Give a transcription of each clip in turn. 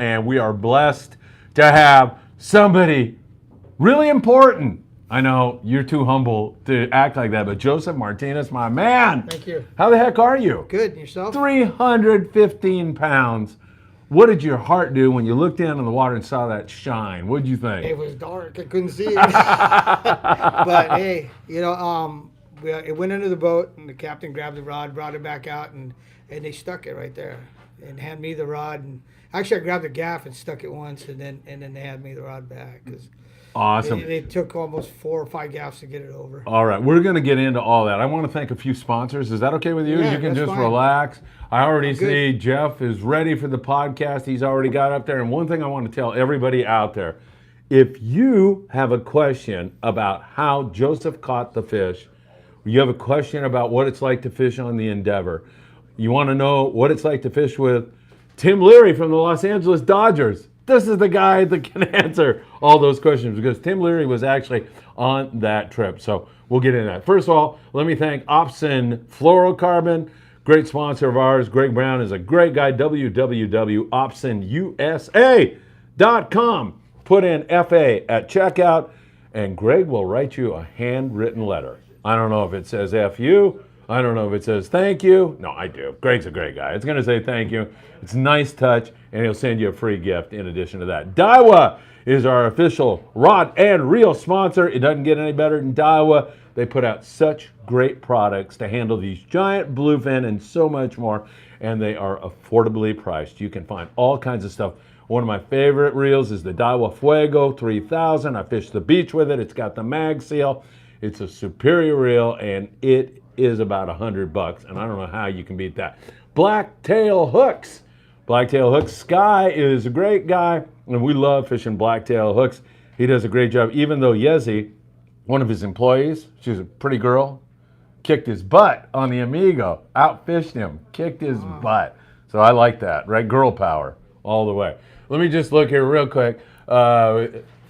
and we are blessed to have somebody really important. I know you're too humble to act like that, but Joseph Martinez, my man. Thank you. How the heck are you? Good. And yourself? 315 pounds. What did your heart do when you looked down in the water and saw that shine? What did you think? It was dark. I couldn't see it. But hey, it went into the boat, and the captain grabbed the rod, brought it back out, and they stuck it right there, and handed me the rod. And actually, I grabbed the gaff and stuck it once, and then they handed me the rod back. Awesome. They took almost 4 or 5 gaffs to get it over. All right, we're going to get into all that. I want to thank a few sponsors. Is that okay with you? Yeah, You can that's just fine. relax. I already I'm see Jeff is ready for the podcast. He's already got up there. And one thing I want to tell everybody out there, if you have a question about how Joseph caught the fish, you have a question about what it's like to fish on the Endeavor, you want to know what it's like to fish with Tim Leary from the Los Angeles Dodgers, this is the guy that can answer all those questions because Tim Leary was actually on that trip. So we'll get into that. First of all, let me thank Opsin Fluorocarbon, great sponsor of ours. Greg Brown is a great guy. www.opsinusa.com. Put in FA at checkout, and Greg will write you a handwritten letter. I don't know if it says FU. I don't know if it says thank you. No, I do. Greg's a great guy. It's going to say thank you. It's a nice touch, and he'll send you a free gift in addition to that. Daiwa is our official rod and reel sponsor. It doesn't get any better than Daiwa. They put out such great products to handle these giant bluefin and so much more, and they are affordably priced. You can find all kinds of stuff. One of my favorite reels is the Daiwa Fuego 3000. I fished the beach with it. It's got the mag seal. It's a superior reel, and it is about $100, and I don't know how you can beat that. Blacktail hooks. Blacktail hooks. Sky is a great guy, and we love fishing blacktail hooks. He does a great job, even though Yezi, one of his employees, she's a pretty girl, kicked his butt on the Amigo, outfished him, kicked his butt. So I like that, right? Girl power all the way. Let me just look here real quick.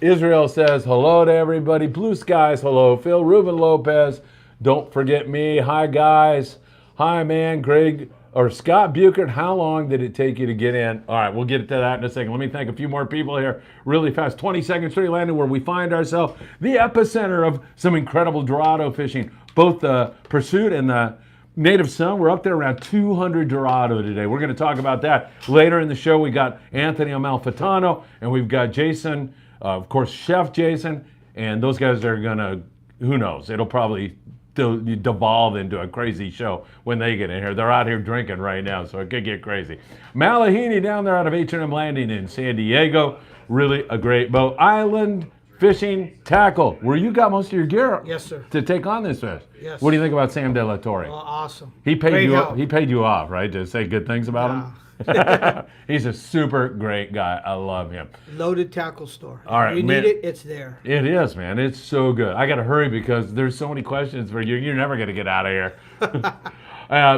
Israel says hello to everybody. Blue Skies, hello. Phil, Ruben Lopez, don't forget me. Hi, guys. Hi, man. Greg or Scott Buchert, how long did it take you to get in? All right, we'll get to that in a second. Let me thank a few more people here really fast. 22nd Street Landing, where we find ourselves, the epicenter of some incredible Dorado fishing. Both the Pursuit and the Native Sun, we're up there around 200 Dorado today. We're going to talk about that later in the show. We got Anthony Amalfitano, and we've got Jason, of course, Chef Jason, and those guys are going to, who knows, it'll probably devolve into a crazy show when they get in here. They're out here drinking right now, so it could get crazy. Mahi-mahi down there out of H&M Landing in San Diego, really a great boat. Island Fishing Tackle, where you got most of your gear. Yes, sir. To take on this fish. Yes. What do you think about Sam De La Torre? Oh, awesome. He paid Great you. help. He paid you off, right? To say good things about him. He's a super great guy. I love him. Loaded tackle store. All right, If you man. need it, it's there. It is, man. It's so good. I got to hurry because there's so many questions for you. You're never going to get out of here.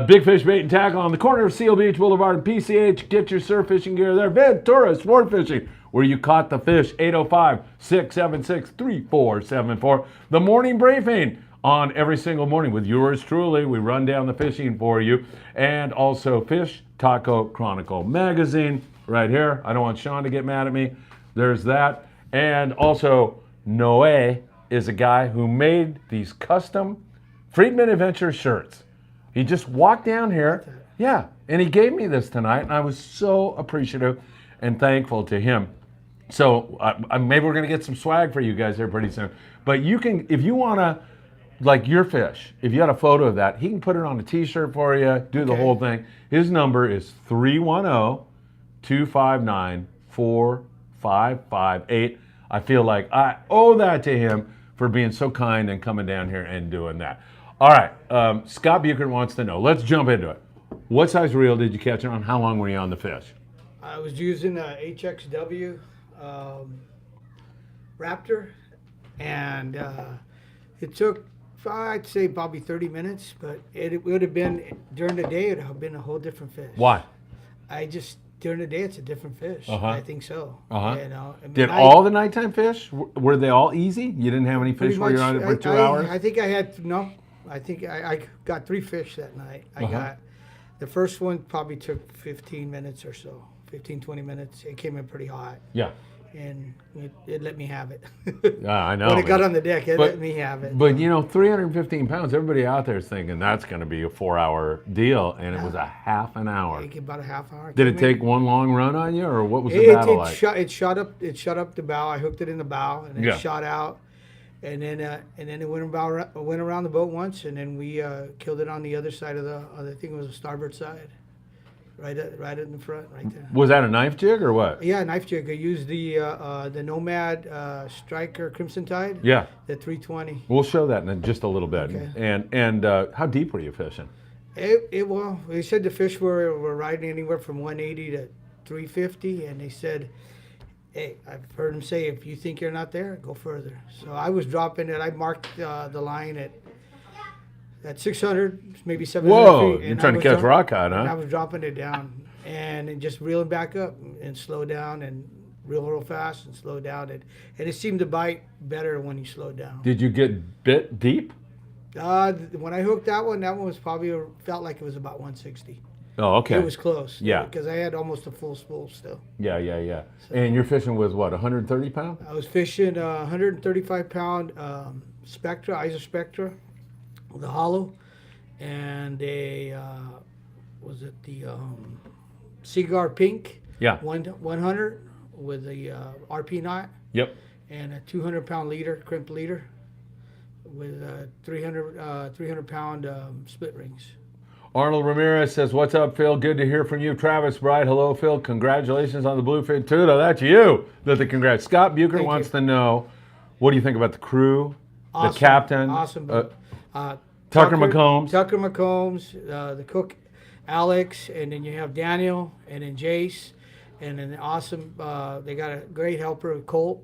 Big Fish Bait and Tackle on the corner of Seal Beach Boulevard and PCH. Get your surf fishing gear there. Ventura Sport Fishing, where you caught the fish. 805-676-3474. The Morning Briefing on every single morning with yours truly. We run down the fishing for you. And also Fish Taco Chronicle magazine right here. I don't want Sean to get mad at me. There's that. And also Noé is a guy who made these custom Friedman Adventure shirts. He just walked down here. Yeah, and he gave me this tonight, and I was so appreciative and thankful to him. So maybe we're going to get some swag for you guys here pretty soon. But you can, if you want to, like your fish, if you had a photo of that, he can put it on a t-shirt for you, do the whole thing. His number is 310-259-4558. I feel like I owe that to him for being so kind and coming down here and doing that. All right, Scott Buchert wants to know. Let's jump into it. What size reel did you catch it on? How long were you on the fish? I was using a HXW Raptor, and it took, I'd say, probably 30 minutes, but it would have been, during the day, it would have been a whole different fish. Why? During the day, it's a different fish. I think so. You know, Did all the nighttime fish, were they all easy? You didn't have any fish while you were on it for 2 hours? I think I had, no. I think I got 3 fish that night. I got, the first one probably took 15 minutes or so. 15, 20 minutes. It came in pretty hot, Yeah. and it let me have it. Yeah, I know. When it got man. on the deck, it But- let me have it. But 315 pounds, everybody out there is thinking that's going to be a 4-hour deal, and it was a half an hour. It about a half hour. Did it Came in. take one long run on you, or what was the battle like? It shot up the bow. I hooked it in the bow, and it shot out, and then it went around the boat once, and then we killed it on the other side of I think it was the starboard side, right in the front, right there. Was that a knife jig or what? Yeah, knife jig. I used the Nomad Striker Crimson Tide. Yeah. The 320. We'll show that in just a little bit. Okay. And how deep were you fishing? Well, they said the fish were riding anywhere from 180 to 350, and they said, hey, I've heard them say, if you think you're not there, go further. So I was dropping it. I marked the line at 600, maybe 700 Whoa, feet. you're and trying I to was catch dro- rock cod, and I huh? was dropping it down and just reeling back up and slow down and real fast and slow down. And it seemed to bite better when you slowed down. Did you get bit deep? When I hooked that one was probably felt like it was about 160. Oh, okay. It was close. Yeah. Because I had almost a full spool still. Yeah. And you're fishing with what, 130 pound? I was fishing 135 pound Spectra, Isa Spectra, with a hollow, and a the Cigar Pink. Yeah. 100 with a RP knot, Yep. and a 200 pound leader, crimp leader, with 300 pound split rings. Arnold Ramirez says, what's up, Phil? Good to hear from you. Travis Bright, hello, Phil. Congratulations on the Bluefin tuna. That's you. Congrats. Scott Bucher Thank wants you. to know, what do you think about the crew, Awesome. the captain, Awesome. Tucker McCombs? Tucker McCombs, the cook, Alex, and then you have Daniel, and then Jace, and then awesome. They got a great helper, Colt.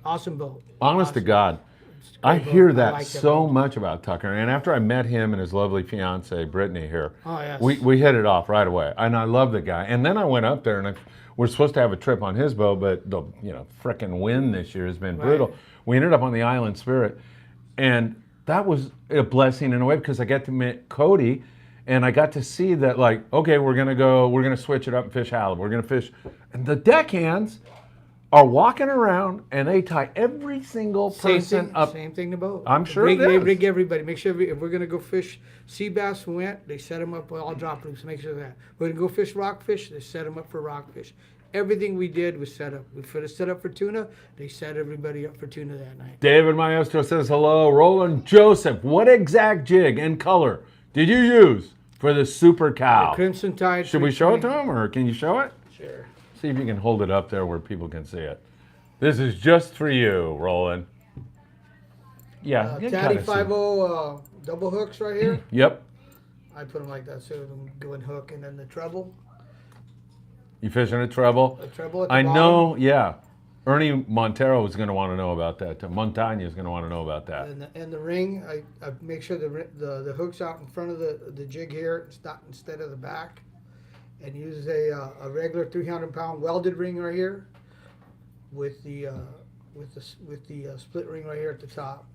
Awesome boat. Honest to Awesome. God, It's a I great boat. hear that like so boat. much about Tucker. And after I met him and his lovely fiance, Brittany, here, Oh, yes. we hit it off right away. And I love the guy. And then I went up there, and we're supposed to have a trip on his boat, but the frickin' wind this year has been brutal. Right. We ended up on the Island Spirit. And that was a blessing in a way, because I got to meet Cody, and I got to see that, like, okay, we're gonna switch it up and fish halibut. We're gonna fish, and the deckhands are walking around and they tie every single person up. Same thing to boat. I'm sure Rig, it they is. rig everybody. Make sure if we're gonna go fish sea bass, they set them up with all drop loops. Make sure of that. We're gonna go fish rockfish. They set them up for rockfish. Everything we did was set up. We set up for tuna. They set everybody up for tuna that night. David Maestro says hello. Roland Joseph, what exact jig and color did you use for the Super Cow? Crimson Tide. Should we show it to 320. him, or can you show it? Sure. See if you can hold it up there where people can see it. This is just for you, Roland. Yeah. you can Caddy kinda see. 50 double hooks right here. Yep. I put them like that so them go and hook, and then the treble. You fishing a treble? The treble at the I bottom. know, yeah. Ernie Montero is going to want to know about that. Montagna is going to want to know about that. And the ring, I make sure the hook's out in front of the jig here, it's not instead of the back, and use a regular 300 pound welded ring right here, with the split ring right here at the top.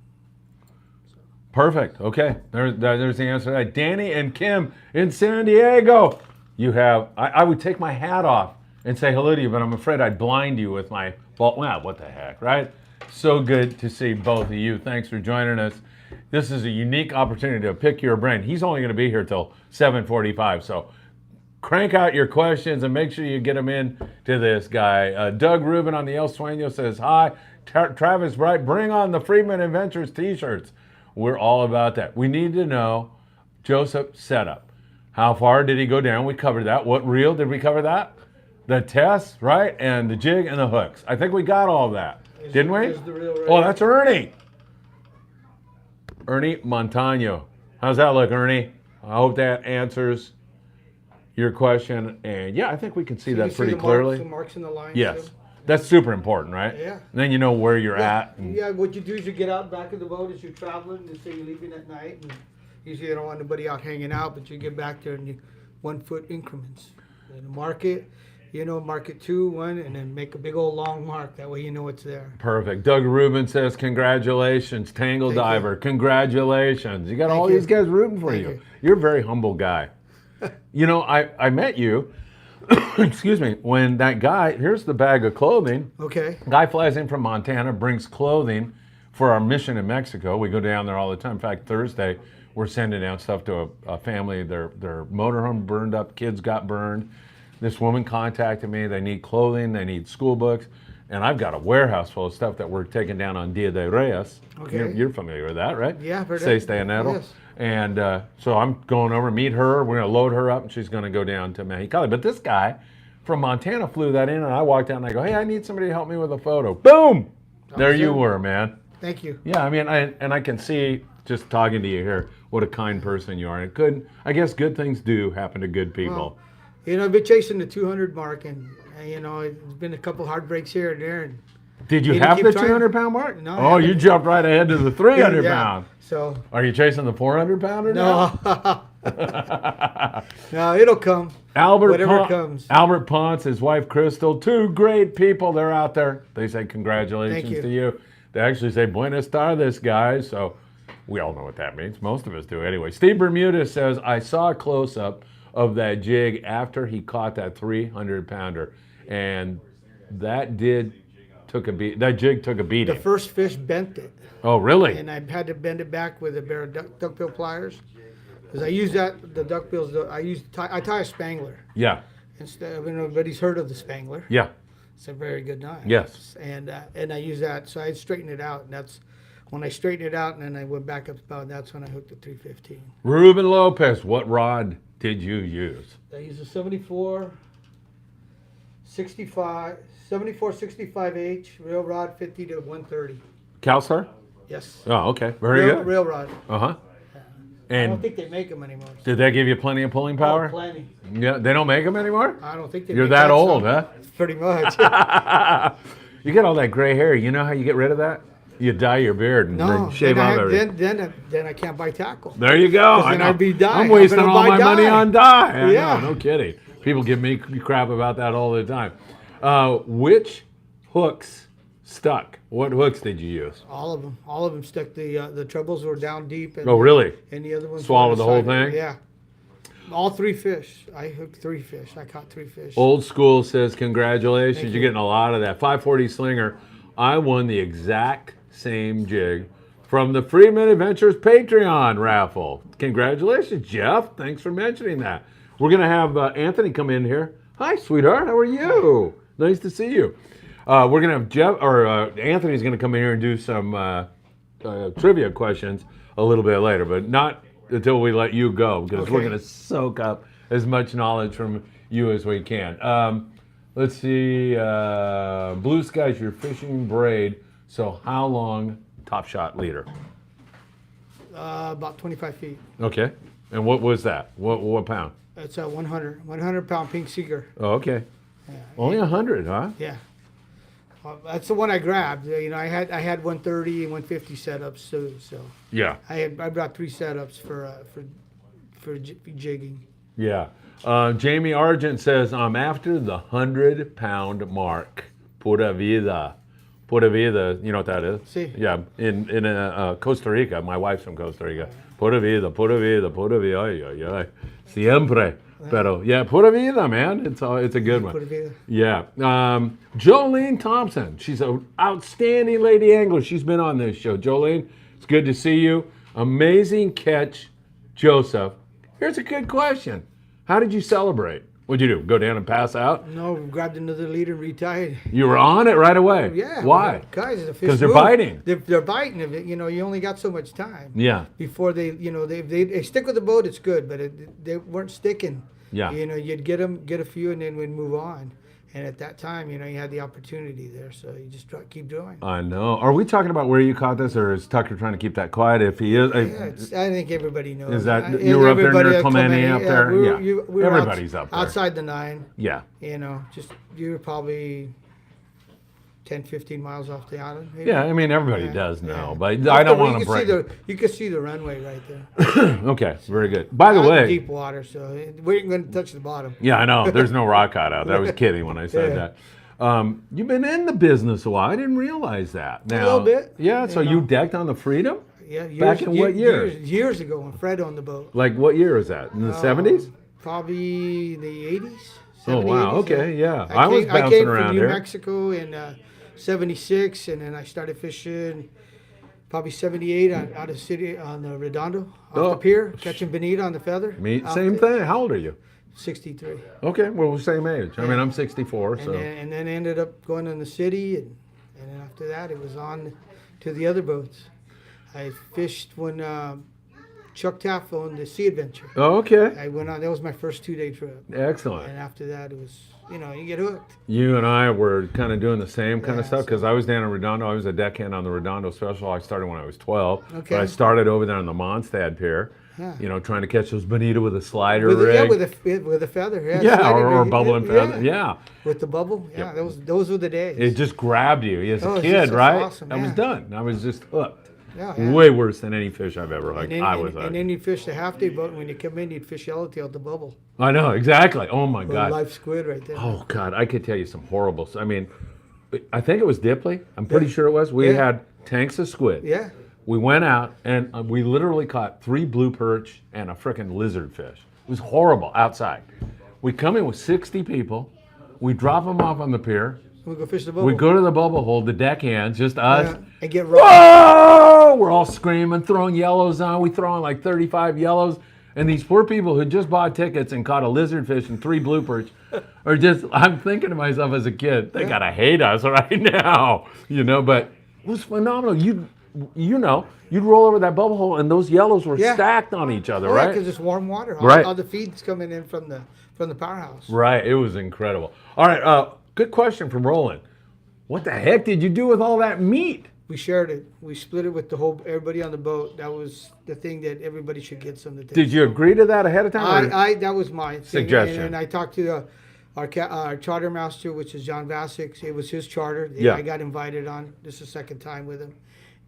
Perfect. Okay. There's the answer to that. Danny and Kim in San Diego. You have, I would take my hat off and say hello to you, but I'm afraid I'd blind you with my, well, what the heck, right? So good to see both of you. Thanks for joining us. This is a unique opportunity to pick your brain. He's only going to be here till 7:45, so crank out your questions and make sure you get them in to this guy. Doug Rubin on the El Sueño says, hi. Travis Bright, bring on the Friedman Adventures t-shirts. We're all about that. We need to know Joseph's setup. How far did he go down? We covered that. What reel did we cover that? The test, right? And the jig and the hooks. I think we got all of that. Didn't we? Here's the reel right Oh, here. that's Ernie. Ernie Montano. How's that look, Ernie? I hope that answers your question. And yeah, I think we can see You that see pretty the clearly. marks in the line. Yes. too? That's super important, right? Yeah. And then you know where you're at. And Yeah, what you do is you get out back of the boat as you're traveling, and say you're leaving at night, and usually you don't want anybody out hanging out, but you get back there and you 1 foot increments. And mark it, mark it 2, 1, and then make a big old long mark. That way you know it's there. Perfect. Doug Rubin says, congratulations, Tangle Thank you. Diver. Congratulations. You got all you. these guys rooting for Thank you. you. You're a very humble guy. I met you excuse me, when that guy, here's the bag of clothing. Okay. Guy flies in from Montana, brings clothing for our mission in Mexico. We go down there all the time. In fact, Thursday, we're sending down stuff to a family. Their motorhome burned up, kids got burned. This woman contacted me. They need clothing, they need school books. And I've got a warehouse full of stuff that we're taking down on Dia de Reyes. Okay. You're familiar with that, right? Yeah, I've heard Seis that. de Enero. Yes. And so I'm going over, meet her. We're going to load her up, and she's going to go down to Mexicali. But this guy from Montana flew that in, and I walked out and I go, hey, I need somebody to help me with a photo. Boom! There you were, man. Thank you. Yeah, I mean, I can see just talking to you here what a kind person you are. And I guess good things do happen to good people. Well, I've been chasing the 200 mark, and it's been a couple heartbreaks here and there. And Did you need to have keep the trying. 200-pound mark? No, I Oh, you haven't. jumped right ahead to the 300-pound. So Are you chasing the 400-pounder now? no, no, it'll come. Whatever comes. Albert Ponce, his wife Crystal, two great people. They're out there. They say congratulations Thank you. to you. They actually say Buenas tardes, guys. So we all know what that means. Most of us do anyway. Steve Bermuda says, I saw a close-up of that jig after he caught that 300-pounder, and that jig took a beating. The first fish bent it, Oh, really? and I had to bend it back with a pair of duckbill pliers. Because I use the duckbills. I tie a spangler. Yeah. Instead of, everybody's heard of the spangler. Yeah. It's a very good knife. Yes. And I use that. So I straighten it out, and that's when I straightened it out, and then I went back up about. That's when I hooked the 315. Ruben Lopez, what rod did you use? I used a 74-65H rail rod, 50 to 130. Calstar? Yes. Oh, okay. Very Rail, good. rail rod. Uh-huh. I don't And think they make them anymore. did that give you plenty of pulling power? Oh, plenty. Yeah, they don't make them anymore? I don't think they You're make that old, stuff. huh? Pretty much. You get all that gray hair. You know how you get rid of that? You dye your beard and No, shave then off everything. then I can't buy tackle. There you go. 'Cause I then know. I'd be dying. I'm I'm wasting gonna all buy my money dye. on dye. I Yeah. know, no kidding. People give me crap about that all the time. Which hooks stuck? What hooks did you use? All of them stuck. The trebles were down deep. And, Oh, really? And the other ones Swallowed were the whole side. thing? Yeah. All 3 fish. I hooked 3 fish. I caught 3 fish. Old School says, congratulations. Thank You're you. getting a lot of that. 540 Slinger. I won the exact same jig from the Friedman Adventures Patreon raffle. Congratulations, Jeff. Thanks for mentioning that. We're going to have Anthony come in here. Hi, sweetheart. How are you? Nice to see you. We're going to have Jeff, or Anthony's going to come in here and do some trivia questions a little bit later, but not until we let you go, because we're Okay. going to soak up as much knowledge from you as we can. Let's see. Blue Sky's your fishing braid. So how long top shot leader? About 25 feet. Okay. And what was that? What pound? It's a 100 pound pink seeger. Oh, okay. Only 100, huh? Yeah. That's the one I grabbed. I had 130 and 150 setups too. So Yeah. I brought 3 setups for jigging. Yeah. Jamie Argent says, I'm after the 100-pound mark. Pura vida. Pura vida, you know what that is? Si. Yeah, in Costa Rica. My wife's from Costa Rica. Pura vida, pura vida, pura vida. Ay, ay, ay. Siempre. Pero, yeah, pura vida, man. It's a good one. Pura vida. Yeah. Jolene Thompson. She's an outstanding lady angler. She's been on this show. Jolene, it's good to see you. Amazing catch, Joseph. Here's a good question. How did you celebrate? What'd you do? Go down and pass out? No, grabbed another lead and retied. You were on it right away? Yeah. Why? Guys, the fish Because they're move. biting. They're biting. You only got so much time. Yeah. Before they stick with the boat, it's good, but they weren't sticking. Yeah. You'd get a few, and then we'd move on. And at that time, you had the opportunity there, so you just keep doing. I know. Are we talking about where you caught this, or is Tucker trying to keep that quiet? If he is, I think everybody knows. Is that you were up there near Clemente up there? We were Everybody's up there. outside the 9. Yeah. You were probably 10, 15 miles off the island. Maybe. Yeah, I mean, everybody Yeah, does know, yeah. but I don't want to break. You can see the runway right there. Okay, very good. By the Not way, deep water, so we ain't going to touch the bottom. yeah, I know. There's no rock cut out. I was kidding when I said Yeah. that. You've been in the business a while. I didn't realize that. Now, little bit, Yeah, so you decked on the Freedom? Yeah, Back in what year? Years ago when Fred owned the boat. Like what year is that? In the 70s? Probably the 80s, Oh, 70, wow. 80s, Okay, yeah. I was came, I bouncing came around from New here. Mexico in '76, and then I started fishing probably '78 out of city on the Redondo, off the Oh. pier, catching bonita on the feather. Me, off same the- thing. How old are you? 63. Okay, well, we're same age. I mean, Yeah. I'm 64, And so. then ended up going in the city, and then after that it was on to the other boats. I fished when Chuck Taft owned the Sea Adventure. Oh, okay. I went on. That was my first 2-day trip, Excellent. and after that it was, you get hooked. You and I were kind of doing the same kind of Yeah, stuff so- because I was down in Redondo. I was a deckhand on the Redondo Special. I started when I was 12. Okay. But I started over there on the Mondstadt Pier, Yeah. trying to catch those bonita with a slider With rig. with a feather. Yeah, Yeah, sliding or rig, bubbling feather. Yeah. With the bubble. Yeah, Yep. those were the days. It just grabbed you as a Oh, it's kid, just so right? awesome, I was yeah. done. I was just hooked. Yeah. Way worse than any fish I've ever hooked. And then, I was and hooked. then you'd fish the half-day boat, and when you come in, you'd fish yellowtail at the bubble. I know, exactly. Oh, my Little God. live squid right there. Oh, God. I could tell you some horrible. I mean, I think it was Dipley. I'm pretty Yeah. sure it was. We Yeah. had tanks of squid. Yeah. We went out and we literally caught 3 blue perch and a frickin' lizard fish. It was horrible outside. We come in with 60 people. We drop them off on the pier. We go fish the bubble. We go to the bubble hole, the deckhands, just us. And get raw. Whoa! We're all screaming, throwing yellows on. We throw on like 35 yellows. And these poor people who just bought tickets and caught a lizard fish and 3 blue perch are just, I'm thinking to myself as a kid, they gotta hate us right now, but it was phenomenal. You'd roll over that bubble hole and those yellows were Yeah. stacked on each other, Oh, right? because it's warm water. Right. All the feed's coming in from the powerhouse. Right, it was incredible. All right, good question from Roland. What the heck did you do with all that meat? We shared it. We split it with everybody on the boat. That was the thing that everybody should get some to taste. Did you agree to that ahead of time? or- That was my thing. Suggestion. And I talked to our charter master, which is John Vasic. It was his charter. Yeah. I got invited on. This is the second time with him.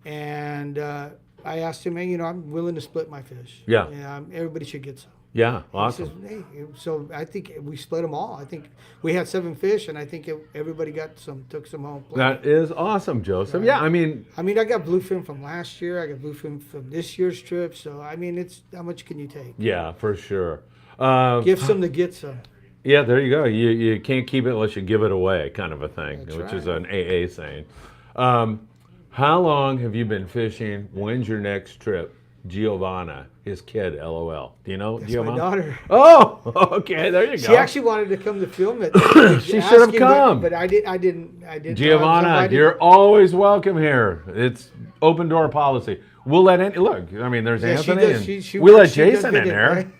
And I asked him, hey, I'm willing to split my fish. Yeah. Everybody should get some. Yeah, He awesome. says, hey, so I think we split them all. I think we had 7 fish, and I think everybody took some home. That is awesome, Joseph. Yeah, I mean, I got bluefin from last year. I got bluefin from this year's trip. So it's how much can you take? yeah, for sure. Give some to get some. Yeah, there you go. You can't keep it unless you give it away, kind of a thing, That's which is right. an AA saying. How long have you been fishing? When's your next trip? Giovanna, his kid, LOL. Do you know That's Giovanna? my daughter. Oh, okay, there you go. She actually wanted to come to film it. She should have Asking, come. but I didn't. Giovanna, you're always welcome here. It's open door policy. We'll let look. I mean, there's Yeah, she Anthony, does. and She we let works- she does Jason in fit in, there.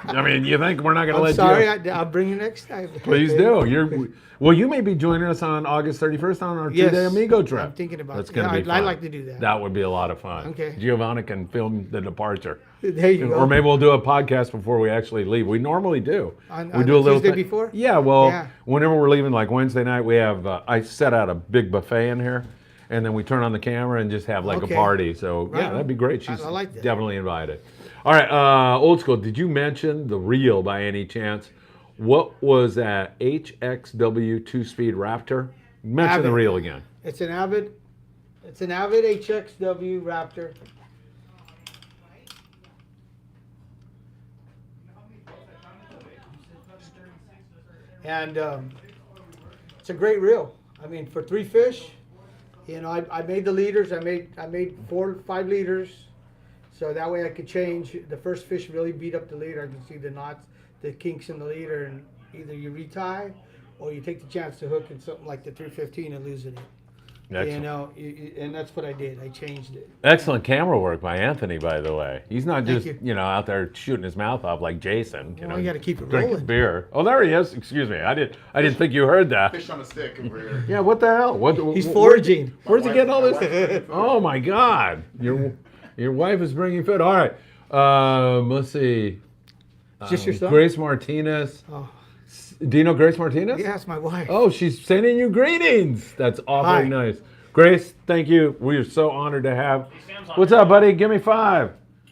I mean, you think we're not going to I'm let sorry. you? I'll bring you next time. Please do. Well, you may be joining us on August 31st on our Yes, 2-day Amigo trip. I'm thinking about That's it. going to Yeah, be fun. I'd like to do that. That would be a lot of fun. Okay. Giovanna can film the departure. There you go. Or maybe we'll do a podcast before we actually leave. We normally do. On we do a little Tuesday thing- before? Yeah, well, Yeah. whenever we're leaving, like Wednesday night, we have, I set out a big buffet in here, and then we turn on the camera and just have like Okay. a party. So, Right yeah, on. that'd be great. She's I like that. definitely invited. All right, old school, did you mention the reel by any chance? What was that HXW 2-speed Raptor? Mention the Avid. reel again. It's an Avid HXW Raptor. And it's a great reel. For 3 fish, I made the leaders. I made 4 or 5 leaders, so that way I could change. The first fish really beat up the leader. I can see the knots, the kinks in the leader, and either you retie or you take the chance to hook in something like the 315 and losing it. Excellent. And that's what I did. I changed it. Excellent camera work by Anthony, by the way. He's not Thank just, you. out there shooting his mouth off like Jason. Well, you gotta keep it drinking rolling. beer. Oh, there he is. Excuse me. I didn't think you heard that. Fish on a stick over here. Yeah, what the hell? He's foraging. Where's he My getting all wife- this? Oh my God. Your wife is bringing food. All right. Let's see. Just your son? Grace Martinez. Oh, Do you know Grace Martinez? yeah, that's my wife. Oh, she's sending you greetings. That's awfully Hi. nice. Grace, thank you. We are so honored to have. What's up, buddy? Give me 5.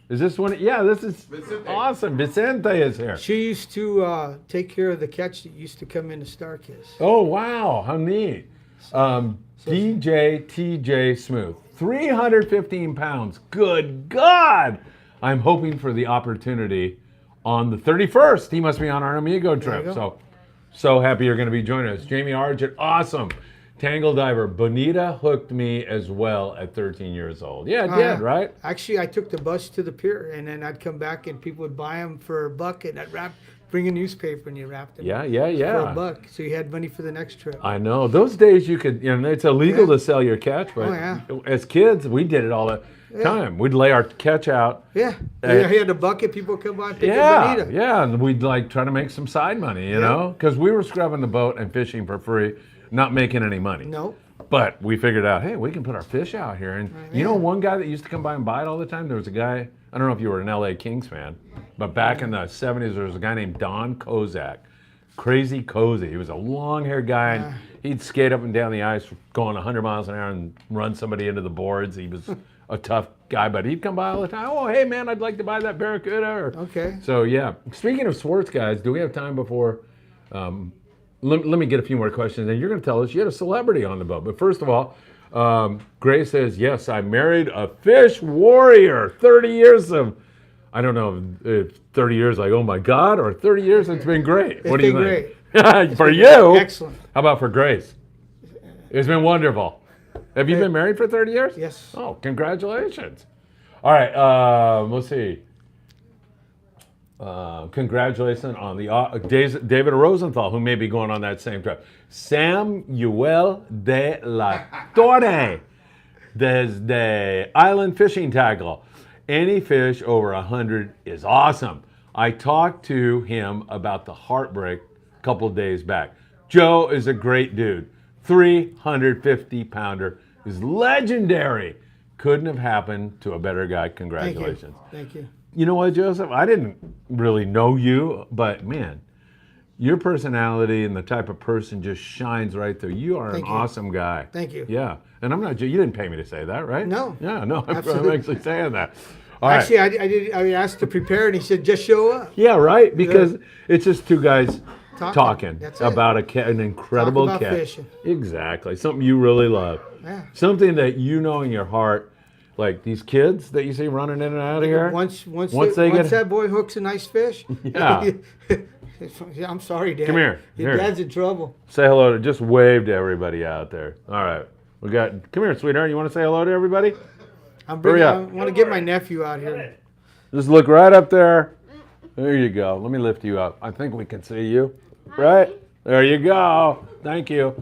Is this one? Yeah, this is Vicente. awesome. Vicente is here. She used to take care of the catch that used to come into Starkiss. Oh, wow. How neat. DJ TJ Smooth. 315 pounds. Good God. I'm hoping for the opportunity on the 31st. He must be on our Amigo There you trip. go. So So happy you're going to be joining us. Jamie Argent, awesome. Tangle diver. Bonita hooked me as well at 13 years old. Yeah, it did, right? Actually, I took the bus to the pier, and then I'd come back, and people would buy them for a buck, and I'd bring a newspaper, and you wrapped them Yeah, for a buck. So you had money for the next trip. I know. Those days you could, it's illegal to sell your catch, but as kids, we did it all the time. We'd lay our catch out. Yeah. You had a bucket, people would come by and pick up Bonita. Yeah, and we'd like try to make some side money, you know, because we were scrubbing the boat and fishing for free, not making any money. No. But we figured out, hey, we can put our fish out here. And you know one guy that used to come by and buy it all the time? There was a guy, I don't know if you were an LA Kings fan, but back in the 70s, there was a guy named Don Kozak. Crazy Cozy. He was a long-haired guy, and he'd skate up and down the ice going 100 miles an hour and run somebody into the boards. He was a tough guy, but he'd come by all the time. Oh, hey, man, I'd like to buy that Barracuda. Okay. So, yeah. Speaking of sports, guys, do we have time before... Let me get a few more questions, and you're going to tell us you had a celebrity on the boat. But first of all, Grace says, yes, I married a fish warrior. 30 years of, I don't know if 30 years like, oh my God, or 30 years it's been great. What do you think? Great. For you? Excellent. How about for Grace? It's been wonderful. Have you been married for 30 years? Yes. Oh, congratulations. All right, let's see. Congratulations on the David Rosenthal, who may be going on that same trip. Samuel de la Torre, desde Island Fishing Tackle. Any fish over 100 is awesome. I talked to him about the heartbreak a couple of days back. Joe is a great dude. 350-pounder is legendary. Couldn't have happened to a better guy. Congratulations. Thank you. You know what, Joseph? I didn't really know you, but man, your personality and the type of person just shines right through. You are an awesome guy. Thank you. Yeah, and I'm not. You didn't pay me to say that, right? No. Yeah, no. I'm Absolutely. actually saying that. Actually, I did. I asked to prepare, and he said, "Just show up." Yeah, right. Because it's just two guys talking That's about an incredible Talk about catch. fishing. Exactly. Something you really love. Yeah. Something that you know in your heart. Like these kids that you see running in and out of here. Once that boy hooks a nice fish. Yeah. I'm sorry, Dad. Come here. Your dad's in trouble. Say hello to, just wave to everybody out there. All right. Come here, sweetheart. You want to say hello to everybody? I Hurry up. want to get my nephew out here. Just look right up there. There you go. Let me lift you up. I think we can see you. Right? There you go. Thank you.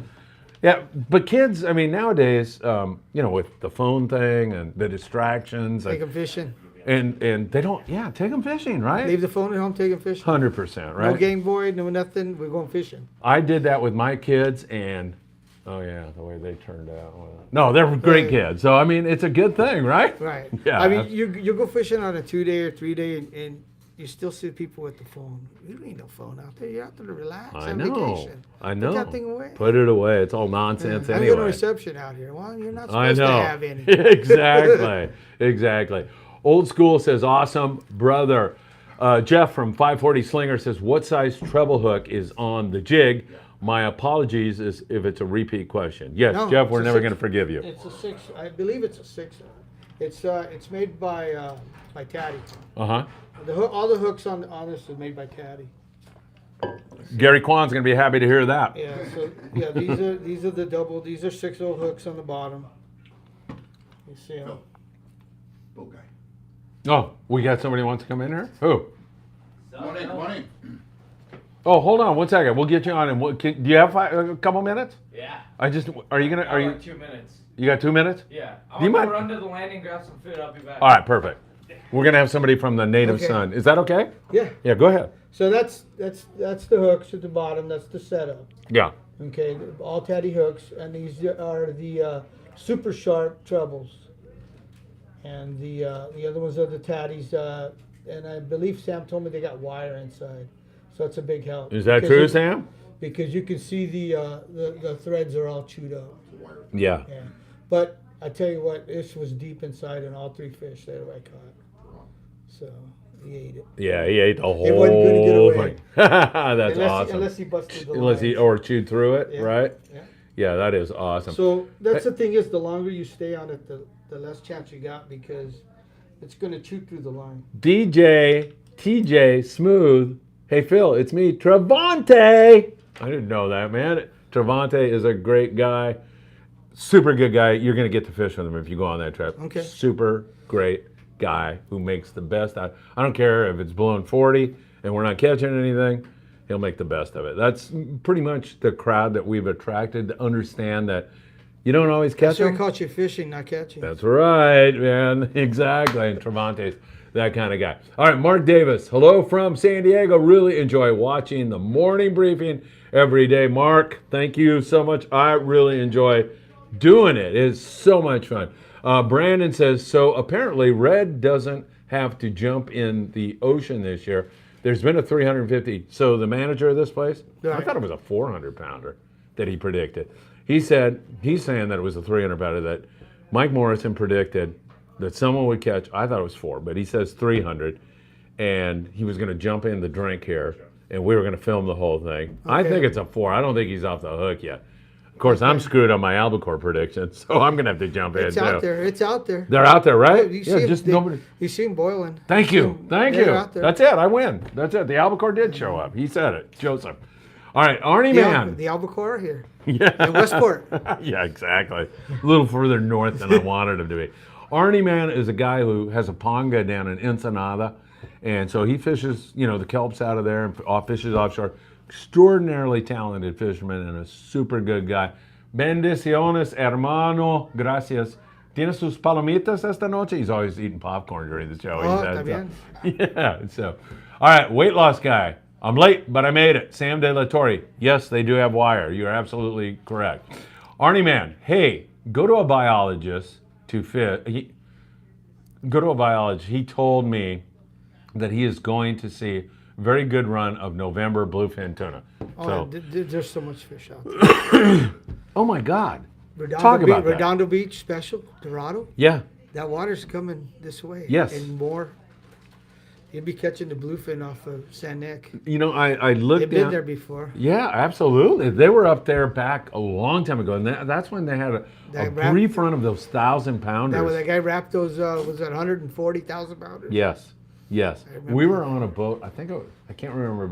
Yeah, but kids, I mean, nowadays, with the phone thing and the distractions. Take them fishing. And they don't, take them fishing, right? Leave the phone at home, take them fishing. 100%, right? No Game Boy, no nothing. We're going fishing. I did that with my kids, and, the way they turned out. No, they're great kids. So, I mean, it's a good thing, right? Right. Yeah. I mean, you go fishing on a 2-day or 3-day, and you still see people with the phone. You don't need no phone out there. You're out there to relax. I on know. Vacation. I know. Put that thing away. Put it away. It's all nonsense anyway. I'm getting a reception out here. Well, you're not supposed to have any. Exactly. Exactly. Old School says, awesome, brother. Jeff from 540 Slinger says, what size treble hook is on the jig? My apologies if it's a repeat question. Yes, No, Jeff, we're it's a never 6. going to forgive you. It's a 6. I believe it's a 6. It's made by Taddy. Uh-huh. All the hooks on this is made by Taddy. Gary Kwan's going to be happy to hear that. Yeah. So these are the double. These are 6-0 hooks on the bottom. You see them? Oh, we got somebody who wants to come in here? Who? Come on in. Oh, hold on 1 second. We'll get you on. And do you have a couple minutes? Yeah. Are you gonna? Are you? 2 minutes. You got 2 minutes? Yeah. Do you I'm gonna mind- run to the landing, grab some food. I'll be back. All right, perfect. We're gonna have somebody from the Native Okay. Sun. Is that okay? Yeah. Yeah, go ahead. So that's the hooks at the bottom. That's the setup. Yeah. Okay, all Taddy hooks, and these are the super sharp trebles. And the other ones are the Taddies, and I believe Sam told me they got wire inside, so it's a big help. Is that Because true, Sam? Because you can see the threads are all chewed up. Yeah. Yeah, but I tell you what, this was deep inside in all 3 fish that I caught. So he ate it. Yeah, he ate the whole He wasn't gonna get away. thing. That's awesome. Unless he busted the Unless he lines. or chewed through it, Yeah. right? Yeah. Yeah, that is awesome. So that's the thing is, the longer you stay on it, the less chance you got, because it's going to chew through the line. DJ TJ Smooth. Hey Phil, it's me, Travante. I didn't know that, man. Travante is a great guy. Super good guy. You're going to get to fish with him if you go on that trip. Okay. Super great guy who makes the best out. I don't care if it's blowing 40 and we're not catching anything. He'll make the best of it. That's pretty much the crowd that we've attracted to understand that you don't always catch So I them. caught you fishing, not catching. That's right, man. Exactly. And Travante's that kind of guy. All right, Mark Davis. Hello from San Diego. Really enjoy watching the morning briefing every day. Mark, thank you so much. I really enjoy doing it. It's so much fun. Brandon says, so apparently Red doesn't have to jump in the ocean this year. There's been a 350. So the manager of this place, I Right. thought it was a 400 pounder that he predicted. He said, he's saying that it was a 300 pounder that Mike Morrison predicted that someone would catch. I thought it was 4, but he says 300. And he was going to jump in the drink here and we were going to film the whole thing. I Okay. think it's a 4. I don't think he's off the hook yet. Of course, I'm screwed on my albacore prediction, so I'm going to have to jump It's in out too. there. It's out there. They're out there, right? You Yeah, see just them, nobody. You see them boiling. Thank you. Thank They're you. out there. That's it. I win. That's it. The albacore did show up. He said it. Joseph. All right, Arnie Man. The albacore here. Yeah. In Westport. Yeah, exactly. A little further north than I wanted him to be. Arnie Man is a guy who has a ponga down in Ensenada, and so he fishes, the kelps out of there and fishes offshore. Extraordinarily talented fisherman and a super good guy. Bendiciones, hermano. Gracias. ¿Tienes sus palomitas esta noche? He's always eating popcorn during the show. Oh, He said, está so. Yeah, so. All right, weight loss guy. I'm late, but I made it. Sam De La Torre. Yes, they do have wire. You're absolutely correct. Arnie Man, hey, go to a biologist to fit. Go to a biologist. He told me that he is going to see a very good run of November bluefin tuna. Oh, there's so much fish out there. Oh my God. Redondo Talk Beach, about that. Redondo Beach special, Dorado. Yeah. That water's coming this way. Yes. And more. You'll be catching the bluefin off of San Nick. I looked They've been down. there before. Yeah, absolutely. They were up there back a long time ago, and that's when they had a brief run of those 1,000 pounders. That was the guy wrapped those. Was that 140,000 pounders? Yes, yes. remember We were on a boat. I can't remember,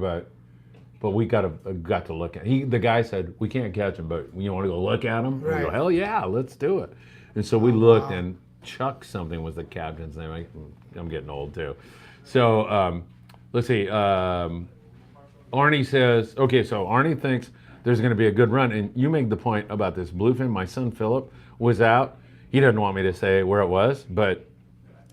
but we got to look at. The guy said we can't catch him, but you want to go look at him? We go, Right. hell yeah, let's do it. And so we looked, and Chuck something was the captain's name. I'm getting old too. So let's see. Arnie says, okay, so Arnie thinks there's going to be a good run, and you make the point about this bluefin. My son Philip was out. He doesn't want me to say where it was, but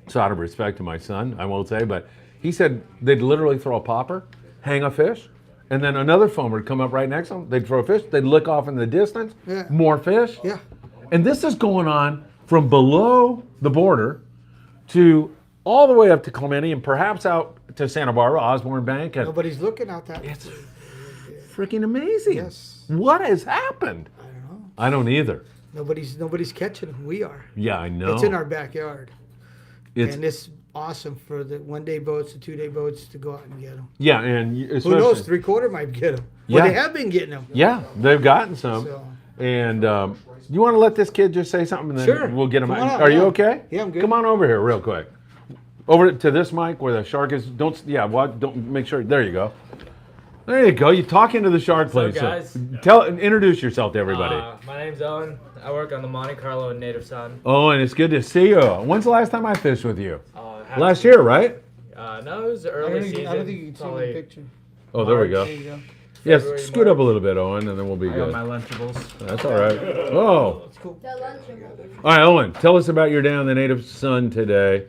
so out of respect to my son, I won't say, but he said they'd literally throw a popper, hang a fish, and then another foamer would come up right next to them. They'd throw a fish, they'd look off in the distance, Yeah. more fish. Yeah. And this is going on from below the border to all the way up to Clemente and perhaps out to Santa Barbara, Osborne Bank. And Nobody's looking out that. it's freaking amazing. Yes. What has happened? I don't know. I don't either. Nobody's catching them. We are. Yeah, I know. It's in our backyard. It's- And it's awesome for the 1-day boats, the 2-day boats to go out and get them. yeah, and Who especially, knows? 3/4 might get them. Yeah. Well, they have been getting them. Yeah, they've gotten some. So- And you want to let this kid just say something, and then Sure. we'll get him Come out. on out, Are you yeah. okay? Yeah, I'm good. Come on over here real quick. Over to this mic where the shark is. Don't make sure. There you go. There you go. You talk into the shark place. guys? Introduce yourself to everybody. My name's Owen. I work on the Monte Carlo and Native Sun. Oh, and it's good to see you. When's the last time I fished with you? Happy- Last year, right? No, it was I early don't season. think you can see probably the picture. Oh, there we go. There you go. Yes, February, scoot up a little bit, Owen, and then we'll be I got good. my Lunchables. That's all right. Oh, It's cool. all right, Owen. Tell us about your day on the Native Sun today,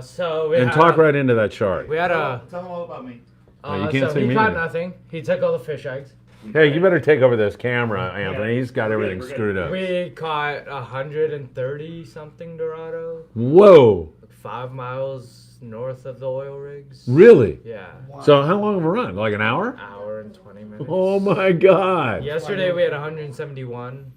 So we and had talk right into that shark. We had a. Tell them all about me. Oh, you can't so see he me caught either. nothing. He took all the fish eggs. Hey, you better take over this camera, Anthony. He's got everything screwed up. We caught 130 something Dorado, Whoa, 5 miles north of the oil rigs. really? Yeah, So how long of a run? Like an hour? hour and 20 minutes. Oh my God. Yesterday we had 171.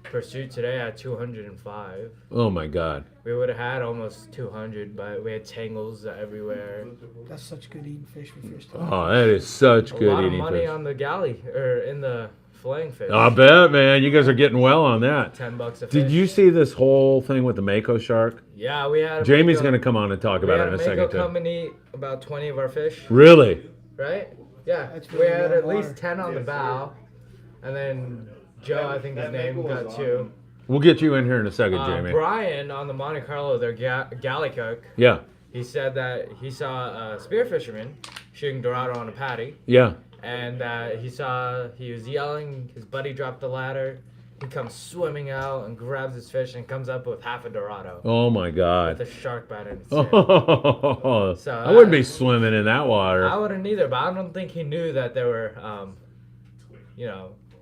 Pursuit today at 205. Oh my God. We would have had almost 200, but we had tangles everywhere. That's such good eating fish for fish. Oh, that is such A good lot of eating money fish. on the galley or in the filleting fish. I bet, man. You guys are getting well on that. $10 a fish. Did you see this whole thing with the Mako shark? Yeah, we had. Jamie's going to come on and talk We about had it in a Mako second, come too. and eat about 20 of our fish. Really? Right? Yeah. That's We really had warm at least water. 10 on the bow. And then Joe, I think his name, got 2. We'll get you in here in a second, Jamie. Brian on the Monte Carlo, their galley cook, Yeah, he said that he saw a spear fisherman shooting Dorado on a patty. yeah. And he was yelling, his buddy dropped the ladder. He comes swimming out and grabs his fish and comes up with half a Dorado. Oh my God. With a shark bite in his tail. Oh, So, I wouldn't be swimming in that water. I wouldn't either, but I don't think he knew that there were,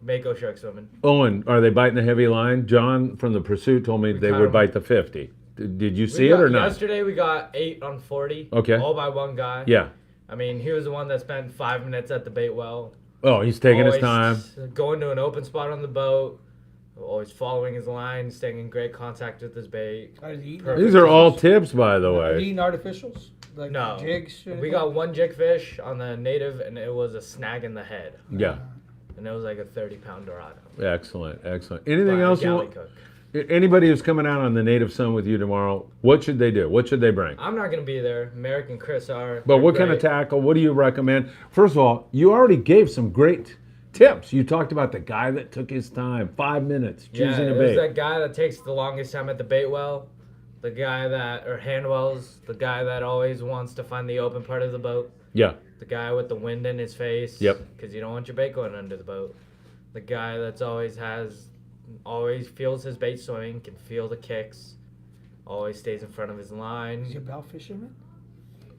mako sharks swimming. Owen, are they biting the heavy line? John from the Pursuit told me they caught would 'em. bite the 50. Did you see it or not? Yesterday we got 8 on 40. Okay. All by one guy. Yeah. I mean, he was the one that spent 5 minutes at the bait well. Oh, he's taking his time. Going to an open spot on the boat. Always following his line, staying in great contact with his bait. Are they eating Perfect. These are all tips, by the Are they way. eating artificials? Like No. jigs? or We anything? got 1 jig fish on the native, and it was a snag in the head. Yeah. And it was like a 30-pound Dorado. Excellent, excellent. Anything By a else you galley want? cook. Anybody who's coming out on the Native Sun with you tomorrow, what should they do? What should they bring? I'm not going to be there. American Chris are. But They're what kind of great. tackle? What do you recommend? First of all, you already gave some great tips. You talked about the guy that took his time, 5 minutes choosing Yeah, a it was bait. that guy that takes the longest time at the bait well, the guy that, or hand wells, the guy that always wants to find the open part of the boat, Yeah, the guy with the wind in his face. Yep. Because you don't want your bait going under the boat. The guy that's always feels his bait swimming, can feel the kicks, always stays in front of his line. Is he a bow fisherman?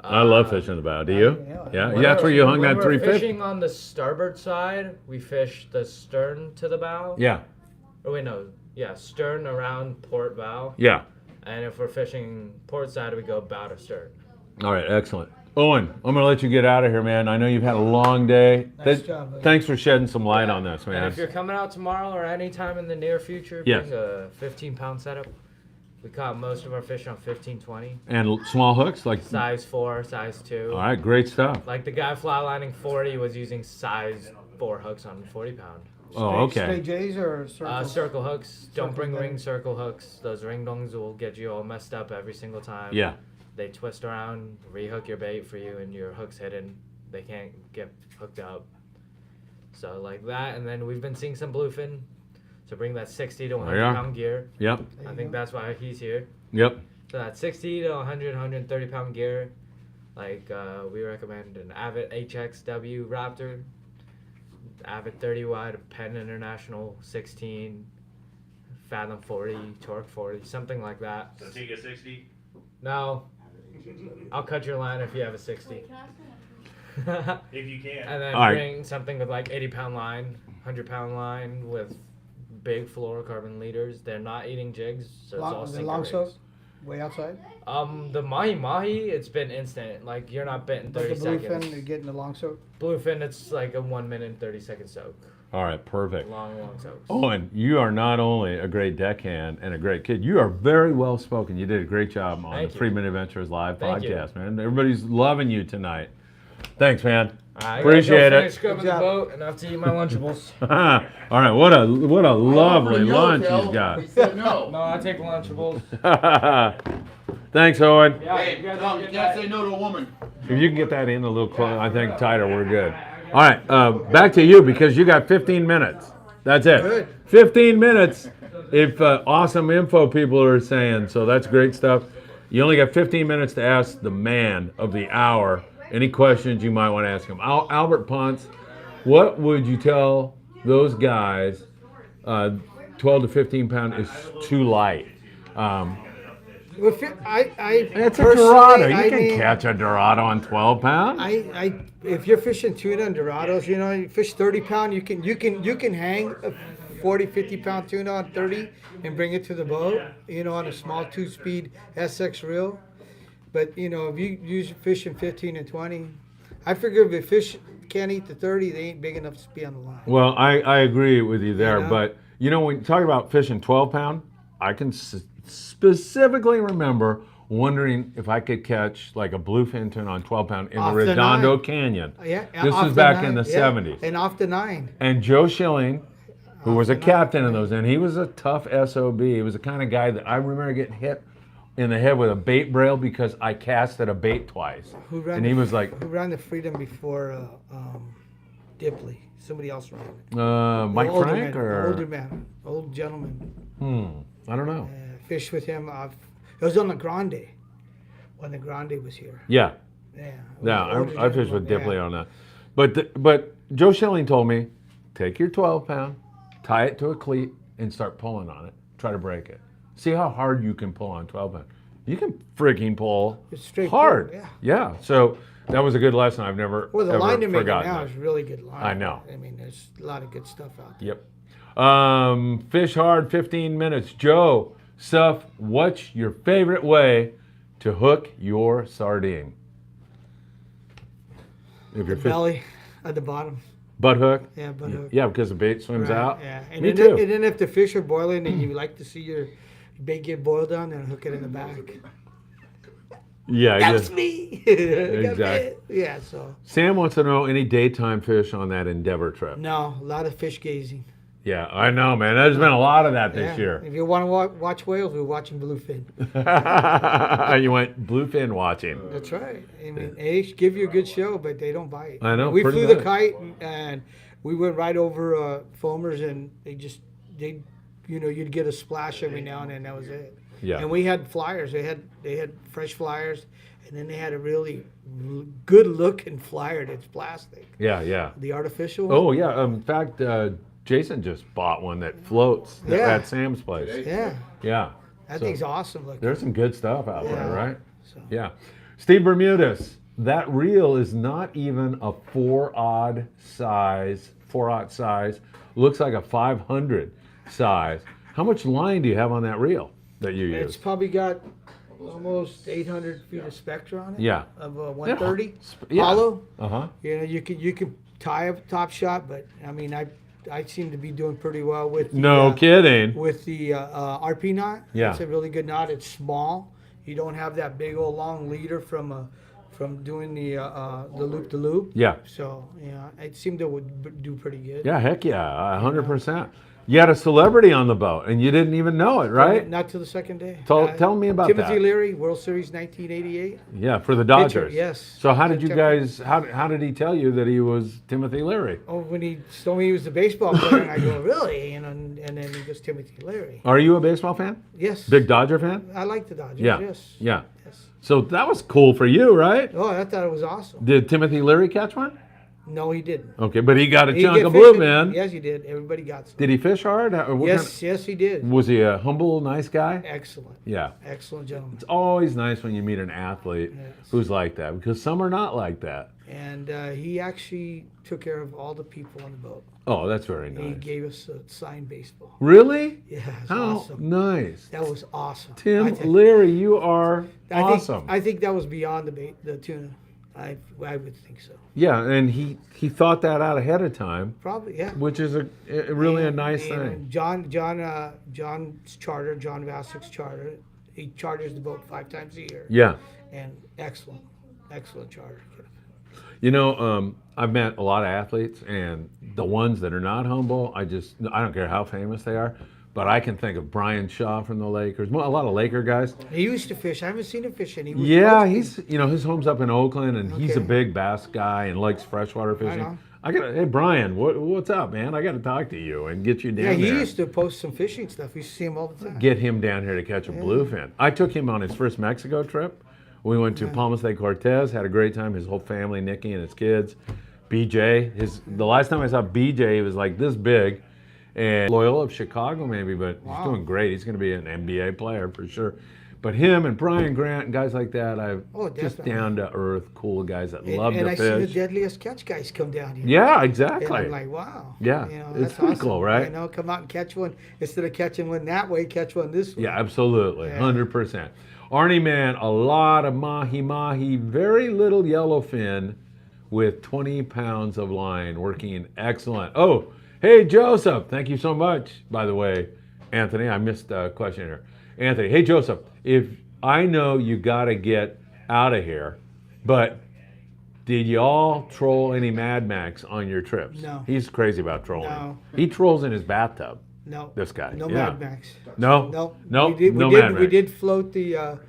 I love fishing the bow. Do you? Yeah. Yeah, that's where you hung when that we're 350. fishing on the starboard side, we fish the stern to the bow. Yeah, Oh wait, no. Yeah, stern around port bow. yeah. And if we're fishing port side, we go bow to stern. All right, excellent. Owen, I'm going to let you get out of here, man. I know you've had a long day. Nice job, buddy. Thanks for shedding some light on this, And man. if you're coming out tomorrow or anytime in the near future, Yes. bring a 15-pound setup. We caught most of our fish on 15-20. And small hooks, like. Size 4, size 2. All right, great stuff. Like the guy fly lining 40 was using size 4 hooks on 40-pound. Oh, okay. Straight J's or circles? Circle hooks. Don't Circle bring better. ring circle hooks. Those ring dongs will get you all messed up every single time. Yeah. They twist around, rehook your bait for you, and your hook's hidden. They can't get hooked up. So like that, and then we've been seeing some bluefin. So bring that 60 to 100 Yeah. pound gear. Yep, I think that's why he's here. yep. So that 60 to 100, 130 pound gear. Like we recommend an Avid HXW Raptor, Avid 30 wide, Penn International 16, Fathom 40, Torque 40, something like that. So take a 60. No, I'll cut your line if you have a 60. And If you can. then All right. bring something with like 80-pound line, 100-pound line with big fluorocarbon leaders. They're not eating jigs, so it's all The sinker long rigs. soak? Way outside? The Mahi-mahi, it's been instant. Like, you're not bitten But 30 the seconds. bluefin, they're getting the long soak? Bluefin, it's like a 1 minute and 30 second soak. All right, perfect. Long soaks. Owen, you are not only a great deckhand and a great kid, you are very well spoken. You did a great job on Thank the you. Friedman Adventures Live Thank you. podcast, man. Everybody's loving you tonight. Thanks, man. I Appreciate gotta go it. finish scrubbing Good the job. boat and I have to eat my Lunchables. All right, what a lovely lunch he's got. He said no. No, I take Lunchables. Thanks, Owen. Yeah, Hey, you guys Tom, have a you good can't night. say no to a woman. If you can get that in a little close, I think tighter, we're good. All right, back to you because you got 15 minutes. That's it. Good. 15 minutes. If awesome info people are saying, so that's great stuff. You only got 15 minutes to ask the man of the hour any questions you might want to ask him. Albert Ponce, what would you tell those guys? 12 to 15 pound is too light. If It's a personally, Dorado. You I can mean, catch a Dorado on 12 pound. If you're fishing tuna and Dorados, you know, you fish 30 pound, you can hang a 40, 50 pound tuna on 30 and bring it to the boat, you know, on a small 2-speed SX reel. But, you know, if you use fishing 15 and 20, I figure if the fish can't eat the 30, they ain't big enough to be on the line. Well, I agree with you there, You know? but you know when you talk about fishing 12 pound, I can specifically remember wondering if I could catch like a bluefin tuna on 12 pound in Off the the Redondo nine. Canyon. Yeah, This off was the back in nine, the yeah, 70s. And off the 9. And Joe Schilling, who was a the nine, captain in those, and he was a tough SOB. He was the kind of guy that I remember getting hit in the head with a bait braille because I casted a bait twice. Who ran And the- he was like, Who ran the Freedom before Dipley. Somebody else ran it. Mike Older Frank man, or older man, old gentleman. I don't know. Fished with him. It was on the Grande when the Grande was here. Yeah, Yeah. yeah. I fished with gentleman, Dipley on that. But Joe Schilling told me, take your 12-pound, tie it to a cleat, and start pulling on it. Try to break it. See how hard you can pull on 12-pound. You can freaking pull It's straight hard. pull, Yeah. So that was a good lesson. I've never Well, the ever line they're making forgotten now that. is really good line. I know. I mean, there's a lot of good stuff out there. Yep. Fish hard, 15 minutes. Joe, Suff, what's your favorite way to hook your sardine? If you're Belly at the bottom. butt hook? Yeah, butt hook. Yeah, because the bait swims Right, out. Yeah. And Me then, too. And then if the fish are boiling and you like to see your bait get boiled down, then hook it in the back. Yeah, That yeah. was me. Got Exactly. bit. Yeah, so. Sam wants to know any daytime fish on that Endeavor trip. No, a lot of fish gazing. Yeah, I know, man. There's been a lot of that this Yeah. year. If you want to watch whales, we're watching bluefin. You went bluefin watching. That's right. I mean, they give you a good show, but they don't bite. I know, We pretty flew the much. kite and we went right over foamers, and you'd get a splash every now and then. That was it. Yeah. And we had flyers. They had fresh flyers, and then they had a really good looking flyer that's plastic. Yeah, yeah. The artificial one. Oh, yeah. In fact, Jason just bought one that floats Yeah. at Sam's place. Yeah, Yeah. that So thing's awesome looking. there's some good stuff out there, Yeah. right? So. Yeah. Steve Bermudez, that reel is not even a 4-aught size. Looks like a 500 size. How much line do you have on that reel that you It's use? probably got almost 800 feet of spectra on it. Yeah. Of 130 Yeah. hollow. Uh-huh. You know, you could tie a top shot, but I mean, I seem to be doing pretty well with the, No kidding. with the RP knot. Yeah. It's a really good knot. It's small. You don't have that big old long leader from doing the loop to loop. Yeah. So yeah, it seemed to would do pretty good. Yeah, heck yeah, 100%. You had a celebrity on the boat, and you didn't even know it, right? Not till the second day. Tell me about Timothy that. Leary, World Series 1988. Yeah, for the Dodgers. yes. So how did you September. guys? How did he tell you that he was Timothy Leary? Oh, when he told me he was a baseball player, and I go, really? And then he goes, Timothy Leary. Are you a baseball fan? Yes. Big Dodger fan? I like the Dodgers. Yeah. Yes. Yeah. Yes. So that was cool for you, right? Oh, I thought it was awesome. Did Timothy Leary catch one? No, he didn't. Okay, but he got a He chunk get of fishing. bluefin. Yes, he did. Everybody got some. Did he fish hard? Or what Yes, yes, he did. kind- was he a humble, nice guy? Excellent. Yeah. Excellent gentleman. It's always nice when you meet an athlete Yes. who's like that, because some are not like that. And he actually took care of all the people on the boat. Oh, that's very He nice. gave us a signed baseball. Really? Yeah, it's How awesome. nice. That was awesome. Tim I think- Leary, you are I awesome. I think that was beyond the tuna. I would think so. Yeah, and he thought that out ahead of time, Probably, yeah. which is really a nice And thing. John's charter, John Vassick's charter, he charters the boat 5 times a year. Yeah. And excellent charter. You know, I've met a lot of athletes, and the ones that are not humble, I don't care how famous they are, but I can think of Brian Shaw from the Lakers, a lot of Laker guys. He used to fish. I haven't seen him fishing. He was Yeah, supposed to. his home's up in Oakland, and he's a Okay. big bass guy and likes freshwater fishing. know. Hey Brian, what's up, man? I got to talk to you and get you down Yeah, he there. used to post some fishing stuff. We used to see him all the time. Get him down here to catch a bluefin. I took him on his first Mexico trip. We went to Palmas de Cortez, had a great time. His whole family, Nikki and his kids. BJ, the last time I saw BJ, he was like this big, and Loyola of Chicago maybe, but he's doing great. He's going to be an NBA player for sure. But him and Brian Grant and guys like that, just definitely. down to earth, cool guys that love and to I see the fish. deadliest catch guys come down here. Yeah, And exactly. I'm like, wow. Yeah, You know, it's that's pretty awesome. cool, right? You know, come out and catch one instead of catching one that way, catch one this way. Yeah, absolutely, Yeah. 100%. Arnie man, a lot of mahi-mahi, very little yellowfin with 20 pounds of line, working excellent. Oh, hey Joseph, thank you so much, by the way, Anthony. I missed a question here. Anthony, hey Joseph, if I know you gotta get out of here, but did y'all troll any Mad Max on your trips? No. He's crazy about trolling. No. He trolls in his bathtub. No. This guy, No yeah. Mad Max. No? No. No? We did, No we did, Mad we Max. did float the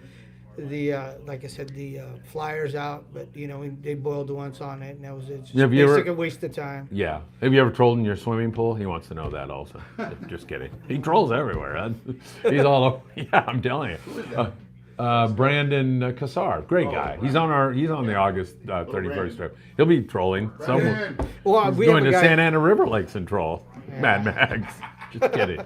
like I said, the flyers out, but they boiled once on it, and that was it. Just Have you ever- basically a waste of time. Yeah. Have you ever trolled in your swimming pool? He wants to know that also. Just kidding. He trolls everywhere. Huh? He's all over. Yeah, I'm telling you. Brandon Cassar, great guy. He's on the August 31st trip. He'll be trolling. Someone Well, we going have to a guy. Santa Ana River Lakes and troll. Mad Max. Just kidding.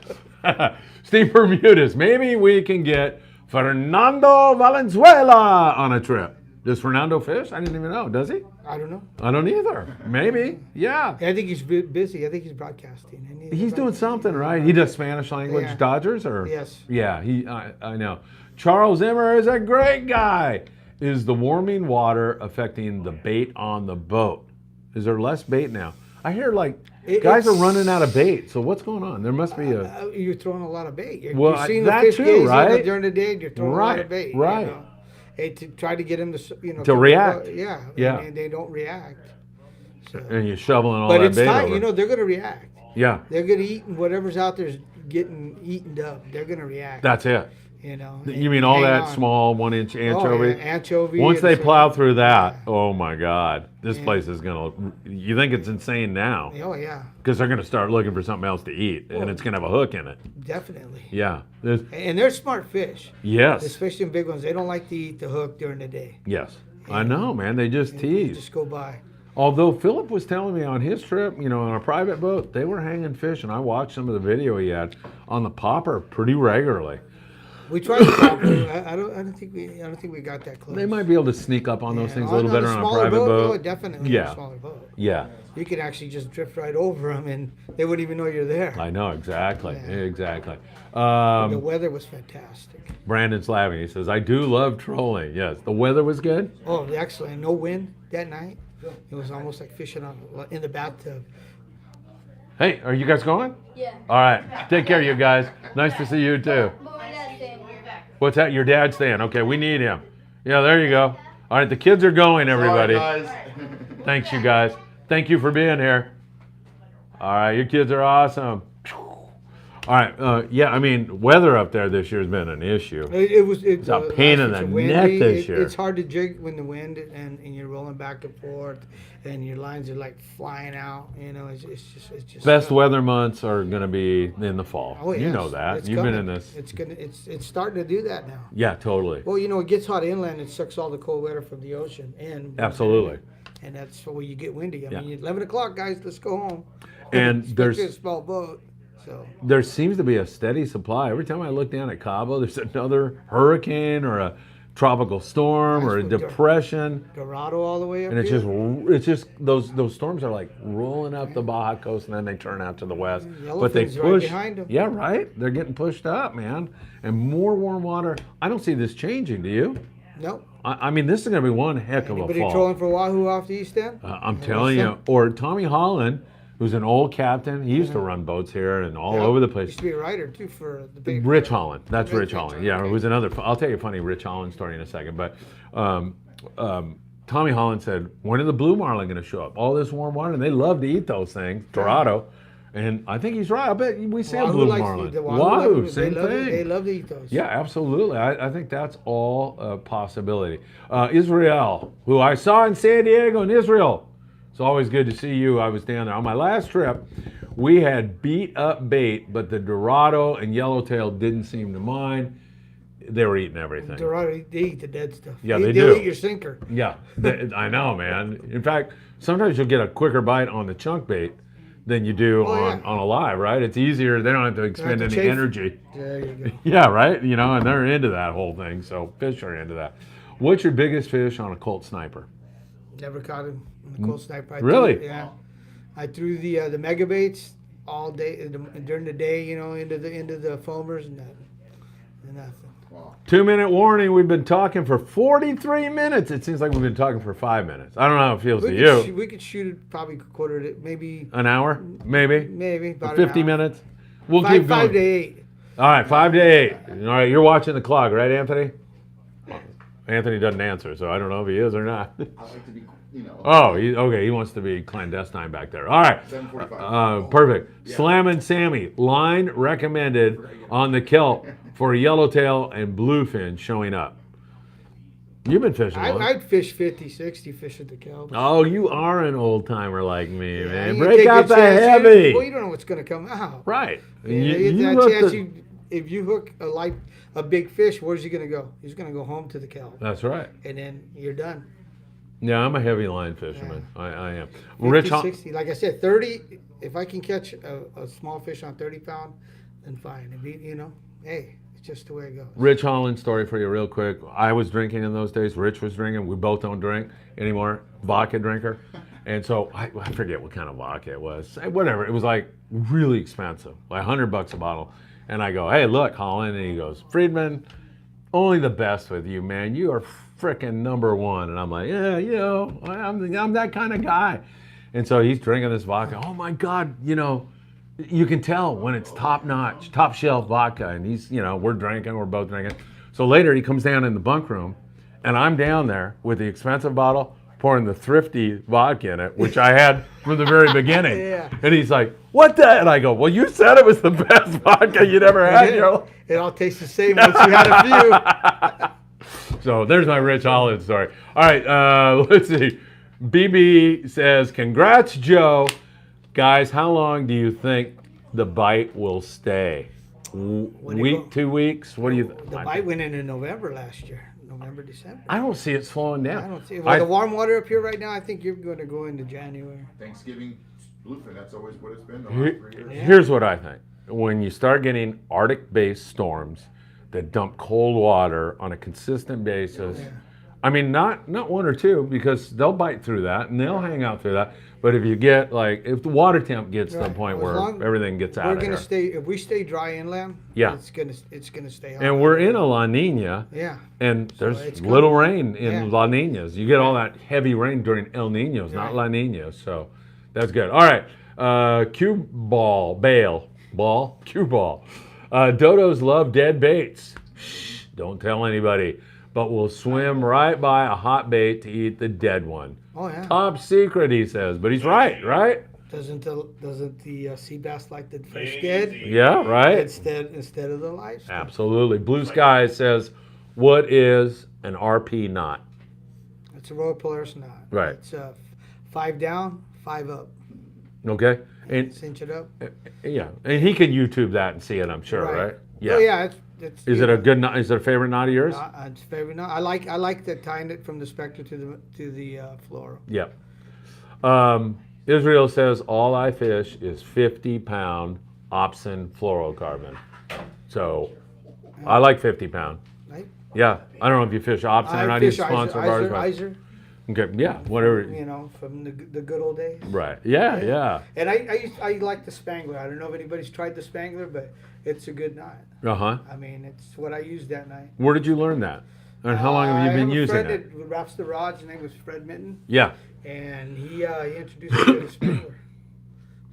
Steve Bermudez. Maybe we can get Fernando Valenzuela on a trip. Does Fernando fish? I didn't even know. Does he? I don't know. I don't either. Maybe. Yeah. I think he's busy. I think he's broadcasting. And He's doing something, right? He does Spanish language Yeah. Dodgers, or Yes. Yeah, I know. Charles Zimmer is a great guy. Is the warming water affecting the bait on the boat? Is there less bait now? I hear like guys are running out of bait. So what's going on? There must be a You're throwing a lot of bait. Well, you're seeing that the fish too, gazing right? during the day. You're throwing a lot of bait. Right. Hey, to try to get them to To come react. Yeah. Yeah. And they don't react. So. and you're shoveling all But that it's bait time. over. They're gonna react. Yeah, They're gonna eat, and whatever's out there is getting eaten up. They're gonna react. that's it. You mean all hang that on. small 1-inch anchovy? yeah, anchovy. Once and they so- plow through that, Yeah. oh my God, this Yeah. place is gonna. You think it's insane now Oh yeah, because they're gonna start looking for something else to eat, and Well- it's gonna have a hook in it. definitely. Yeah. There's, And they're smart fish, yes. especially in big ones. They don't like to eat the hook during the day. Yes. I know, man. They just They tease. just go by. Although Philip was telling me on his trip, on a private boat, they were hanging fish, and I watched some of the video he had on the popper pretty regularly. We tried to pop it. I don't think we got that close. They might be able to sneak up on those Yeah, things a little on better a on a smaller private boat. Oh, definitely. Yeah. On a smaller boat. Yeah, You could actually just drift right over them, and they wouldn't even know you're there. I know exactly, Yeah. exactly. The weather was fantastic. Brandon's laughing. He says, "I do love trolling." Yes, the weather was good. Oh, excellent. No wind that night. It was almost like fishing in the bathtub. Hey, are you guys going? Yeah. All right, take care, you guys. Nice to see you too. But my dad's saying we're back. What's that? Your dad's staying. Okay, we need him. Yeah, there you go. All right, the kids are going, everybody. Sorry, guys. Thanks, you guys. Thank you for being here. All right, your kids are awesome. All right, yeah, I mean, weather up there this year has been an issue. It's a pain in the neck this year. It's hard to jig when the wind and you're rolling back and forth, and your lines are like flying out. It's just Best weather months are going to be in the fall. Oh, You yes. know that. It's You've been coming. in this. It's starting to do that now. Yeah, totally. Well, it gets hot inland. It sucks all the cold weather from the ocean, and Absolutely. and that's where you get windy. I Yeah. mean, 11 o'clock, guys, let's go home. And Especially a small boat. So There seems to be a steady supply. Every time I look down at Cabo, there's another hurricane or a tropical storm or a That's what depression. Dorado all the way up And it's here. just those storms are like rolling up the Baja Coast and then they turn out to the west. Yellowfin's But they right push. behind 'em. Yeah, right. They're getting pushed up, man. And more warm water. I don't see this changing. Do you? Nope. I mean, this is going to be one heck of a Anybody fall. trolling for Wahoo off the east end? I'm telling you. Or Tommy Holland, who's an old captain. He used to run boats here and all over the place. Used to be a writer too for the big. Rich Holland. That's Rich Rich Holland. Holland, Yeah, okay. it was another. I'll tell you a funny Rich Holland story in a second. But Tommy Holland said, when are the blue marlin going to show up? All this warm water, and they love to eat those things. Dorado. And I think he's right. I bet we see a Wahoo blue likes marlin. the Wahoo, they same love thing. They love to eat those. Yeah, absolutely. I think that's all a possibility. Israel, who I saw in San Diego in Israel. It's always good to see you. I was down there. On my last trip, we had beat up bait, but the Dorado and Yellowtail didn't seem to mind. They were eating everything. Dorado, they eat the dead stuff. Yeah, they they'll do. eat your sinker. Yeah, I know, man. In fact, sometimes you'll get a quicker bite on the chunk bait than you do Oh, on, yeah. on a live, right? It's easier. They don't have to expend to any chafe. energy. There you go. Yeah, right? And they're into that whole thing. So fish are into that. What's your biggest fish on a Colt Sniper? Never caught him on the cold sniper. Really? Yeah. I threw the mega baits all day during the day. Into the foamers and nothing. Wow. 2-minute warning. We've been talking for 43 minutes. It seems like we've been talking for 5 minutes. I don't know how it feels to you. We could shoot it probably quarter to maybe An hour? Maybe? about 50 an hour. minutes? We'll keep going. 5 to 8. All right, 5 to 8. All right, you're watching the clock, right, Anthony? Anthony doesn't answer, so I don't know if he is or not. I like to be, Oh, okay. He wants to be clandestine back there. All right. 7:45. Perfect. Slam and Sammy. Line recommended on the kelp for yellowtail and bluefin showing up. You've been fishing long. I'd fish 50, 60 fish at the Cal. Oh, you are an old timer like me, man. You Break take a out the chance, heavy. Well, you don't know what's going to come out. Right. You that hooked chance, the- if you hook a big fish, where's he going to go? He's going to go home to the Cal. That's right. And then you're done. Yeah, I'm a heavy line fisherman. I am. 50, Rich, 60. Like I said, 30. If I can catch a small fish on 30 pound, then fine. Hey, it's just the way it goes. Rich Holland story for you real quick. I was drinking in those days. Rich was drinking. We both don't drink anymore. Vodka drinker. And so I forget what kind of vodka it was. Whatever. It was like really expensive, like $100 a bottle. And I go, hey, look, Holland. And he goes, Friedman, only the best with you, man. You are frickin' number one. And I'm like, yeah, I'm that kind of guy. And so he's drinking this vodka. Oh my God, you can tell when it's top notch, top shelf vodka. And he's, we're both drinking. So later he comes down in the bunk room and I'm down there with the expensive bottle, pouring the thrifty vodka in it, which I had from the very beginning. Yeah. And he's like, what the? And I go, well, you said it was the best vodka you'd ever had in your life. It all tastes the same once you had a few. So there's my Rich Holland story. All right, let's see. BB says, congrats, Joe. Guys, how long do you think the bite will stay? Week, 2 weeks? What do you think? The bite went in November last year. November, December. I don't see it slowing down. I don't see. Well, the warm water up here right now, I think you're going to go into January. Thanksgiving, bluefin, that's always what it's been the last 3 years. Here's what I think. When you start getting Arctic-based storms that dump cold water on a consistent basis, I mean, not one or two, because they'll bite through that and they'll hang out through that. But if you get if the water temp gets to the point where everything gets out We're of going here. to stay. If we stay dry inland, Yeah. it's gonna stay hot. And we're in a La Nina. Yeah. And there's it's little coming. rain in Yeah. La Ninas. You get all that heavy rain during El Ninos, not Right. La Ninas. So that's good. All right. Cue ball, bail, ball, cue ball. Dodos love dead baits. Shh, don't tell anybody. But we'll swim right by a hot bait to eat the dead one. Oh yeah. Top secret, he says. But he's right? Doesn't the sea bass like the fresh dead Yeah, right? instead of the live stuff? Absolutely. Blue Sky says, what is an RP knot? It's a Royal Polaris knot. Right. It's 5 down, 5 up. Okay. And Cinch it up. yeah, and he can YouTube that and see it, I'm sure, right? Yeah. Oh yeah. It's Is it a good knot? Is it a favorite knot of yours? It's favorite knot. I like the tying it from the Spectre to the floral. Yeah. Israel says all I fish is 50-pound Opsin fluorocarbon. So I like 50-pound. Right. Yeah. I don't know if you fish Opsin or not. He's a fish sponsor of ours. but- Iser, Okay. Yeah. Whatever. from the good old days. Right. Yeah. Yeah. And I like the Spangler. I don't know if anybody's tried the Spangler, but it's a good knot. Uh huh. I mean, it's what I used that night. Where did you learn that? And how long have you been using I have a it? friend that wraps the rods. His name was Friedman, Yeah. and he introduced me to the Spangler.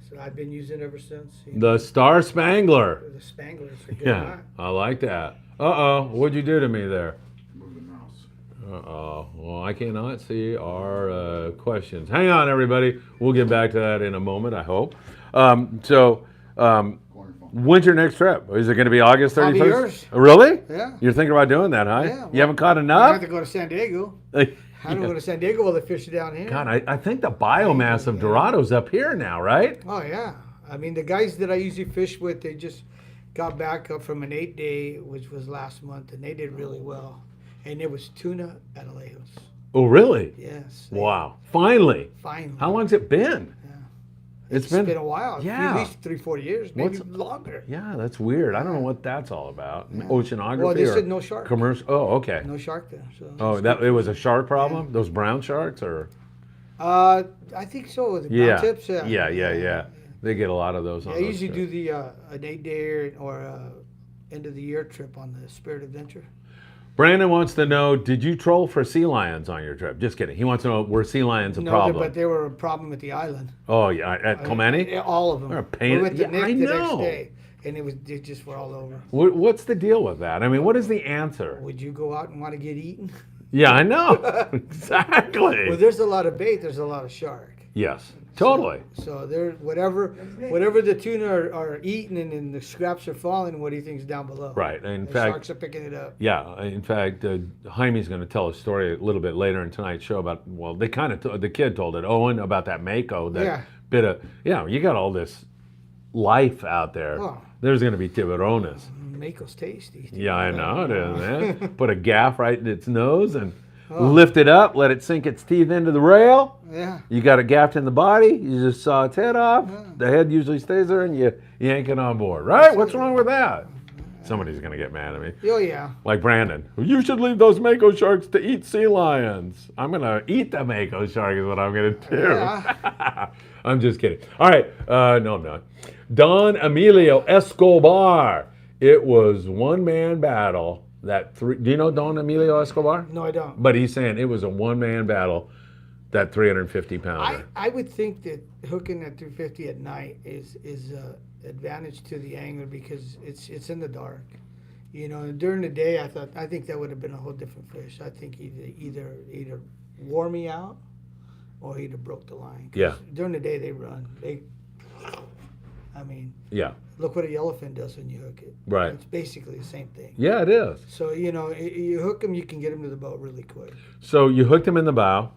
So I've been using it ever since. The Star Spangler. The Spangler is a good Yeah. knot. I like that. Uh-oh. What'd you do to me there? Move the mouse. Uh-oh. Well, I cannot see our questions. Hang on, everybody. We'll get back to that in a moment, I hope. Corner phone. When's your next trip? Is it going to be August 31st? Probably yours. Really? Yeah. You're thinking about doing that, huh? Yeah, You haven't caught I enough? have to go to San Diego. I don't go to San Diego while they fish down here. God, I think the biomass of Dorado's up here now, right? Oh yeah. I mean, the guys that I usually fish with, they just got back up from an 8-day, which was last month, and they did really well. And it was tuna at Alejos. Oh, really? Yes. Wow. Finally. Finally. How long's it been? It's been a while. Yeah. At least 3-4 years, maybe What's- longer. Yeah, that's weird. I don't know what that's all about. Oceanography Well, they or said no shark. commercial? Oh, okay. No shark there. So Oh, that it was a shark problem? Those brown sharks or? I think so. The brown Yeah. tips. Yeah. They get a lot of those on I those usually trips. do the an 8-day or end of the year trip on the Spirit Adventure. Brandon wants to know, did you troll for sea lions on your trip? Just kidding. He wants to know, were sea lions a No, problem? but they were a problem at the island. Oh, yeah, at Kilmeny? Yeah, all of them. They're a pain- We went to Yeah, Nick I the know. next day, and they just were all over. What's the deal with that? I mean, what is the answer? Would you go out and want to get eaten? Yeah, I know. Exactly. Well, there's a lot of bait. There's a lot of shark. Yes, totally. So they're whatever the tuna are eating and the scraps are falling, what do you think's down below? Right. In The fact, sharks are picking it up. yeah. In fact, Jaime's going to tell a story a little bit later in tonight's show about. Well, they kind of the kid told it. Owen about that mako. That Yeah. bit of you got all this life out there. Oh. There's going to be tiburones. Mako's tasty. Yeah, I know it is, man. Put a gaff right in its nose and lift it up, let it sink its teeth into the rail. Yeah. You got it gaffed in the body, you just saw its head off. The head usually stays there and you yank it on board, right? What's wrong with that? Somebody's going to get mad at me. Oh yeah. Like Brandon. You should leave those mako sharks to eat sea lions. I'm going to eat the mako shark is what I'm going to do. Yeah. I'm just kidding. All right. No, I'm not. Don Emilio Escobar. It was one-man battle. Do you know Don Emilio Escobar? No, I don't. But he's saying it was a one-man battle, that 350-pounder. I would think that hooking at 350 at night is advantage to the angler because it's in the dark. You know, and during the day I think that would have been a whole different fish. I think either wore me out or he'd have broke the line. 'Cause Yeah. During the day they run. Yeah. Look what a yellowfin does when you hook it. Right. It's basically the same thing. Yeah, it is. So, you know, you hook them, you can get them to the boat really quick. So you hooked him in the bow,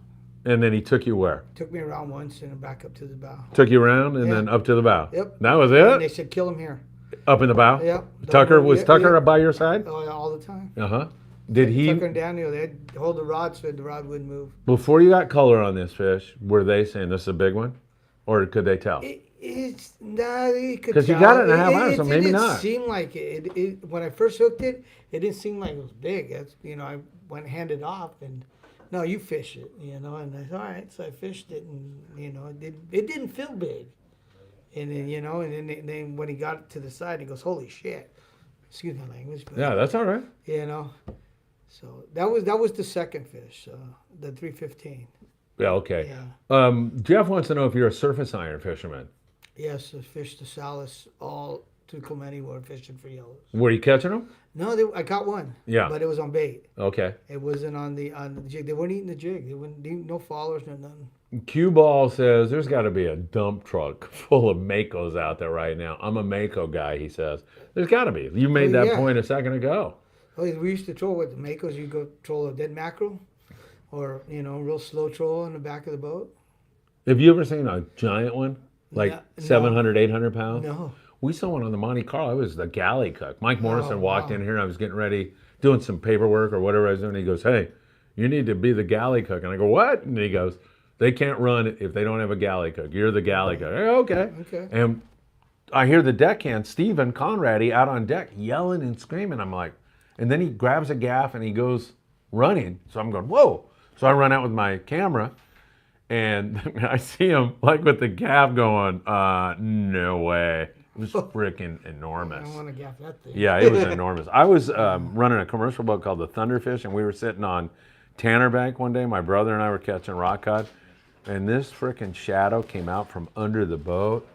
and then he took you where? Took me around once and back up to the bow. Took you around and Yeah. then up to the bow. Yep. That was And they it? said, kill him here. Up in the bow? Yep. Tucker, was Yeah, Tucker yeah. by your side? Oh, yeah, all the time. Uh-huh. Did he, Tucker and Daniel, they'd hold the rod so the rod wouldn't move. before you got color on this fish, were they saying this is a big one? Or could they tell? It's not. You could 'Cause you tell. got it in a half hour, so maybe It not. didn't seem like it. When I first hooked it, it didn't seem like it was big. That's, you know, I went and handed off and, no, you fish it, you know. And I said, all right. So I fished it and, you know, it didn't feel big. And then, you know, and then when he got to the side, he goes, holy shit. Excuse my language. But, Yeah, that's all right. you know. So that was the second fish, the 315. Yeah, okay. Yeah. Jeff wants to know if you're a surface iron fisherman. Yes, I fished the Salis all to Clemente were fishing for yellows. Were you catching them? No, I caught one. Yeah. But it was on bait. Okay. It wasn't on the jig. They weren't eating the jig. They wouldn't no followers, no nothing. Cue Ball says there's got to be a dump truck full of Makos out there right now. I'm a Mako guy, he says. There's got to be. You made Well, that yeah. point a second ago. Oh, we used to troll with the Makos. You go troll a dead mackerel, or real slow troll in the back of the boat. Have you ever seen a giant one? Like No. 700, 800 pounds? No. We saw one on the Monte Carlo. It was the galley cook. Mike Morrison walked wow. in here. I was getting ready, doing some paperwork or whatever I was doing. He goes, hey, you need to be the galley cook. And I go, what? And he goes, they can't run if they don't have a galley cook. You're the galley cook. I go, okay. Okay. And I hear the deckhand, Stephen Conrady, out on deck yelling and screaming. I'm like, and then he grabs a gaff and he goes running. So I'm going, whoa. So I run out with my camera. And I see him like with the gaff going, no way. It was freaking enormous. I want to gaff that thing. Yeah, it was enormous. I was running a commercial boat called the Thunderfish, and we were sitting on Tanner Bank one day. My brother and I were catching rock cod, and this freaking shadow came out from under the boat.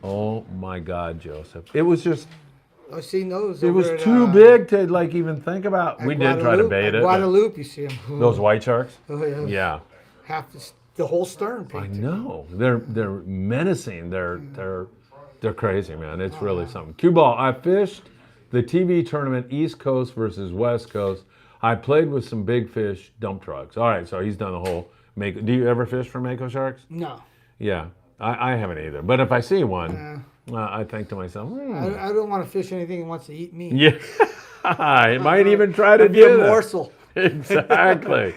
Oh my God, Joseph! It was just. I've seen those. It was over at, too big to like even think about. at We did try to Guadalupe- bait at it. but Guadalupe, you see them. Those white sharks. Oh, yeah. Yeah. Half the whole stern I painted. know they're menacing. They're crazy, man. It's really something. Cue Ball. I fished the TV tournament East Coast versus West Coast. I played with some big fish dump trucks. All right, so he's done the whole Mako. Do you ever fish for Mako sharks? No. Yeah, I haven't either. But if I see one, I think to myself, I don't want to fish anything that wants to eat me. yeah, I might even try to I'd be a do that. morsel. Exactly.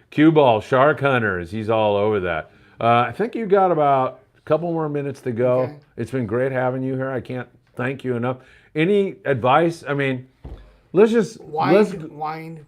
Cue Ball, Shark Hunters. He's all over that. I think you got about a couple more minutes to go. Okay. It's been great having you here. I can't thank you enough. Any advice? I mean, let's just Wind.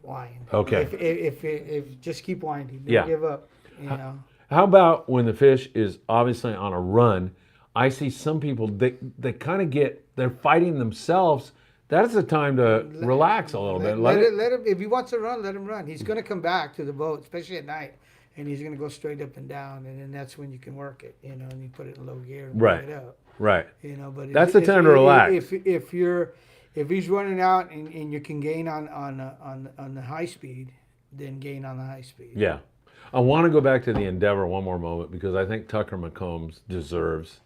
Okay. If just keep winding. Don't Yeah. give up. You know. How about when the fish is obviously on a run? I see some people they kind of they're fighting themselves. That's the time to relax a little bit. Let him. If he wants to run, let him run. He's going to come back to the boat, especially at night, and he's going to go straight up and down, and then that's when you can work it. You know, and you put it in low gear and Right. bring it up. Right. You know, but That's the time to relax. If he's running out and you can gain on the high speed, then gain on the high speed. Yeah. I want to go back to the Endeavor one more moment because I think Tucker McCombs deserves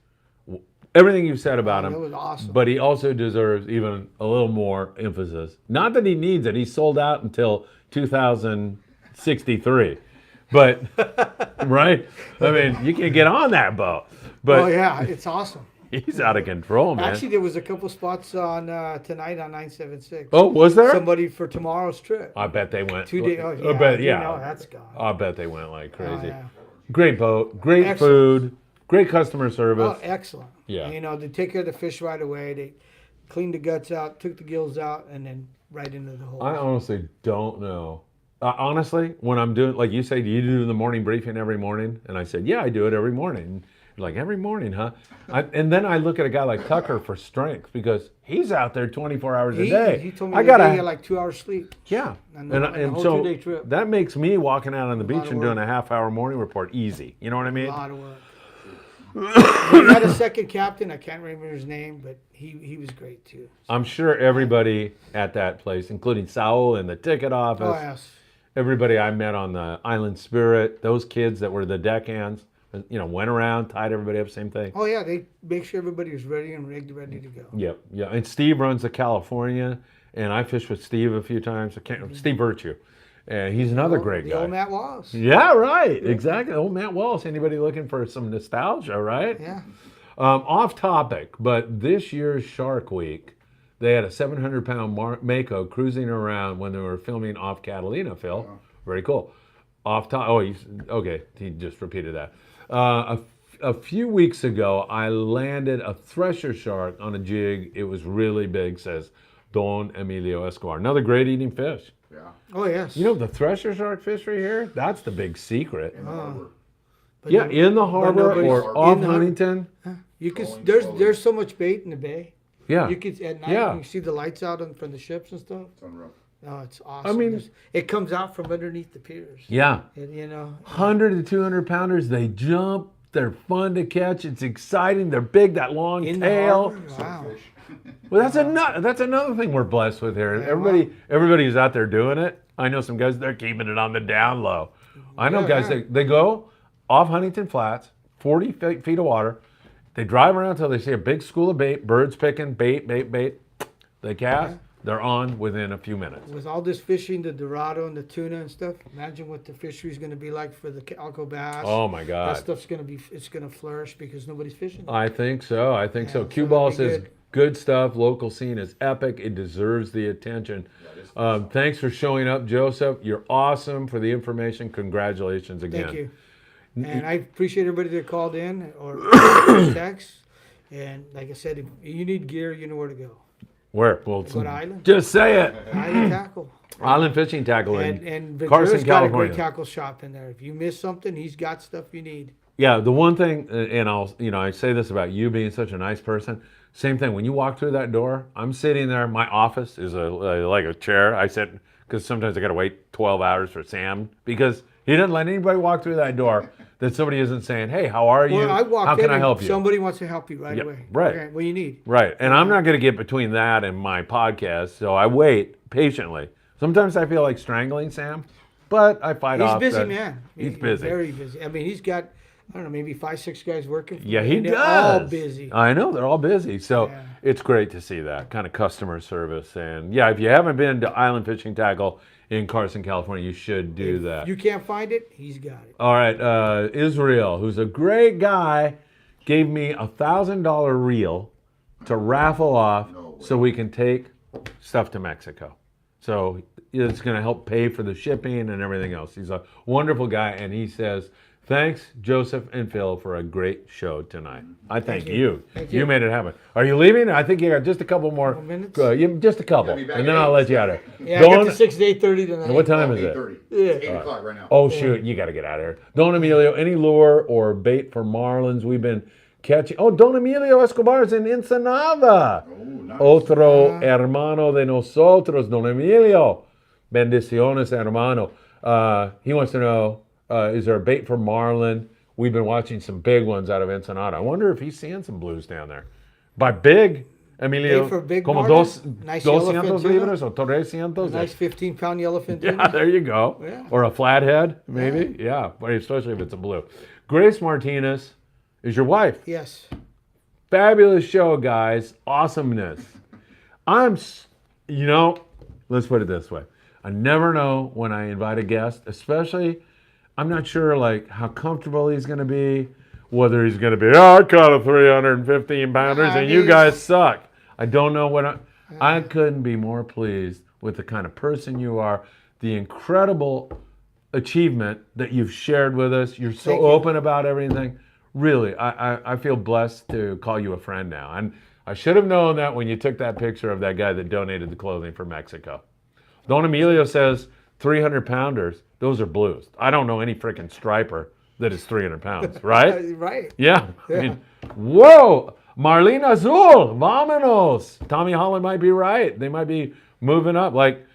everything you've said about him. That was awesome. But he also deserves even a little more emphasis. Not that he needs it. He sold out until 2063. But, right? I mean, you can get on that boat. But Oh yeah, it's awesome. he's out of control, man. Actually, there was a couple spots on tonight on 976. Oh, was there? Somebody for tomorrow's trip. I bet they went. 2 days. Oh, yeah, I bet, you yeah. know, that's gone. I bet they went like crazy. yeah. Great boat, great Excellent. food, great customer service. Oh, excellent. Yeah. You know, they take care of the fish right away. They cleaned the guts out, took the gills out, and then right into the hole. I honestly don't know. Honestly, when I'm doing, like you say, do you do the morning briefing every morning? And I said, yeah, I do it every morning. You're like, every morning, huh? And then I look at a guy like Tucker for strength because he's out there 24 hours a day. He told me I the other day gotta, he had like 2 hours sleep. yeah. on the whole so 2-day trip. that makes me walking out on the beach of and doing work. a half-hour morning report easy. You know what I A mean? lot of work. We had a second captain. I can't remember his name, but he was great too. I'm sure everybody at that place, including Saul in the ticket office, Oh yes. everybody I met on the Island Spirit, those kids that were the deckhands, went around, tied everybody up, same thing. Oh yeah, they make sure everybody was ready and ready to go. Yep, yeah. And Steve runs the California, and I fished with Steve a few times. Steve Virtue, and he's another great The guy. old Matt Wallace. Yeah, right. Exactly. Old Matt Wallace. Anybody looking for some nostalgia, right? Yeah. Off topic, but this year's Shark Week, they had a 700-pound Mako cruising around when they were filming off Catalina, Phil. Very cool. Off top. Oh, okay. He just repeated that. A few weeks ago, I landed a thresher shark on a jig. It was really big, says Don Emilio Escobar. Another great eating fish. Yeah. Oh yes. You know the thresher shark fishery here? That's the big secret. In the harbor. But Yeah, no- in the harbor nobody's- or off in the harbor. Huntington. You could. Going There's slowly. there's so much bait in the bay. Yeah. You could at night. Yeah. You can see the lights out from the ships and stuff. It's unreal. Oh, it's awesome. mean- it comes out from underneath the piers. Yeah. And, 100 to 200 pounders. They jump. They're fun to catch. It's exciting. They're big. That long in the tail. harbor. Wow. Fish. Well, that's another thing we're blessed with here. Yeah, Everybody who's out there doing it. I know some guys. They're keeping it on the down low. I know Yeah, guys. yeah. They go off Huntington Flats, 40 feet of water. They drive around until they see a big school of bait. Birds picking bait. They cast. They're on within a few minutes. With all this fishing, the Dorado and the tuna and stuff, imagine what the fishery's going to be like for the calico bass. Oh my That God. stuff's going to be, it's going to flourish because nobody's fishing. I think so. I think so. Yeah, Cue so Ball that'd be says good stuff. Local scene is epic. It deserves the attention. Thanks for showing up, Joseph. You're awesome for the information. Congratulations again. Thank you. And I appreciate everybody that called in or text. And like I said, if you need gear, you know where to go. Where? Well, Go to Island. just say it. Island Tackle. Island Fishing Tackle And in Ventura's Carson, got a California. great tackle shop in there. If you miss something, he's got stuff you need. Yeah, the one thing, and I say this about you being such a nice person. Same thing. When you walk through that door, I'm sitting there. My office is like a chair. I sit because sometimes I got to wait 12 hours for Sam because he doesn't let anybody walk through that door that somebody isn't saying, "Hey, how are you? Well, I walk How in can I and help you?" somebody wants to help you right Yep, away. right. Okay, what do you need? Right, and I'm not going to get between that and my podcast, so I wait patiently. Sometimes I feel like strangling Sam, but I fight He's off. busy, that- man. He's busy. Very busy. I mean, he's got, I don't know, maybe 5-6 guys working for Yeah, him, he and does. they're all busy. I know they're all busy, so Yeah. it's great to see that kind of customer service. And yeah, if you haven't been to Island Fishing Tackle in Carson, California, you should do that. You can't find it, he's got it. All right, Israel, who's a great guy, gave me a $1,000 reel to raffle off so we can take stuff to Mexico. So it's going to help pay for the shipping and everything else. He's a wonderful guy, and he says, thanks, Joseph and Phil, for a great show tonight. I thank you. Thank You you. made it happen. Are you leaving? I think you got just a couple more minutes? just a couple, Gotta be back and then at I'll 8. let you out of here. Yeah, I got Dawn- to 6 to 8:30 tonight. what time is it? 8:30. Yeah. It's 8 o'clock right now. Oh shoot, you got to get out of here. Don Emilio, any lure or bait for marlins we've been catching? Oh, Don Emilio Escobar is in Ensenada. Oh, nice. Otro hermano de nosotros, Don Emilio. Bendiciones, hermano. He wants to know, is there a bait for marlin? We've been watching some big ones out of Ensenada. I wonder if he's seeing some blues down there. By big, Emilio, Hey, for big como marlin, dos, nice 200 yellowfin tuna. libras or 300? Nice 15-pound yellowfin tuna. Yeah, there you go. Yeah. Or a flathead, maybe. Yeah, but especially if it's a blue. Grace Martinez is your wife. Yes. Fabulous show, guys. Awesomeness. Let's put it this way. I never know when I invite a guest, especially, I'm not sure like how comfortable he's going to be, whether he's going to be, I caught a 315 pounders and you guys suck. I don't know I couldn't be more pleased with the kind of person you are, the incredible achievement that you've shared with us. You're so Thank you. open about everything. Really, I feel blessed to call you a friend now. And I should have known that when you took that picture of that guy that donated the clothing for Mexico. Don Emilio says 300 pounders, those are blues. I don't know any freaking striper that is 300 pounds, right? Right. Yeah. I mean, whoa, Marlene Azul, vámonos. Tommy Holland might be right. They might be moving up. Like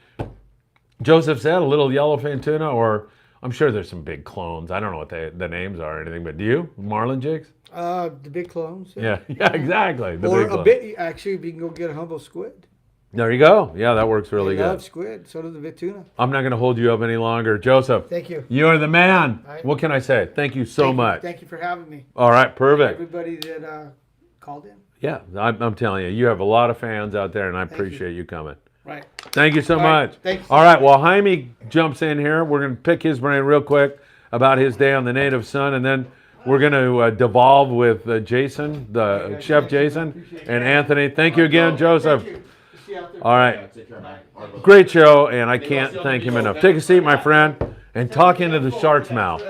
Joseph said, a little yellowfin tuna, or I'm sure there's some big clones. I don't know what the names are or anything, but do you? Marlin jigs? The big clones. Yeah, exactly. The Or big a clones. bit, actually, we can go get a humble squid. There you go. Yeah, that works really I love good. squid. So does the big tuna. I'm not going to hold you up any longer. Joseph, Thank you. you are the man. All right. What can I say? Thank you so much. Thank you for having me. All right, perfect. Everybody that called in. Yeah, I'm telling you, you have a lot of fans out there, and I you. appreciate you coming. Right. Thank you so All right, much. thanks. All right, well, Jaime jumps in here. We're going to pick his brain real quick about his day on the native sun, and then we're going to devolve with Jason, the chef Jason, and Anthony. Thank you again, Joseph. Thank you. See you out there. All right, Take care, man. All right, great show, and I can't thank him enough. Take a seat, my friend, and talk into the shark's mouth.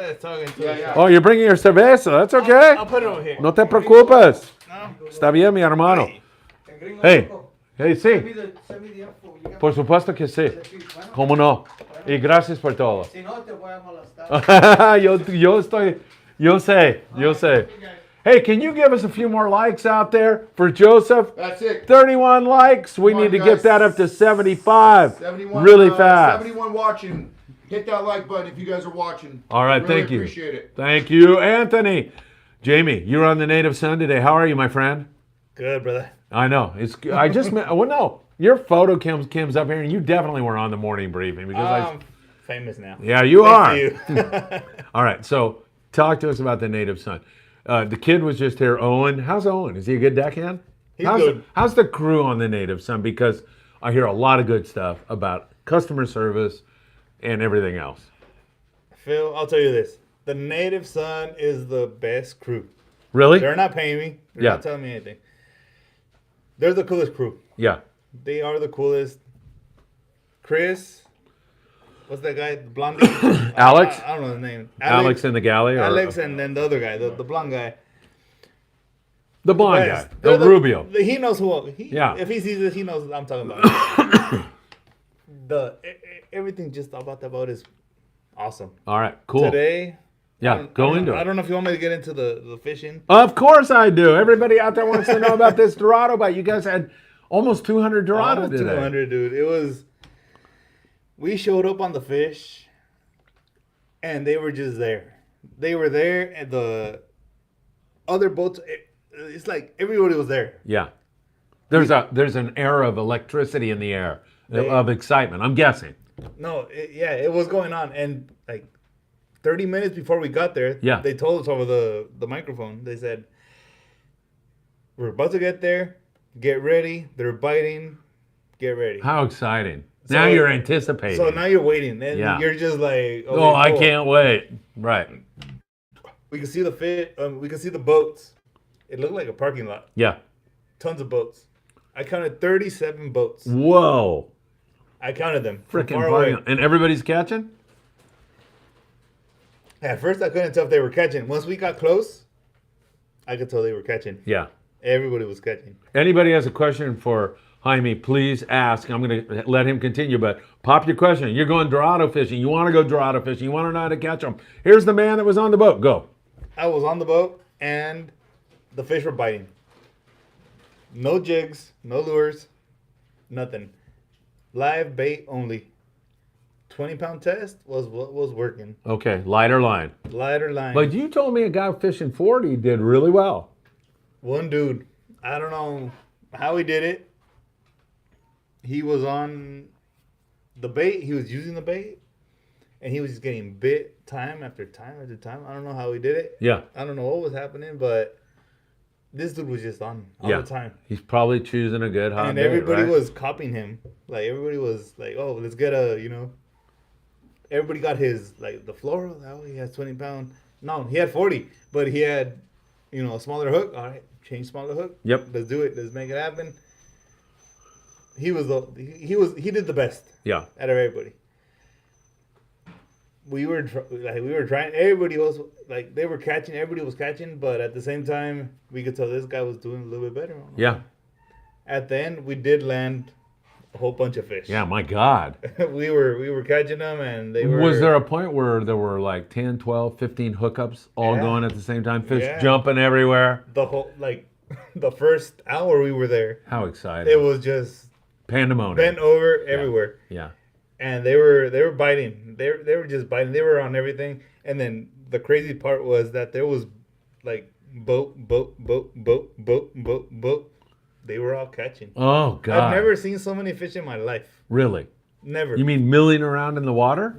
Oh, you're bringing your cerveza. That's okay. I'll put it over here. No te preocupes. No? Está bien, mi hermano. Gringo Hey, Loco, hey, Send sí. me the info. You got Por supuesto que sí. Bueno, ¿Cómo no? Y gracias por todo. si no, te voy a molestar. yo sé. Hey, can you give us a few more likes out there for Joseph? That's it. 31 likes. We Come on, need to guys. get that up to 75 71, really fast. 71 watching. Hit that like button if you guys are watching. All right, Really thank you. Appreciate it. Thank you, Anthony. Jamie, you're on the Native Sun today. How are you, my friend? Good, brother. I know. I just well, no. Your photo comes up here, and you definitely were on the morning briefing because I'm famous now. yeah, you are. Thank you. All right, so talk to us about the Native Son. The kid was just here, Owen. How's Owen? Is he a good deckhand? He's how's good. How's the crew on the Native Son? Because I hear a lot of good stuff about customer service and everything else. Phil, I'll tell you this. The Native Son is the best crew. Really? They're not paying me. They're Yeah. not telling me anything. They're the coolest crew. Yeah. They are the coolest. Chris, what's that guy? The blondie? Alex? I don't know the name. Alex in the galley? Or, Alex and then the other guy, the blonde guy. the blonde guy. Best. They're The Rubio. He knows who. Yeah. If he sees this, he knows what I'm talking about. Everything just about that boat is awesome. All right, cool. Today. Yeah, go into I it. don't know if you want me to get into the fishing. Of course I do. Everybody out there wants to know about this Dorado bite. You guys had almost 200 Dorado Almost today. 200, dude. It was. We showed up on the fish, and they were just there. They were there, and the other boats. It's like everybody was there. Yeah. There's an air of electricity in the air, of excitement, I'm guessing. No, it was going on, and like 30 minutes before we got there, Yeah. they told us over the microphone. They said, "We're about to get there. Get ready. They're biting. Get ready." How exciting. So- Now you're anticipating. So now you're waiting, and Yeah. you're just like, oh, okay, I cool. can't wait. Right. We can see the fish. We can see the boats. It looked like a parking lot. Yeah. Tons of boats. I counted 37 boats. Whoa. I counted them from Freaking far away. party. And everybody's catching? At first, I couldn't tell if they were catching. Once we got close, I could tell they were catching. Yeah. Everybody was catching. Anybody has a question for Jaime, please ask. I'm going to let him continue, but pop your question. You're going Dorado fishing. You want to go Dorado fishing. You want to know how to catch them. Here's the man that was on the boat. Go. I was on the boat, and the fish were biting. No jigs, no lures, nothing. Live bait only. 20-pound test was what was working. Okay, lighter line. Lighter line. But you told me a guy fishing 40 did really well. One dude, I don't know how he did it. He was on the bait. He was using the bait, and he was just getting bit time after time after time. I don't know how he did it. Yeah. I don't know what was happening, but this dude was just on all Yeah. the time. He's probably choosing a good hot And bait, everybody right? was copying him. Like, everybody was like, oh, let's get a, everybody got his, like, the floral. Oh, he has 20 pound. No, he had 40, but he had, a smaller hook. All right, change smaller hook. Yep. Let's do it. Let's make it happen. He did the best Yeah. out of everybody. We were trying. Everybody was like, they were catching. Everybody was catching, but at the same time, we could tell this guy was doing a little bit better. Yeah. At the end, we did land a whole bunch of fish. Yeah, my God. we were catching them, and they were. Was there a point where there were like 10, 12, 15 hookups all Yeah. going at the same time? Fish Yeah. jumping everywhere? the whole the first hour we were there? How exciting. It was just Pandemonium. bent over everywhere. Yeah. And they were biting. They were just biting. They were on everything. And then the crazy part was that there was like boat. They were all catching. Oh, God. I've never seen so many fish in my life. Really? Never. You mean milling around in the water?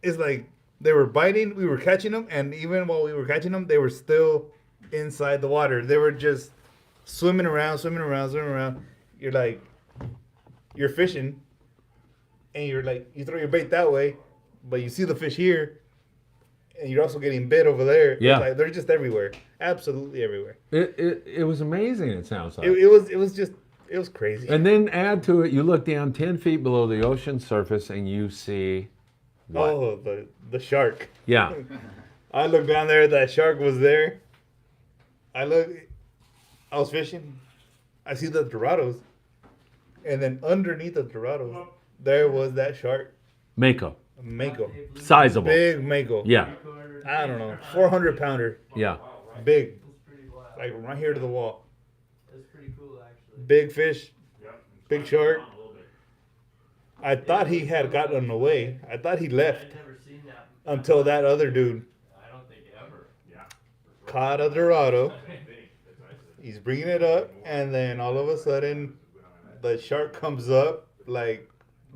It's like they were biting. We were catching them, and even while we were catching them, they were still inside the water. They were just swimming around. You're fishing. And you're like, you throw your bait that way, but you see the fish here, and you're also getting bit over there. Yeah. It's like they're just everywhere, absolutely everywhere. It was amazing, it sounds like. It was crazy. And then add to it, you look down 10 feet below the ocean surface and you see what? Oh, the shark. Yeah. I looked down there, that shark was there. I was fishing. I see the Dorados, and then underneath the Dorados, there was that shark, Mako. a mako, Sizable. big mako. Yeah. I don't know, 400 pounder, Yeah. big, like right here to the wall. That's pretty cool, actually. Big fish, big shark. I thought he had gotten away. I thought he left I've never seen that. until that other dude I don't think ever. caught a Dorado. He's bringing it up, and then all of a sudden, the shark comes up like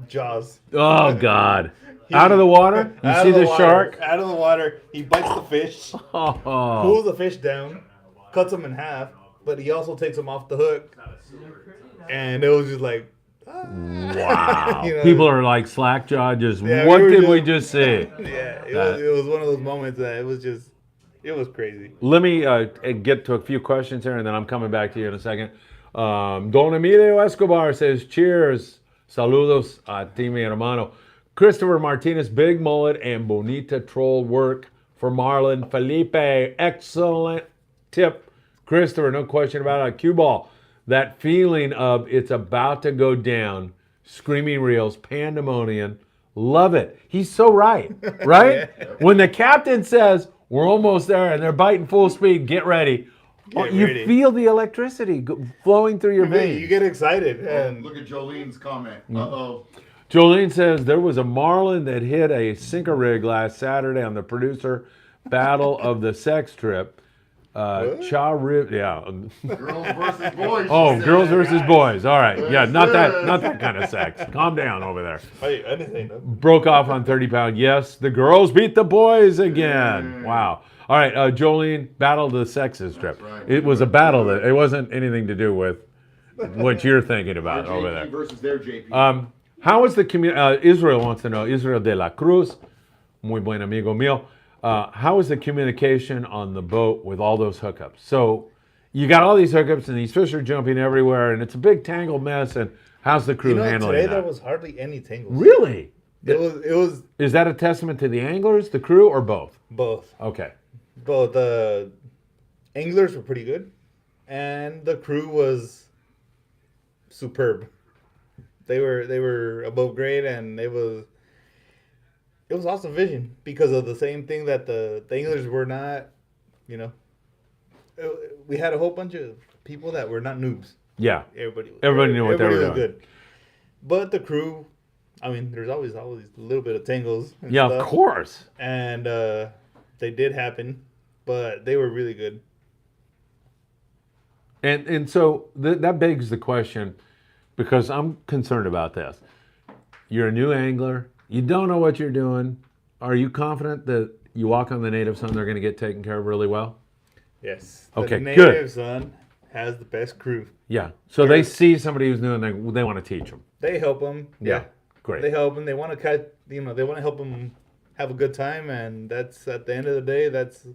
Jaws. Oh, God. Out of the water? You Out see of the the water, shark? Out of the water. He bites the fish, Oh. pulls the fish down, cuts him in half, but he also takes him off the hook. And it was just like, Wow. You know, People are like slack jaw, just, Yeah, what we were did just- we just see? yeah, That- it was one of those moments that it was crazy. Let me get to a few questions here, and then I'm coming back to you in a second. Don Emilio Escobar says, cheers. Saludos a ti, mi hermano. Christopher Martinez, big mullet and bonita troll work for Marlon Felipe. Excellent tip. Christopher, no question about it. Cue ball. That feeling of it's about to go down, screaming reels, pandemonium. Love it. He's so right, right? When the captain says, we're almost there, and they're biting full speed, get ready. Get you ready. feel the electricity flowing through your veins. You get excited. And Look at Jolene's comment. Uh-oh. Jolene says there was a marlin that hit a sinker rig last Saturday on the producer battle of the sex trip. Cha Rib, yeah. Girls versus boys. Oh, she said. girls versus boys. All right, yeah, not that kind of sex. Calm down over there. hey, anything. Broke off on 30 pound. Yes, the girls beat the boys again. Wow. All right, Jolene, battle of the sexes trip. right. It was a battle that it wasn't anything to do with what you're thinking Our about over JP there. versus their JP. How is the community? Israel wants to know. Israel de la Cruz, muy buen amigo mío. How is the communication on the boat with all those hookups? So you got all these hookups and these fish are jumping everywhere, and it's a big tangled mess. And how's the crew handling today that? there was hardly any tangles. Really? It was Is that a testament to the anglers, the crew, or both? both. Okay. Both the anglers were pretty good, and the crew was superb. They were above grade, and it was awesome vision because of the same thing that the anglers were not. You know, we had a whole bunch of people that were not noobs. Yeah. Everybody knew what they were was doing. good. But the crew, I mean, there's always a little bit of tangles. And Yeah, stuff. of course. And they did happen, but they were really good. And so that begs the question, because I'm concerned about this. You're a new angler. You don't know what you're doing. Are you confident that you walk on the native son, they're going to get taken care of really well? Yes. Okay, The good. native son has the best crew. Yeah. So they see somebody who's new and they want to teach them. They help them. Yeah. Great. They help them. They want to cut. They want to help them have a good time, and that's at the end of the day. That's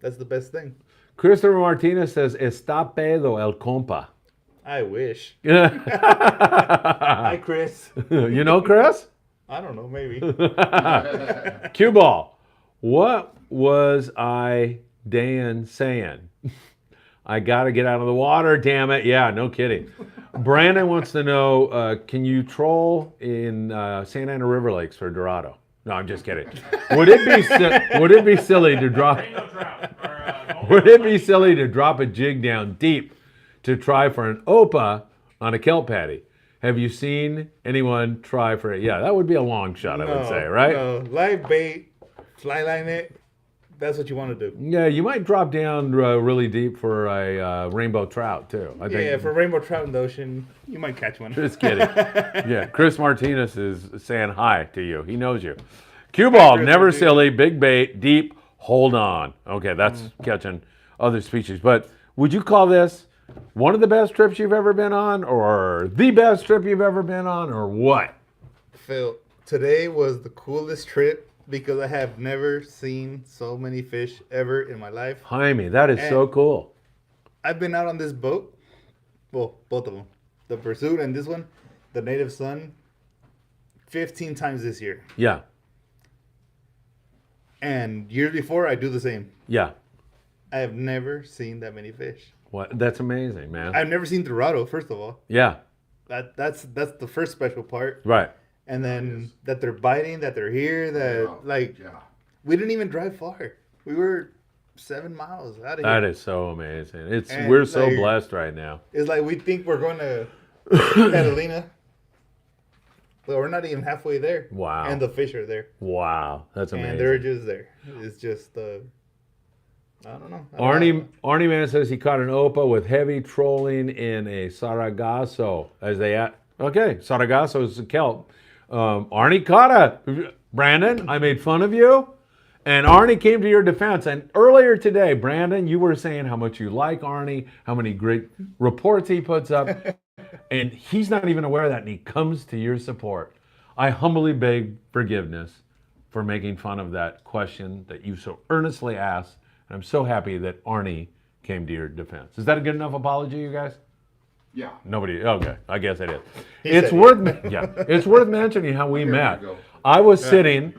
the best thing. Christopher Martinez says, "Está pedo el compa." I wish. Yeah. Hi, Chris. You know Chris? I don't know. Maybe. Cue ball. What was Dan saying? I got to get out of the water, damn it. Yeah, no kidding. Brandon wants to know, can you troll in Santa Ana River Lakes for Dorado? No, I'm just kidding. Would it be silly to drop Would it be silly to drop a jig down deep to try for an OPA on a kelp patty? Have you seen anyone try for it? Yeah, that would be a long shot, I would say, right? No, live bait, fly line it. That's what you want to do. Yeah, you might drop down really deep for a rainbow trout too. I think. Yeah, for rainbow trout in the ocean, you might catch one. Just kidding. Yeah, Chris Martinez is saying hi to you. He knows you. Cue ball, never silly, big bait, deep, hold on. Okay, that's catching other species. But would you call this one of the best trips you've ever been on, or the best trip you've ever been on, or what? Phil, today was the coolest trip because I have never seen so many fish ever in my life. Jaime, that is so cool. I've been out on this boat, well, both of them, the Pursuit and this one, the Native Son, 15 times this year. Yeah, And years before, I do the same. yeah. I have never seen that many fish. What? That's amazing, man. I've never seen Dorado, first of all. Yeah, That's the first special part. right. And then that they're biting, that they're here, that Yeah. we didn't even drive far. We were 7 miles out of here. That is so amazing. And, We're so like, blessed right now. It's like we think we're going to Catalina, but we're not even halfway there. Wow. And the fish are there, Wow, that's amazing. and they're just there. It's just I don't know. Arnie Man says he caught an OPA with heavy trolling in a sargasso. Sargasso is a kelp. Arnie caught Brandon, I made fun of you. And Arnie came to your defense. And earlier today, Brandon, you were saying how much you like Arnie, how many great reports he puts up. And he's not even aware of that, and he comes to your support. I humbly beg forgiveness for making fun of that question that you so earnestly asked. And I'm so happy that Arnie came to your defense. Is that a good enough apology, you guys? Yeah. Nobody. Okay, I guess it is. He It's said worth mentioning how we met. we go. I was sitting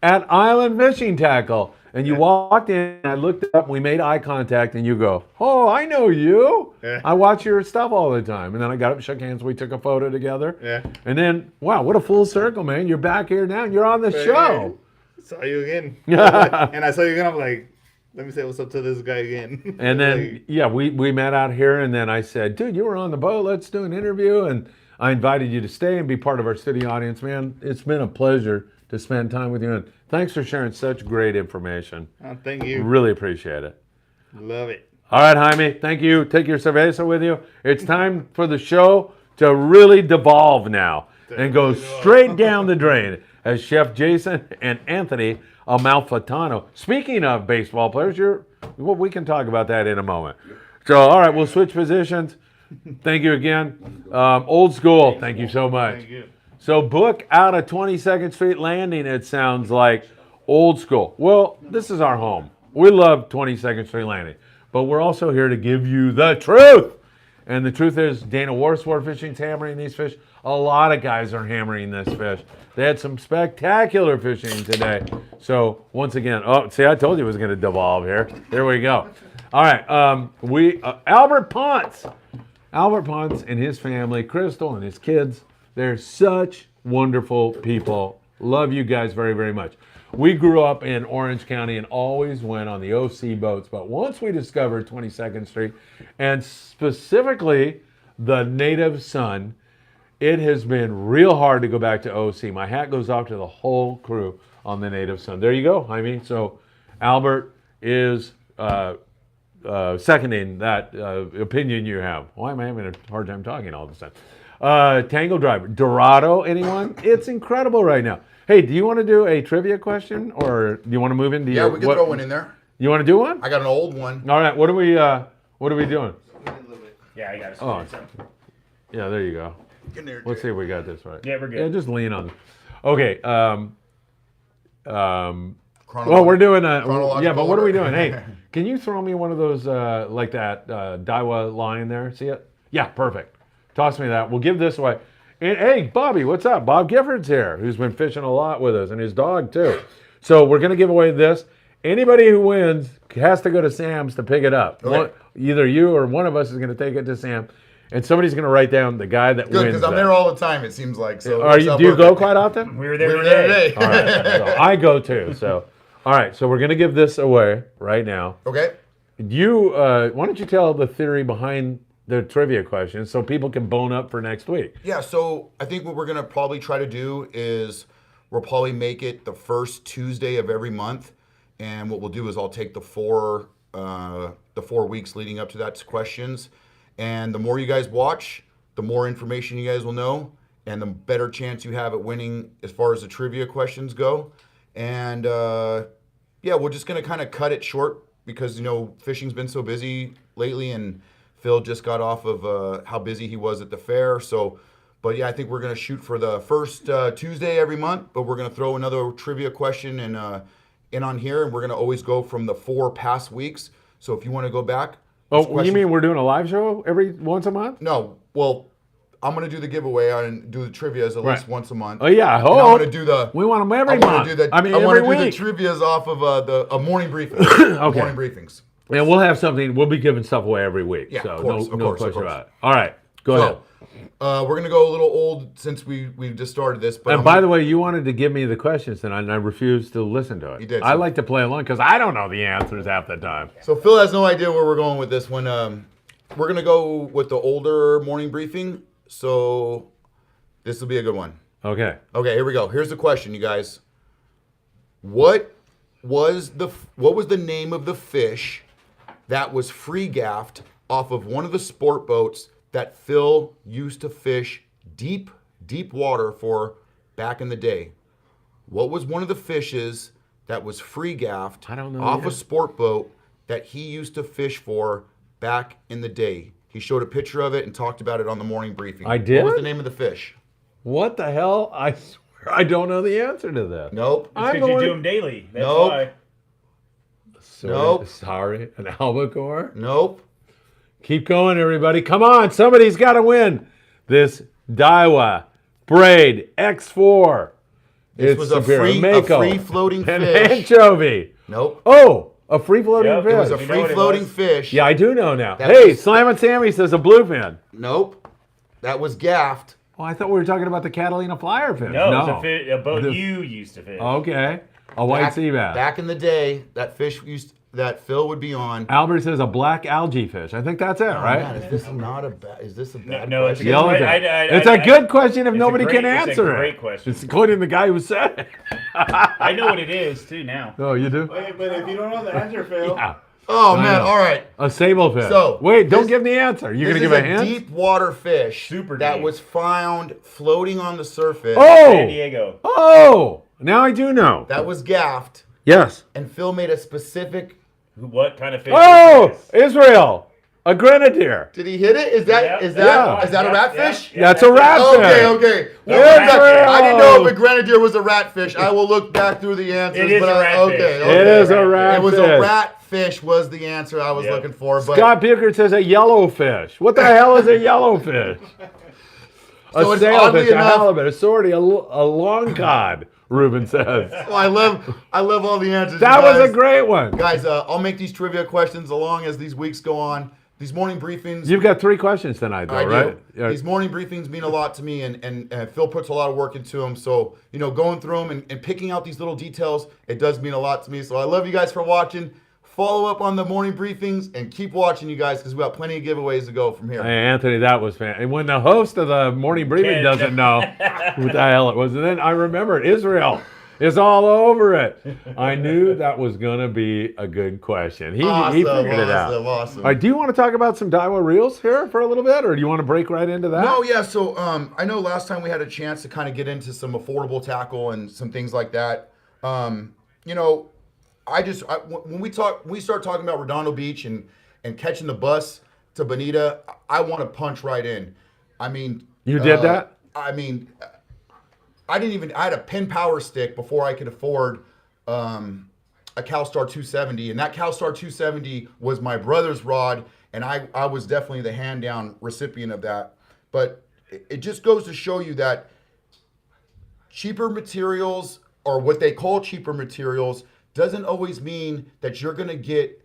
at Island Fishing Tackle, and you walked in. I looked up. We made eye contact, and you go, "Oh, I know you. Yeah. I watch your stuff all the time." And then I got up, shook hands. We took a photo together. Yeah. And then, wow, what a full circle, man! You're back here now, and you're on the show. Saw you again. And I saw you again. I'm like, let me say what's up to this guy again. And then, Like, yeah, we met out here, and then I said, dude, you were on the boat. Let's do an interview. And I invited you to stay and be part of our city audience, man. It's been a pleasure to spend time with you. And thanks for sharing such great information. thank you. Really appreciate it. Love it. All right, Jaime, thank you. Take your cerveza with you. It's time for the show to really devolve now and go straight down the drain as Chef Jason and Anthony Amalfitano. Speaking of baseball players, we can talk about that in a moment. So, all right, we'll switch positions. Thank you again. Old school, thank you so much. Thank you. So book out of 22nd Street Landing, it sounds like old school. Well, this is our home. We love 22nd Street Landing, but we're also here to give you the truth. And the truth is Dana Warsworth Fishing's hammering these fish. A lot of guys are hammering this fish. They had some spectacular fishing today. So once again, I told you it was going to devolve here. There we go. All right, Albert Ponce and his family, Crystal and his kids, they're such wonderful people. Love you guys very, very much. We grew up in Orange County and always went on the OC boats, but once we discovered 22nd Street, and specifically the Native Son, it has been real hard to go back to OC. My hat goes off to the whole crew on the Native Son. There you go, Jaime. So Albert is seconding that opinion you have. Why am I having a hard time talking all of a sudden? Tango Driver. Dorado, anyone? It's incredible right now. Hey, do you want to do a trivia question, or do you want to move into Yeah, your... we can throw one in there. You want to do one? I got an old one. All right, what are we doing? Yeah, I got it. Oh. Yeah, there you go. In there, Let's see if we got this right. Yeah, we're good. Yeah, just lean on. Okay. Well, Chronological- we're doing chronological yeah, but what are we order. doing? Hey, can you throw me one of those like that Daiwa line there? See it? Yeah, perfect. Toss me that. We'll give this away. And hey, Bobby, what's up? Bob Gifford's here, who's been fishing a lot with us, and his dog too. So we're gonna give away this. Anybody who wins has to go to Sam's to pick it up. Okay. Either you or one of us is gonna take it to Sam, and somebody's gonna write down the guy that Good, wins. because I'm that. there all the time, it seems like. So it Are works you? out Do you go perfect. quite often? We were there We were today. there today. All right, so I go too. So, all right, so we're gonna give this away right now. Okay. You, why don't you tell the theory behind the trivia question so people can bone up for next week? Yeah, so I think what we're going to probably try to do is we'll probably make it the first Tuesday of every month. And what we'll do is I'll take the four weeks leading up to that questions. And the more you guys watch, the more information you guys will know, and the better chance you have at winning as far as the trivia questions go. And yeah, we're just going to kind of cut it short because, you know, fishing's been so busy lately, and Phil just got off of how busy he was at the fair. So, but yeah, I think we're going to shoot for the first Tuesday every month, but we're going to throw another trivia question in on here, and we're going to always go from the 4 past weeks. So if you want to go back. Oh, you mean we're doing a live show every once a month? No, well, I'm going to do the giveaway and do the trivias at least once a month. Oh yeah, And I'm oh, going to do the. we want them every I want month. to do the. I mean, want every to do week. the trivias off of the morning briefing. Okay. Morning briefings. And we'll have something. We'll be giving stuff away every week. Yeah, so of course, no, of no course, of question course. about it. All right, go ahead. So, we're going to go a little old since we've just started this. But And by the way, you wanted to give me the questions tonight, and I refused to listen to it. You did, I so- like to play along because I don't know the answers half the time. So Phil has no idea where we're going with this one. We're going to go with the older morning briefing. So this will be a good one. Okay. Okay, here we go. Here's the question, you guys. What was the name of the fish that was free gaffed off of one of the sport boats that Phil used to fish deep water for back in the day? What was one of the fishes that was free gaffed I don't know off yet. a sport boat that he used to fish for back in the day? He showed a picture of it and talked about it on the morning briefing. I did? What was the name of the fish? What the hell? I swear I don't know the answer to that. Nope. I'm Because you going- do them daily. That's Nope. why. Nope. Sorry, an albacore. Nope. Keep going, everybody. Come on, somebody's got to win this Daiwa Braid X4. This was a free floating and fish. anchovy. Nope. Oh, a free floating Yep, fish. It was a You know free what it floating was? fish. Yeah, I do know now. That Hey, was- Slam and Sammy says a bluefin. Nope. That was gaffed. Oh, I thought we were talking about the Catalina flyer fish. No, it was a boat The- you used to fish. Okay, a white sea bass. Back in the day, that fish that Phil would be on. Albert says a black algae fish. I think that's it, right? Man, is this not a bad? Is this a bad? no, it's question? Yell at I- that. I- It's I- a good question if it's a nobody great- can it's a answer great it. question. It's including the guy who said it. I know what it is too now. Oh, you do? Wait, but if you don't know the answer, Phil. Yeah. Oh I man! know. All right. A sablefish. So, wait, don't this- give the answer. You're This gonna give is a hint. deep water fish Super that deep. was found floating on the surface. San Oh, Diego. oh! Now I do know. That was gaffed, Yes. and Phil made a specific. What kind of fish? Oh, is this? Israel, a grenadier. Did he hit it? Is that Yeah. is that Yeah. is that a ratfish? That's a ratfish. Okay, okay. Yeah, Well, ratfish. I didn't know if a grenadier was a ratfish. I will look back through the answers. It is but a I- ratfish. Okay, It okay. It is a It was a ratfish. ratfish was the answer I was Yep. looking for. But Scott Pickard says a yellowfish. What the hell is a yellowfish? A So it's oddly sailfish, a enough- halibut, a swordie, a long cod. Ruben says oh, I love all the answers. that you was guys. a great one. Guys, I'll make these trivia questions along as these weeks go on. These morning briefings. You've got 3 questions tonight, though, I right? do. These morning briefings mean a lot to me, and Phil puts a lot of work into them. So, you know, going through them and picking out these little details, it does mean a lot to me. So I love you guys for watching. Follow up on the morning briefings and keep watching, you guys, because we got plenty of giveaways to go from here. Hey, Anthony, that was fan. And when the host of the morning briefing Kid. doesn't know what the hell it was, and then I remembered Israel. is all over it. I knew that was going to be a good question. He figured it out. Awesome. All right, do you want to talk about some Daiwa reels here for a little bit, or do you want to break right into that? No, yeah. So I know last time we had a chance to kind of get into some affordable tackle and some things like that. You know, when we start talking about Redondo Beach and catching the bus to Bonita, I want to punch right in. I mean, You did that? I mean, I had a pin power stick before I could afford a CalStar 270, and that CalStar 270 was my brother's rod, and I was definitely the hand-down recipient of that. But it just goes to show you that cheaper materials, or what they call cheaper materials, doesn't always mean that you're going to get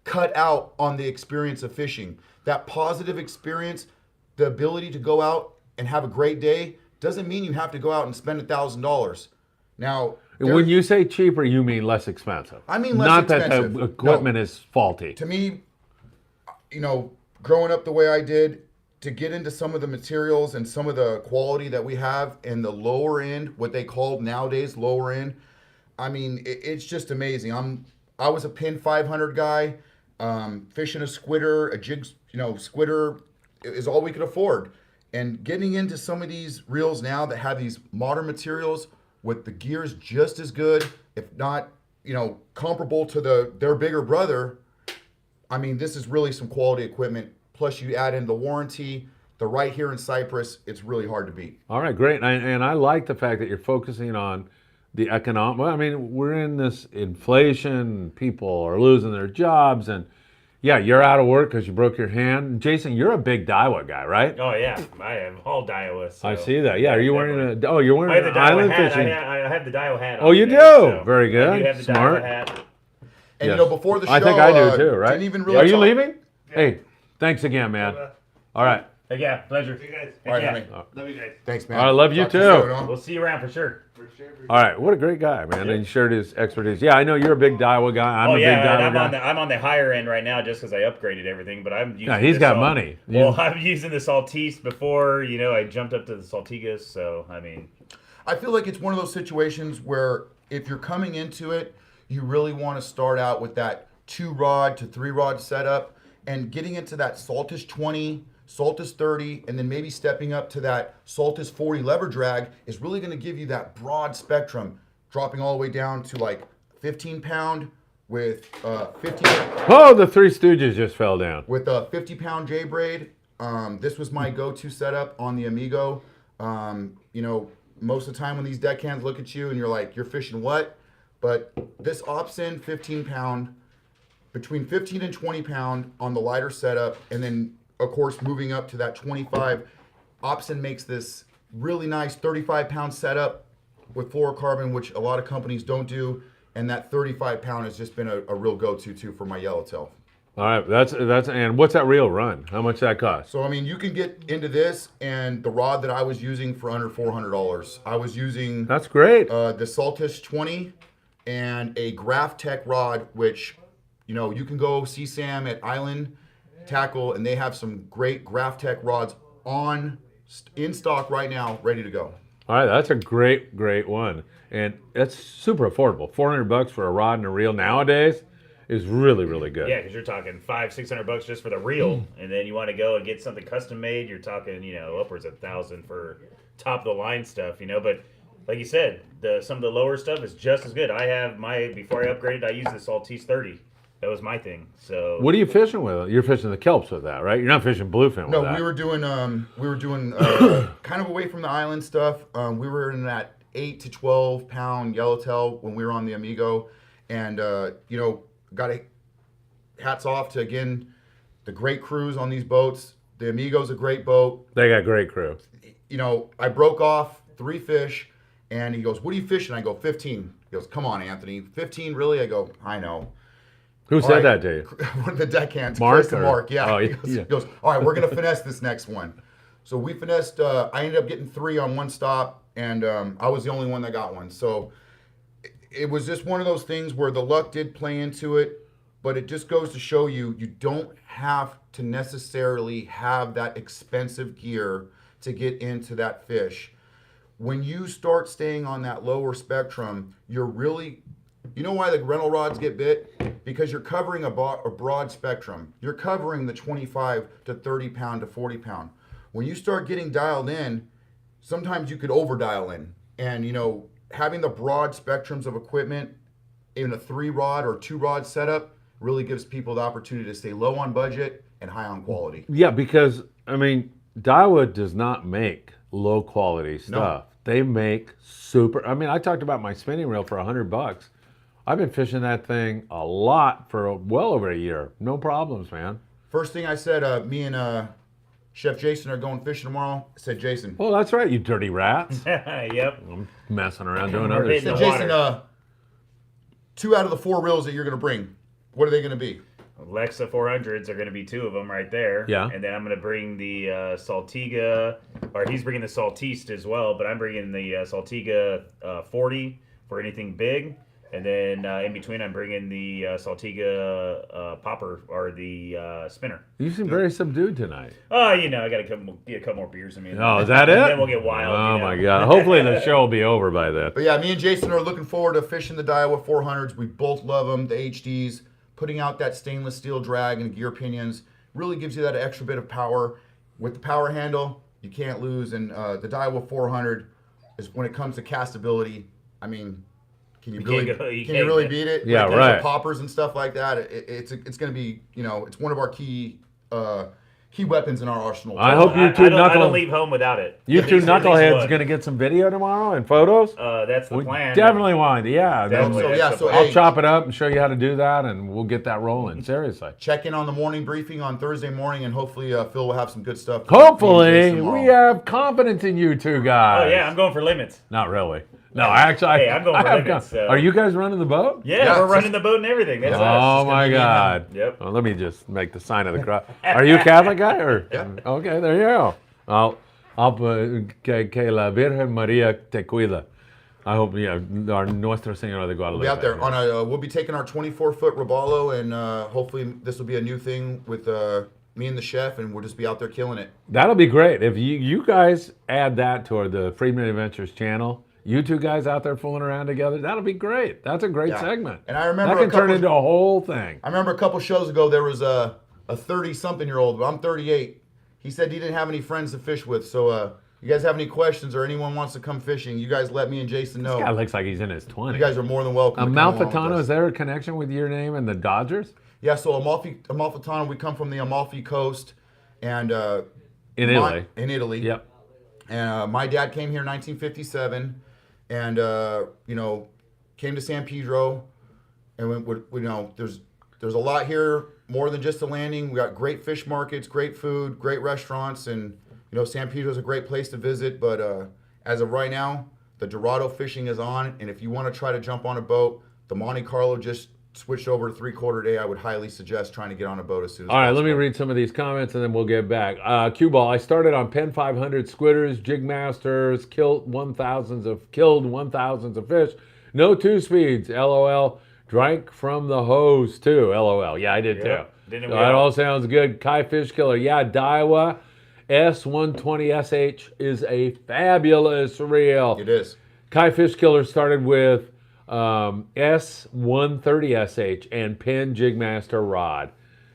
cut out on the experience of fishing. That positive experience, the ability to go out and have a great day, doesn't mean you have to go out and spend $1,000. Now, When you say cheaper, you mean less expensive. I mean less Not expensive. that the equipment is faulty. to me, you know, growing up the way I did, to get into some of the materials and some of the quality that we have in the lower end, what they call nowadays lower end, I mean, it's just amazing. I was a pin 500 guy, fishing a squidder, a jig, squidder is all we could afford. And getting into some of these reels now that have these modern materials with the gears just as good, if not, comparable to their bigger brother. I mean, this is really some quality equipment. Plus, you add in the warranty, the right here in Cyprus, it's really hard to beat. All right, great. And I like the fact that you're focusing on the economic. Well, I mean, we're in this inflation. People are losing their jobs, and yeah, you're out of work because you broke your hand. Jason, you're a big Daiwa guy, right? Oh yeah, I have all Daiwa. So. I see that. Yeah, are you wearing you're I wearing have an the Daiwa island hat. fishing? I have the Daiwa hat. Oh, on you today, do? so Very good. I do have the Smart. Daiwa hat. And Yes. before the show, I think I do too, right? Didn't even really Are you talk- leaving? Hey, thanks again, man. All right. Yeah, pleasure. You guys. All right, Yeah. honey. Love you guys. Thanks, man. I love you Talk to too. soon, huh? We'll see you around for sure. All right. What a great guy, man. And he shared his expertise. Yeah, I know you're a big Daiwa guy. I'm Oh a yeah, big and Daiwa guy. I'm on the higher end right now just because I upgraded everything. But I'm using. Yeah, he's the got money. Well, I'm using the Saltiste before. I jumped up to the Saltigas. So I mean, I feel like it's one of those situations where if you're coming into it, you really want to start out with that 2-rod to 3-rod setup and getting into that Saltist 20, Saltist 30, and then maybe stepping up to that Saltist 40 lever drag is really going to give you that broad spectrum, dropping all the way down to like 15 pound with 15 Oh, the Three Stooges just fell down. with a 50-pound J braid. This was my go-to setup on the Amigo. Most of the time when these deckhands look at you and you're like, you're fishing what? But this Opsin 15-pound, between 15 and 20 pound on the lighter setup, and then of course moving up to that 25, Opsin makes this really nice 35-pound setup with fluorocarbon, which a lot of companies don't do, and that 35-pound has just been a real go-to too for my yellowtail. All right. That's and what's that reel run? How much that cost? So I mean, you can get into this, and the rod that I was using for under $400. I was using That's great. the Saltish 20 and a Graph Tech rod, which you can go see Sam at Island Tackle, and they have some great Graph Tech rods in stock right now, ready to go. All right, that's a great one, and it's super affordable. $400 for a rod and a reel nowadays is really, really good. yeah, because you're talking $500-$600 just for the reel, and then you want to go and get something custom made. You're talking upwards of $1,000 for top of the line stuff. But like you said, some of the lower stuff is just as good. I have before I upgraded, I used the Saltiste 30. That was my thing. So What are you fishing with? You're fishing the kelps with that, right? You're not fishing bluefin with No, that. we were doing kind of away from the island stuff. We were in that 8 to 12 pound yellowtail when we were on the Amigo, and got hats off to again the great crews on these boats. The Amigo's a great boat. They got great crew. I broke off 3 fish, and he goes, "What are you fishing?" I go, 15. He goes, "Come on, Anthony, 15 really?" I go, "I know." Who All said right. that to you? One of the deckhands, Mark, Chris and or- Mark, yeah. Oh, He yeah, goes, yeah. he goes, "All right, we're going to finesse this next one." So we finessed, I ended up getting 3 on one stop, and I was the only one that got one. So it was just one of those things where the luck did play into it, but it just goes to show you don't have to necessarily have that expensive gear to get into that fish. when you start staying on that lower spectrum, you're really, you know why the rental rods get bit? Because you're covering a broad spectrum. You're covering the 25 to 30 pound to 40 pound. When you start getting dialed in, sometimes you could over dial in. And, you know, having the broad spectrums of equipment in a 3-rod or 2-rod setup really gives people the opportunity to stay low on budget and high on quality. Yeah, because, I mean, Daiwa does not make low quality stuff. They make super. I mean, I talked about my spinning reel for $100. I've been fishing that thing a lot for well over a year. No problems, man. First thing I said, me and Chef Jason are going fishing tomorrow. I said, Jason. Well, that's right, you dirty rats. Yep. I'm messing around doing We're other hitting stuff. the Jason, water. 2 out of the 4 reels that you're going to bring, what are they going to be? Lexa 400s are going to be 2 of them right there. Yeah. And then I'm going to bring the Saltiga, or he's bringing the Saltiste as well, but I'm bringing the Saltiga 40 for anything big. And then in between, I'm bringing the Saltiga popper, or the spinner. You seem very subdued tonight. Oh, you know, I got to get a couple more beers in me. Oh, is that it? And then we'll get wild. Oh, you know? my God. Hopefully the show will be over by then. But yeah, me and Jason are looking forward to fishing the Daiwa 400s. We both love them, the HDs. Putting out that stainless steel drag and gear pinions really gives you that extra bit of power. With the power handle, you can't lose. And the Daiwa 400 is, when it comes to castability, I mean, can you really beat it? Yeah, when it comes right. to poppers and stuff like that, it's going to be, you know, it's one of our key weapons in our arsenal. I hope you two I don't leave home without it. You At two least knuckleheads one. going to get some video tomorrow and photos? That's the We plan. definitely want to, yeah. Definitely, So, that's yeah, the so, plan. I'll hey, chop it up and show you how to do that, and we'll get that rolling. Seriously. check in on the morning briefing on Thursday morning, and hopefully Phil will have some good stuff. for me and Hopefully, Jason tomorrow. we have confidence in you two guys. Oh, yeah, I'm going for limits. Not really. No, actually, Hey, I'm going I for have limits, so- Are you guys running the boat? Yeah, Yeah, we're it's running the boat and everything. That's Oh us. my be me and God! Yep. Well, let me just make the sign of the cross. Are you a Catholic guy or? Yeah. Okay, there you go. I'll put que la Virgen María te cuida. I hope our Nuestra Señora de Guadalupe. We'll be out there on we'll be taking our 24-foot Robalo, and hopefully this will be a new thing with me and the chef, and we'll just be out there killing it. That'll be great if you guys add that to the Friedman Adventures channel. You two guys out there fooling around together. That'll be great. That's a great Yeah. segment. And I remember that can turn into a whole thing. I remember a couple shows ago there was a 30-something-year-old. I'm 38. He said he didn't have any friends to fish with, so you guys have any questions or anyone wants to come fishing, you guys let me and Jason know. This guy looks like he's in his 20s. You guys are more than welcome. to come along with Amalfitano, us. is there a connection with your name and the Dodgers? Yeah, so Amalfitano, we come from the Amalfi Coast, and In Italy. In Italy. Yep. And my dad came here in 1957, and came to San Pedro, and there's a lot here, more than just a landing. We got great fish markets, great food, great restaurants, and San Pedro's a great place to visit. But as of right now, the Dorado fishing is on, and if you want to try to jump on a boat, the Monte Carlo just switched over to 3/4 day. I would highly suggest trying to get on a boat as soon as All right, let me possible. read some of these comments and then we'll get back. Cue ball. I started on Pen 500 squitters, jig masters, killed 1,000s of fish. No 2-speeds. LOL. Drank from the hose too. LOL. Yeah, I did Yep. too. Didn't we That all? all sounds good. Kai Fish Killer. Yeah, Daiwa S120SH is a fabulous reel. It is. Kai Fish Killer started with S130SH and Penn Jigmaster rod.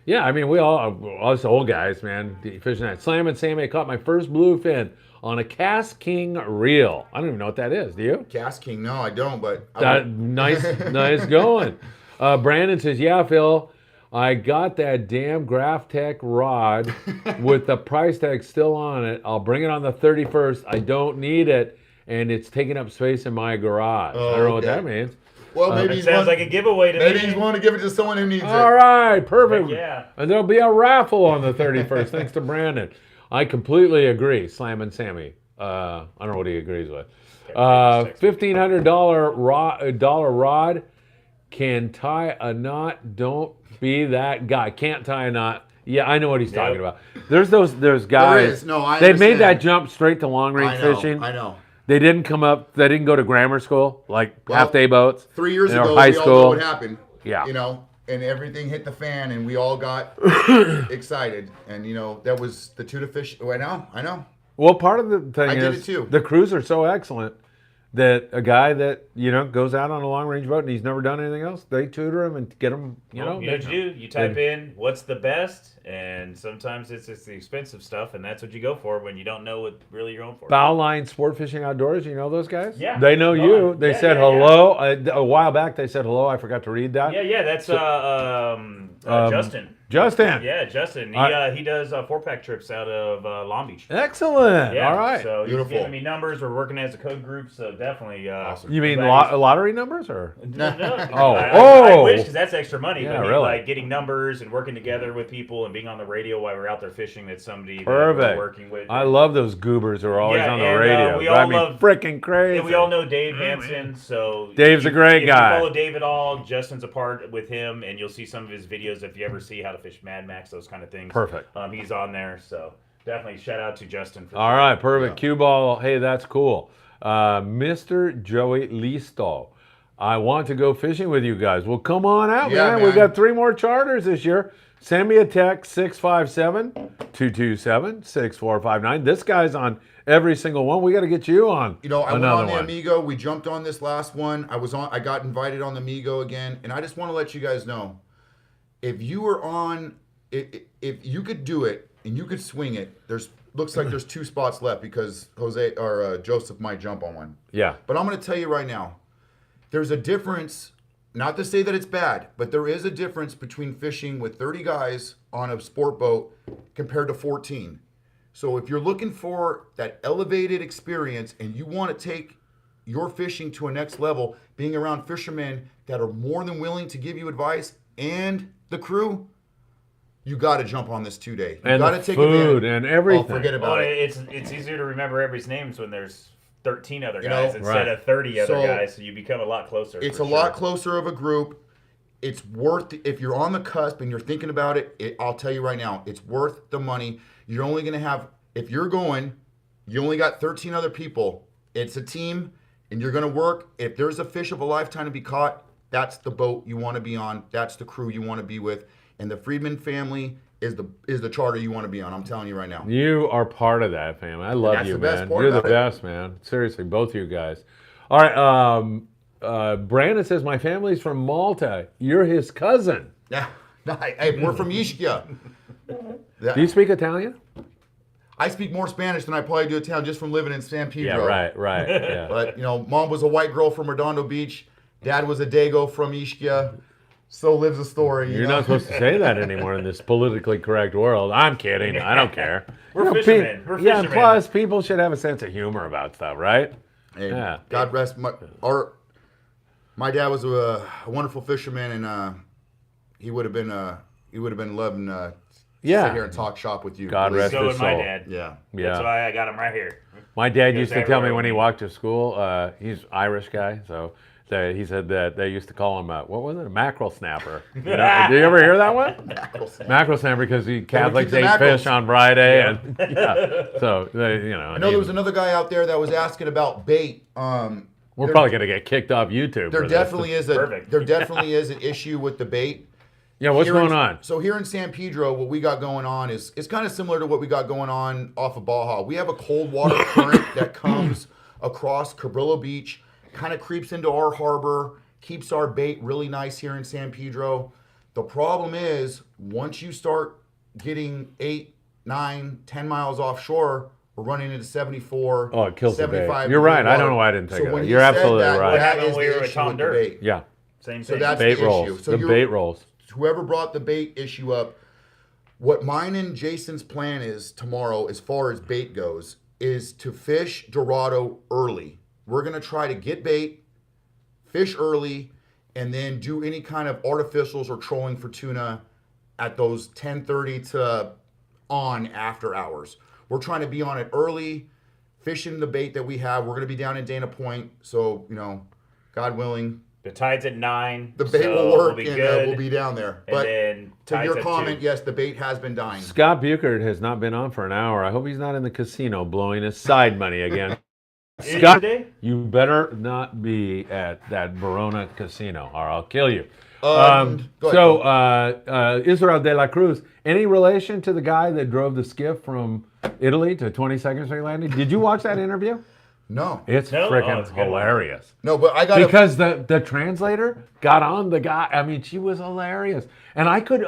Yeah, I mean, we all us old guys, man, fishing that. Slam and Sammy, I caught my first bluefin on a Cast King reel. I don't even know what that is. Do you? Cast King, no, I don't, but I would- Nice going. Brandon says, yeah, Phil, I got that damn Graph Tech rod with the price tag still on it. I'll bring it on the 31st. I don't need it, and it's taking up space in my garage. I don't know what okay. that means. well, maybe It he's sounds one- like a giveaway to maybe me. he's willing to give it to someone who needs All it. right, perfect. Yeah. And there'll be a raffle on the 31st, thanks to Brandon. I completely agree, Slam and Sammy. I don't know what he agrees with. $1,500 rod can tie a knot. Don't be that guy. Can't tie a knot. Yeah, I know what he's talking about. There's guys. is. No, I They made understand. that jump straight to long I range know, fishing. I know. They didn't come up. They didn't go to grammar school like half day boats. 3 years or ago, high we all know school. what happened. Yeah. And everything hit the fan, and we all got excited. And that was the tuna fish. I know. Well, part of the thing I did is it too. the crews are so excellent that a guy that goes out on a long range boat and he's never done anything else, they tutor him and get him. You know what you do? You type in what's the best, and sometimes it's the expensive stuff, and that's what you go for when you don't know what really you're going for. Bow Line Sport Fishing Outdoors, you know those guys? Yeah. They know you. On. They Yeah, said yeah, hello. A while back they said hello. I forgot to read that. Yeah, that's Justin. Justin. Yeah, Justin. He does 4-pack trips out of Long Beach. Excellent. Yeah, All right. So he's Beautiful. giving me numbers. We're working as a code group, so definitely. Awesome. You mean glad he's- lottery numbers or? No. Oh. I wish because that's extra money. Yeah, but really. like getting numbers and working together with people and being on the radio while we're out there fishing. That's somebody that Perfect. we're working with. I love those goobers who are always Yeah, on the and, radio. we all Drive me love- freaking crazy. And we all know Dave Hansen, so Dave's a great if guy. You follow Dave at all, Justin's a part with him, and you'll see some of his videos if you ever see how to fish Mad Max, those kind of things. Perfect. He's on there, so definitely shout out to Justin. For All sure. right, perfect. Yeah. Cue ball. Hey, that's cool. Mr. Joey Listo, I want to go fishing with you guys. Well, come on out, Yeah, man. We've man. got 3 more charters this year. Send me a text, 657-227-6459. This guy's on every single one. We got to get you on You know, I went another on the one. Amigo. We jumped on this last one. I got invited on the Amigo again, and I just want to let you guys know, if you were on, if you could do it and you could swing it, looks like there's 2 spots left because Joseph might jump on one. Yeah. But I'm going to tell you right now, there's a difference. Not to say that it's bad, but there is a difference between fishing with 30 guys on a sport boat compared to 14. So if you're looking for that elevated experience and you want to take your fishing to a next level, being around fishermen that are more than willing to give you advice and the crew, you got to jump on this 2-day. You And got the to take food advantage. and everything. Oh, forget about Well, it. it's easier to remember everybody's names when there's 13 other You guys know, instead right. of 30 other So, guys, so you become a lot closer. It's for a lot sure. closer of a group. It's worth, if you're on the cusp and you're thinking about it, I'll tell you right now, it's worth the money. You're only going to have, if you're going, you only got 13 other people. It's a team and you're going to work. If there's a fish of a lifetime to be caught, that's the boat you want to be on. That's the crew you want to be with. And the Friedman family is the charter you want to be on. I'm telling you right now. You are part of that, fam. I love That's you, the best man. part You're the about it. best, man. Seriously, both you guys. All right. Brandon says, my family's from Malta. You're his cousin. Yeah. Hey, we're from Ischia. Do you speak Italian? I speak more Spanish than I probably do Italian just from living in San Pedro. Yeah, right. Yeah. But, mom was a white girl from Redondo Beach. Dad was a Dago from Ischia. So lives the story. You're not supposed to say that anymore in this politically correct world. I'm kidding. I don't care. We're fishermen. We're Yeah, and fishermen. plus people should have a sense of humor about stuff, right? And Yeah. God rest my dad was a wonderful fisherman, and he would have been loving to sit here and talk shop with you. God Believe rest me. So his would my soul. dad. Yeah. Yeah. That's why I got him right here. My dad Goes used to tell me everywhere when he with me. walked to school, he's Irish guy, so he said that they used to call him, what was it, a mackerel snapper. You know, did you ever hear that one? Mackerel snapper because Catholics the ate mackerels. fish on Friday. And so, I know there was another guy out there that was asking about bait. we're probably going to get kicked off YouTube. There for this. definitely is Perfect. there definitely is an issue with the bait. Yeah, what's Here in- going on? So here in San Pedro, what we got going on is kind of similar to what we got going on off of Baja. We have a cold water current that comes across Cabrillo Beach, kind of creeps into our harbor, keeps our bait really nice here in San Pedro. The problem is once you start getting 8, 9, 10 miles offshore, we're running into 74, Oh, it kills the bait. 75 You're right. degree I don't water. know why I didn't think of when that. he You're said absolutely that, right. That When is we were the with issue Tom with the Dirt. bait. Yeah, Same So thing. that's bait the rolls. issue. So The you're- bait rolls. Whoever brought the bait issue up, what mine and Jason's plan is tomorrow, as far as bait goes, is to fish Dorado early. We're going to try to get bait, fish early, and then do any kind of artificials or trolling for tuna at those 10:30 to on after hours. We're trying to be on it early, fishing the bait that we have. We're going to be down in Dana Point, so, God willing, The tide's at 9. the bait so will we'll work be and good. we'll be down there. And But then to tide's your at comment, 2. yes, the bait has been dying. Scott Buchert has not been on for an hour. I hope he's not in the casino blowing his side money again. Is it Scott, today? you better not be at that Verona casino or I'll kill you. Go ahead, So, Phil. Israel de la Cruz, any relation to the guy that drove the skiff from Italy to 22nd Street Landing? Did you watch that interview? No. It's No? Oh, freaking it's a good one. hilarious. No, but I got Because the translator got on the guy. I mean, she was hilarious. And I could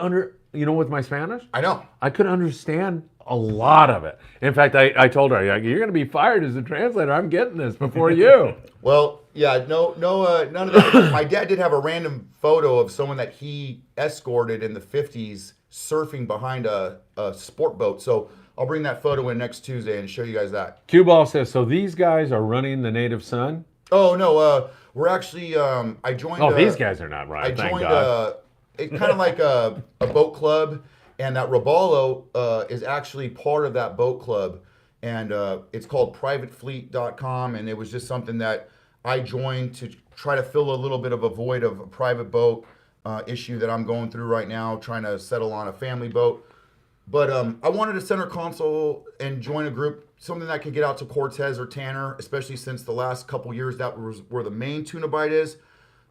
with my Spanish, I know. I could understand a lot of it. In fact, I told her, you're going to be fired as a translator. I'm getting this before you. Well, yeah, no, none of that. My dad did have a random photo of someone that he escorted in the 50s surfing behind a sport boat. So I'll bring that photo in next Tuesday and show you guys that. Cue Ball says, so these guys are running the Native Son? Oh, no, we're actually, I joined. Oh, these guys are not right, I thank joined God. it kind of like a boat club, and that Robalo is actually part of that boat club, and it's called privatefleet.com, and it was just something that I joined to try to fill a little bit of a void of a private boat issue that I'm going through right now, trying to settle on a family boat. But I wanted a center console and join a group, something that could get out to Cortez or Tanner, especially since the last couple years that was where the main tuna bite is.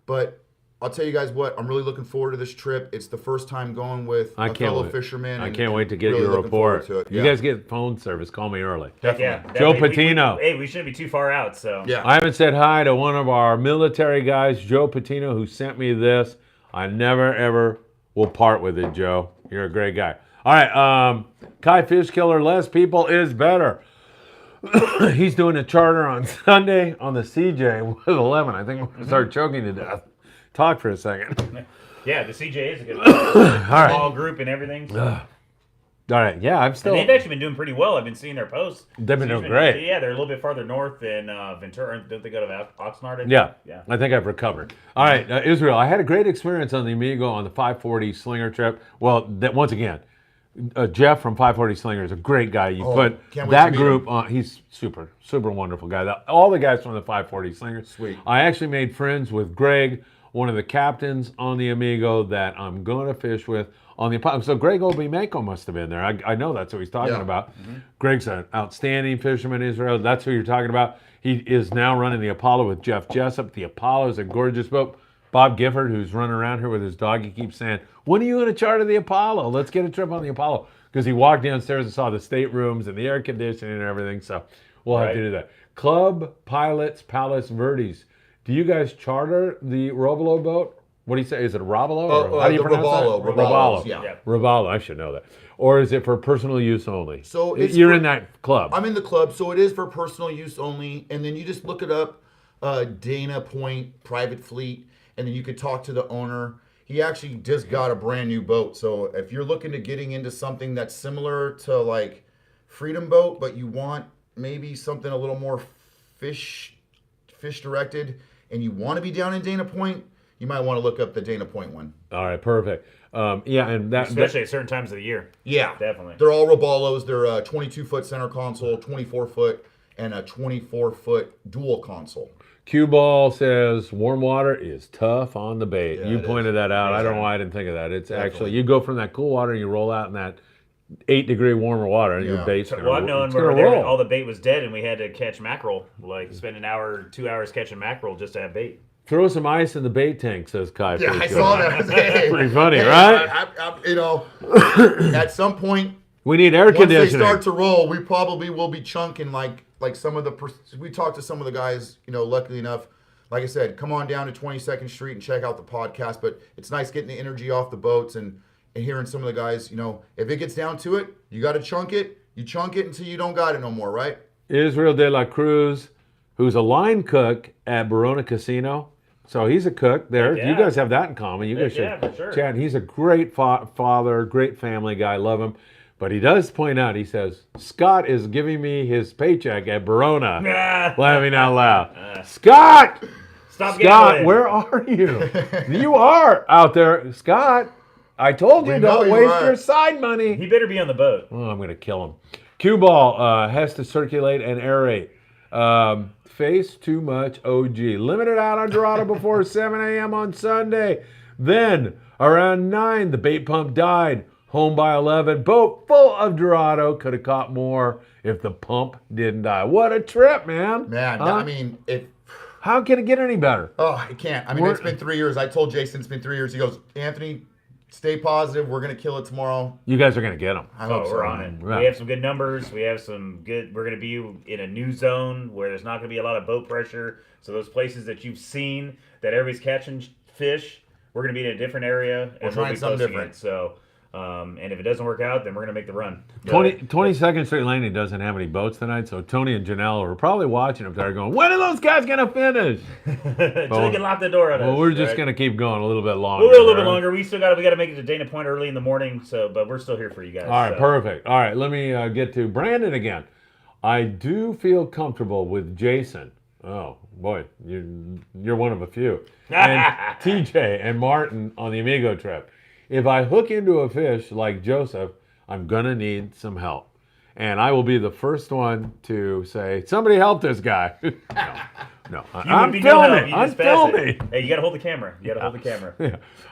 But I'll tell you guys what, I'm really looking forward to this trip. It's the first time going with a fellow fisherman. I and can't wait to get really your looking forward report. to it. You Yeah. guys get phone service. Call me early. Heck yeah. Joe That way Patino. Hey, we shouldn't be too far out, so. Yeah. I haven't said hi to one of our military guys, Joe Patino, who sent me this. I never, ever will part with it, Joe. You're a great guy. All right, Kai Fish Killer, less people is better. He's doing a charter on Sunday on the CJ with 11. I think we're going to start choking to death. Talk for a second. Yeah, the CJ is a good one. right. Small group and everything. So. All right, yeah, I'm still. And they've actually been doing pretty well. I've been seeing their posts. They've been doing great. Yeah, they're a little bit farther north than Ventura. Don't they go to Oxnard? I think? Yeah, Yeah. I think I've recovered. All right, Israel, I had a great experience on the Amigo on the 540 Slinger trip. Well, once again, Jeff from 540 Slinger is a great guy. You put can't wait that to meet group on. He's super, super wonderful guy. All the guys from the 540 Slinger. Sweet. I actually made friends with Greg, one of the captains on the Amigo that I'm going to fish with on the Apollo. So Greg Obimenko must have been there. I know that's what he's talking Yeah. about. Greg's an outstanding fisherman, Israel. That's who you're talking about. He is now running the Apollo with Jeff Jessup. The Apollo is a gorgeous boat. Bob Gifford, who's running around here with his dog, he keeps saying, when are you going to charter the Apollo? Let's get a trip on the Apollo. Because he walked downstairs and saw the staterooms and the air conditioning and everything. So we'll have to do that. Club Pilots Palace Verdes. Do you guys charter the Robalo boat? What do you say? Is it a Robalo? Or how do you the pronounce Robalo. that? Robalos, yeah. Robalo, I should know that. Or is it for personal use only? So it's you're for- in that club. I'm in the club, so it is for personal use only. And then you just look it up, Dana Point Private Fleet, and then you could talk to the owner. He actually just got a brand new boat. So if you're looking to getting into something that's similar to like Freedom Boat, but you want maybe something a little more fish directed, and you want to be down in Dana Point, you might want to look up the Dana Point one. All right, perfect. Yeah, and that Especially at certain times of the year. Yeah, Definitely. They're all Robalos. They're a 22-foot center console, 24-foot, and a 24-foot dual console. Cue Ball says warm water is tough on the bait. Yeah, You it pointed that out. I don't know why I didn't think of that. It's actually, you go from that cool water and you roll out in that 8-degree warmer water and your Yeah. bait's So, gonna, well, I've known it's where gonna there, roll. all the bait was dead and we had to catch mackerel. Like spend an hour, 2 hours catching mackerel just to have bait. Throw some ice in the bait tank, says Kai. Yeah, Pretty I good. saw that. Hey, Pretty funny, hey, right? you know, at some point, We need air once they conditioning. start to roll, we probably will be chunking like some of the. We talked to some of the guys. You know, luckily enough, like I said, come on down to 22nd Street and check out the podcast. But it's nice getting the energy off the boats and hearing some of the guys. You know, if it gets down to it, you got to chunk it. You chunk it until you don't got it no more, right? Israel de la Cruz, who's a line cook at Barona Casino. So he's a cook there. Yeah. You guys have that in common. You guys should yeah, for sure. chat. He's a great father, great family guy. Love him. But he does point out, he says, Scott is giving me his paycheck at Barona. Laughing out loud. Scott! Stop Scott, gambling. where are you? You are out there. Scott, I told you, We know don't you waste are. your side money. He better be on the boat. Oh, I'm going to kill him. Cue ball has to circulate and aerate. Face too much OG. Limited out on Dorado before 7 a.m. on Sunday. Then, around 9, the bait pump died. Home by 11. Boat full of Dorado. Could have caught more if the pump didn't die. What a trip, man. Man, Huh? I mean, How can it get any better? Oh, it can't. I mean, it's been 3 years. I told Jason it's been 3 years. He goes, Anthony, stay positive. We're going to kill it tomorrow. You guys are going to get them. I hope so. We're on it. Right. We have some good numbers. We have some good. We're going to be in a new zone where there's not going to be a lot of boat pressure. So those places that you've seen that everybody's catching fish, we're going to be in a different area and we'll trying be something posting different. it. So, and if it doesn't work out, then we're going to make the run. 22nd Street Landing doesn't have any boats tonight, so Tony and Janelle are probably watching up there going, when are those guys going to finish? Until they can lock the door on us. Well, we're just right? going to keep going a little bit longer. We'll go a little bit right? longer. We got to make it to Dana Point early in the morning. So, but we're still here for you guys. All right, so. perfect. All right, let me get to Brandon again. I do feel comfortable with Jason. Oh, boy, you're one of a few. And TJ and Martin on the Amigo trip. If I hook into a fish like Joseph, I'm going to need some help. And I will be the first one to say, somebody help this guy. No. I'm filming. I'm filming. Hey, you got to hold the camera. You got to hold the camera.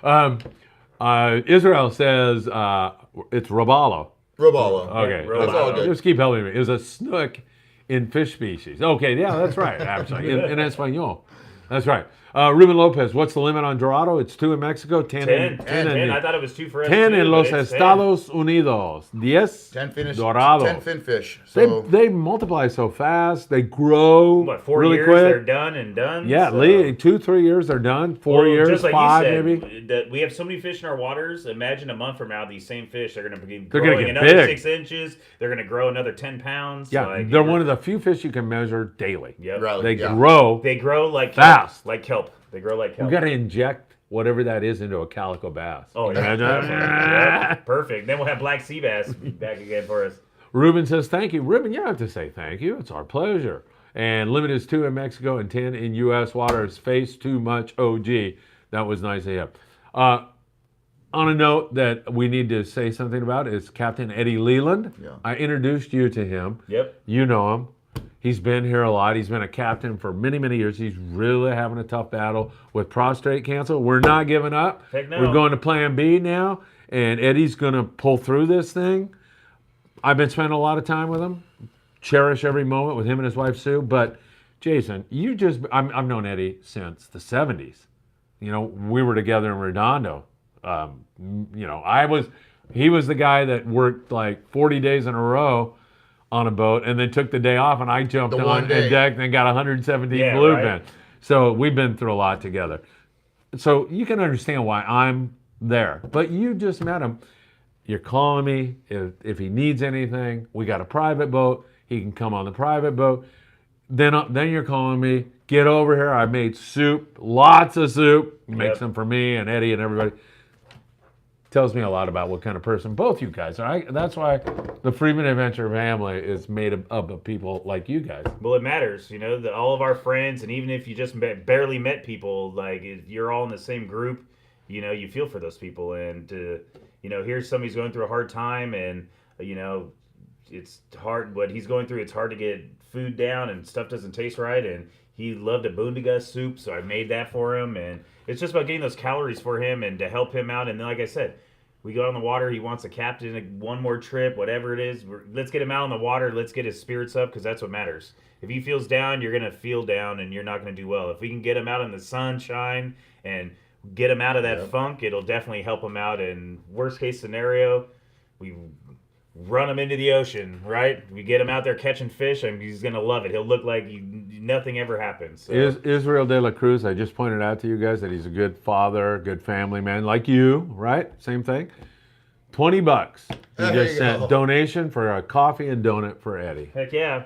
Yeah. Israel says it's robalo. Robalo. Okay. That's all good. Just keep helping me. It's a snook in fish species. Okay, yeah, that's right, actually. In Espanol. That's right. Ruben Lopez, what's the limit on Dorado? It's 2 in Mexico, 10 in... 10. I thought it was 2 for us. 10 too, in but los it's 10. Estados Unidos. 10 finish. Dorado. 10 fin fish. So They multiply so fast. They grow What, 4 really years, quick. they're done and done? Yeah, so. 2-3 years, they're done. 4 years, just like 5 you said, maybe. We have so many fish in our waters. Imagine a month from now, these same fish, they're going to be They're gonna growing get another big. 6 inches. They're going to grow another 10 pounds. Yeah, like, they're one of the few fish you can measure daily. Yep. Right. They Yeah. grow. They grow like Fast. kelp. Like kelp. They grow like kelp. You got to inject whatever that is into a calico bass. Oh, Can you yeah. imagine that? Yep, perfect. Then we'll have black sea bass back again for us. Ruben says, thank you. Ruben, you don't have to say thank you. It's our pleasure. And limit is 2 in Mexico and 10 in U.S. waters. Face too much OG. That was nice of you. On a note that we need to say something about is Captain Eddie Leland. Yeah. I introduced you to him. Yep. You know him. He's been here a lot. He's been a captain for many, many years. He's really having a tough battle with prostate cancer. We're not giving up. Heck no. We're going to Plan B now, and Eddie's going to pull through this thing. I've been spending a lot of time with him. Cherish every moment with him and his wife, Sue. But, Jason, I've known Eddie since the 70s. You know, we were together in Redondo. He was the guy that worked like 40 days in a row on a boat and then took the day off, and I jumped The on one day. and decked and got 117 Yeah, bluefin. right. So we've been through a lot together. So you can understand why I'm there. But you just met him. You're calling me if he needs anything. We got a private boat. He can come on the private boat. Then you're calling me. Get over here. I made soup, lots of soup. You make Yep. some for me and Eddie and everybody. Tells me a lot about what kind of person both you guys are. That's why the Friedman Adventure family is made up of people like you guys. Well, it matters, all of our friends, and even if you just barely met people, like if you're all in the same group, you feel for those people, and here's somebody's going through a hard time, and it's hard what he's going through. It's hard to get food down, and stuff doesn't taste right, and he loved a Bundaga soup, so I made that for him, and it's just about getting those calories for him and to help him out. And then, like I said, we go out on the water. He wants a captain, one more trip, whatever it is. Let's get him out on the water. Let's get his spirits up, because that's what matters. If he feels down, you're going to feel down, and you're not going to do well. If we can get him out in the sunshine and get him out of that funk, it'll definitely help him out. And worst case scenario, we run him into the ocean, right? We get him out there catching fish, and he's going to love it. He'll look like nothing ever happens. So. Israel de la Cruz, I just pointed out to you guys that he's a good father, good family man, like you, right? Same thing. $20. He There just you sent go. donation for a coffee and donut for Eddie. Heck yeah,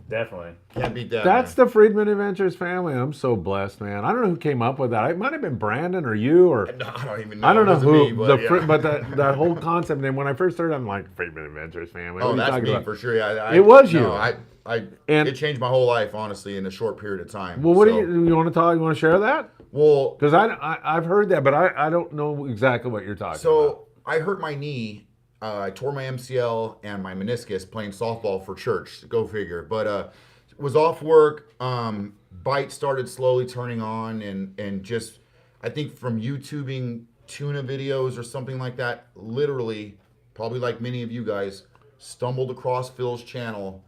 definitely. Can't beat that. That's man. the Friedman Adventures family. I'm so blessed, man. I don't know who came up with that. It might have been Brandon or you or No, I don't even know. I don't know It wasn't who. me, but yeah. But that whole concept. And when I first heard it, I'm like, Friedman Adventures family. What Oh, are you that's talking me about? for sure. Yeah, It was no, you. And- it changed my whole life, honestly, in a short period of time. Well, what So- do you want to talk? You want to share that? Well, Because I've heard that, but I don't know exactly what you're talking about. so I hurt my knee. I tore my MCL and my meniscus playing softball for church. Go figure. But was off work. Bite started slowly turning on, and just I think from YouTubing tuna videos or something like that. Literally, probably like many of you guys, stumbled across Phil's channel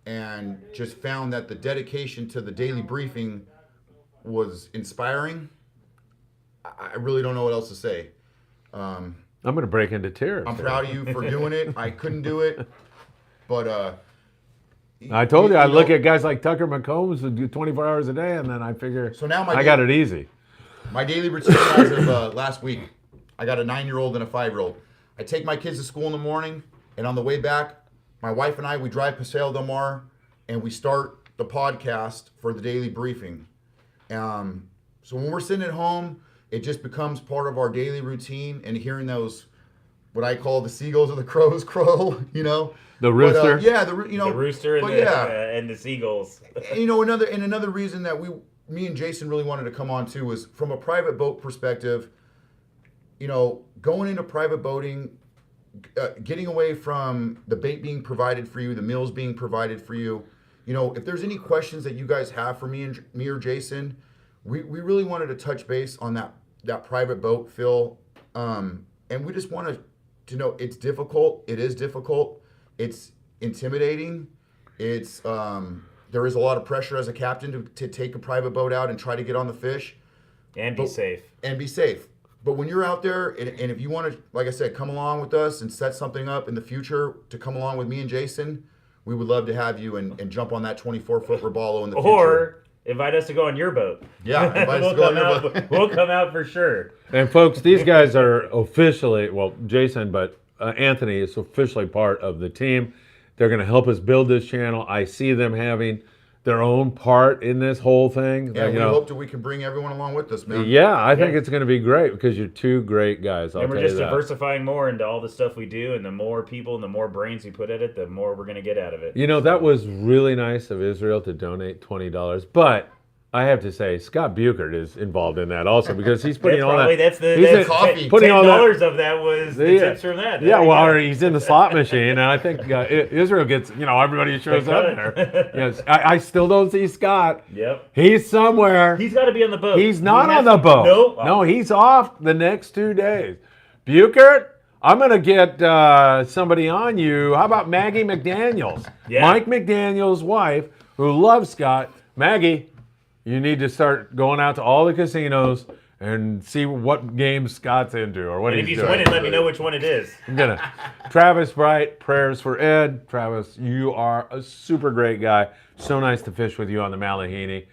and just found that the dedication to the daily briefing was inspiring. I really don't know what else to say. I'm going to break into tears. I'm proud of you for doing it. I couldn't do it, but I told you, I look know, at guys like Tucker McCombs who do 24 hours a day, and then I figure So now I got it easy. my daily routine as of last week. I got a 9-year-old and a 5-year-old. I take my kids to school in the morning, and on the way back, my wife and I, we drive Paseo Del Mar, and we start the podcast for the daily briefing. So when we're sitting at home, it just becomes part of our daily routine, and hearing those, what I call the seagulls or the crows crow, you know. The rooster. But, yeah, the rooster and but the yeah. and the seagulls. And, another reason that me and Jason really wanted to come on too was from a private boat perspective. Going into private boating, getting away from the bait being provided for you, the meals being provided for you. If there's any questions that you guys have for me or Jason, we really wanted to touch base on that private boat, Phil. And we just wanted to know it's difficult. It is difficult. It's intimidating. It's there is a lot of pressure as a captain to take a private boat out and try to get on the fish. And be safe. And be safe. But when you're out there, and if you want to, like I said, come along with us and set something up in the future to come along with me and Jason, we would love to have you and jump on that 24-foot Robalo in the future. Or invite us to go on your boat. Yeah, invite us to go on your boat. We'll come out for sure. And folks, these guys are officially, well, Jason, but Anthony is officially part of the team. They're going to help us build this channel. I see them having their own part in this whole thing. Yeah, we hope that we can bring everyone along with us, man. Yeah, I think it's going to be great because you're two great guys. And we're just diversifying more into all the stuff we do, and the more people and the more brains we put at it, the more we're going to get out of it. That was really nice of Israel to donate $20, but I have to say Scott Buchert is involved in that also because he's putting all that. That's coffee. Putting all $10 that of that was the tips from that. Yeah, well, he's in the slot machine, and I think Israel gets, everybody shows up there. Yes, I still don't see Scott. Yep. He's somewhere. He's got to be on the boat. He's not on the boat. No, he's off the next 2 days. Buchert, I'm going to get somebody on you. How about Maggie McDaniels? Yeah. Mike McDaniels' wife, who loves Scott. Maggie, you need to start going out to all the casinos and see what games Scott's into or what And if he's he's doing. winning, let me know which one it is. I'm gonna. Travis Bright, prayers for Ed. Travis, you are a super great guy. So nice to fish with you on the Mahi-mahi.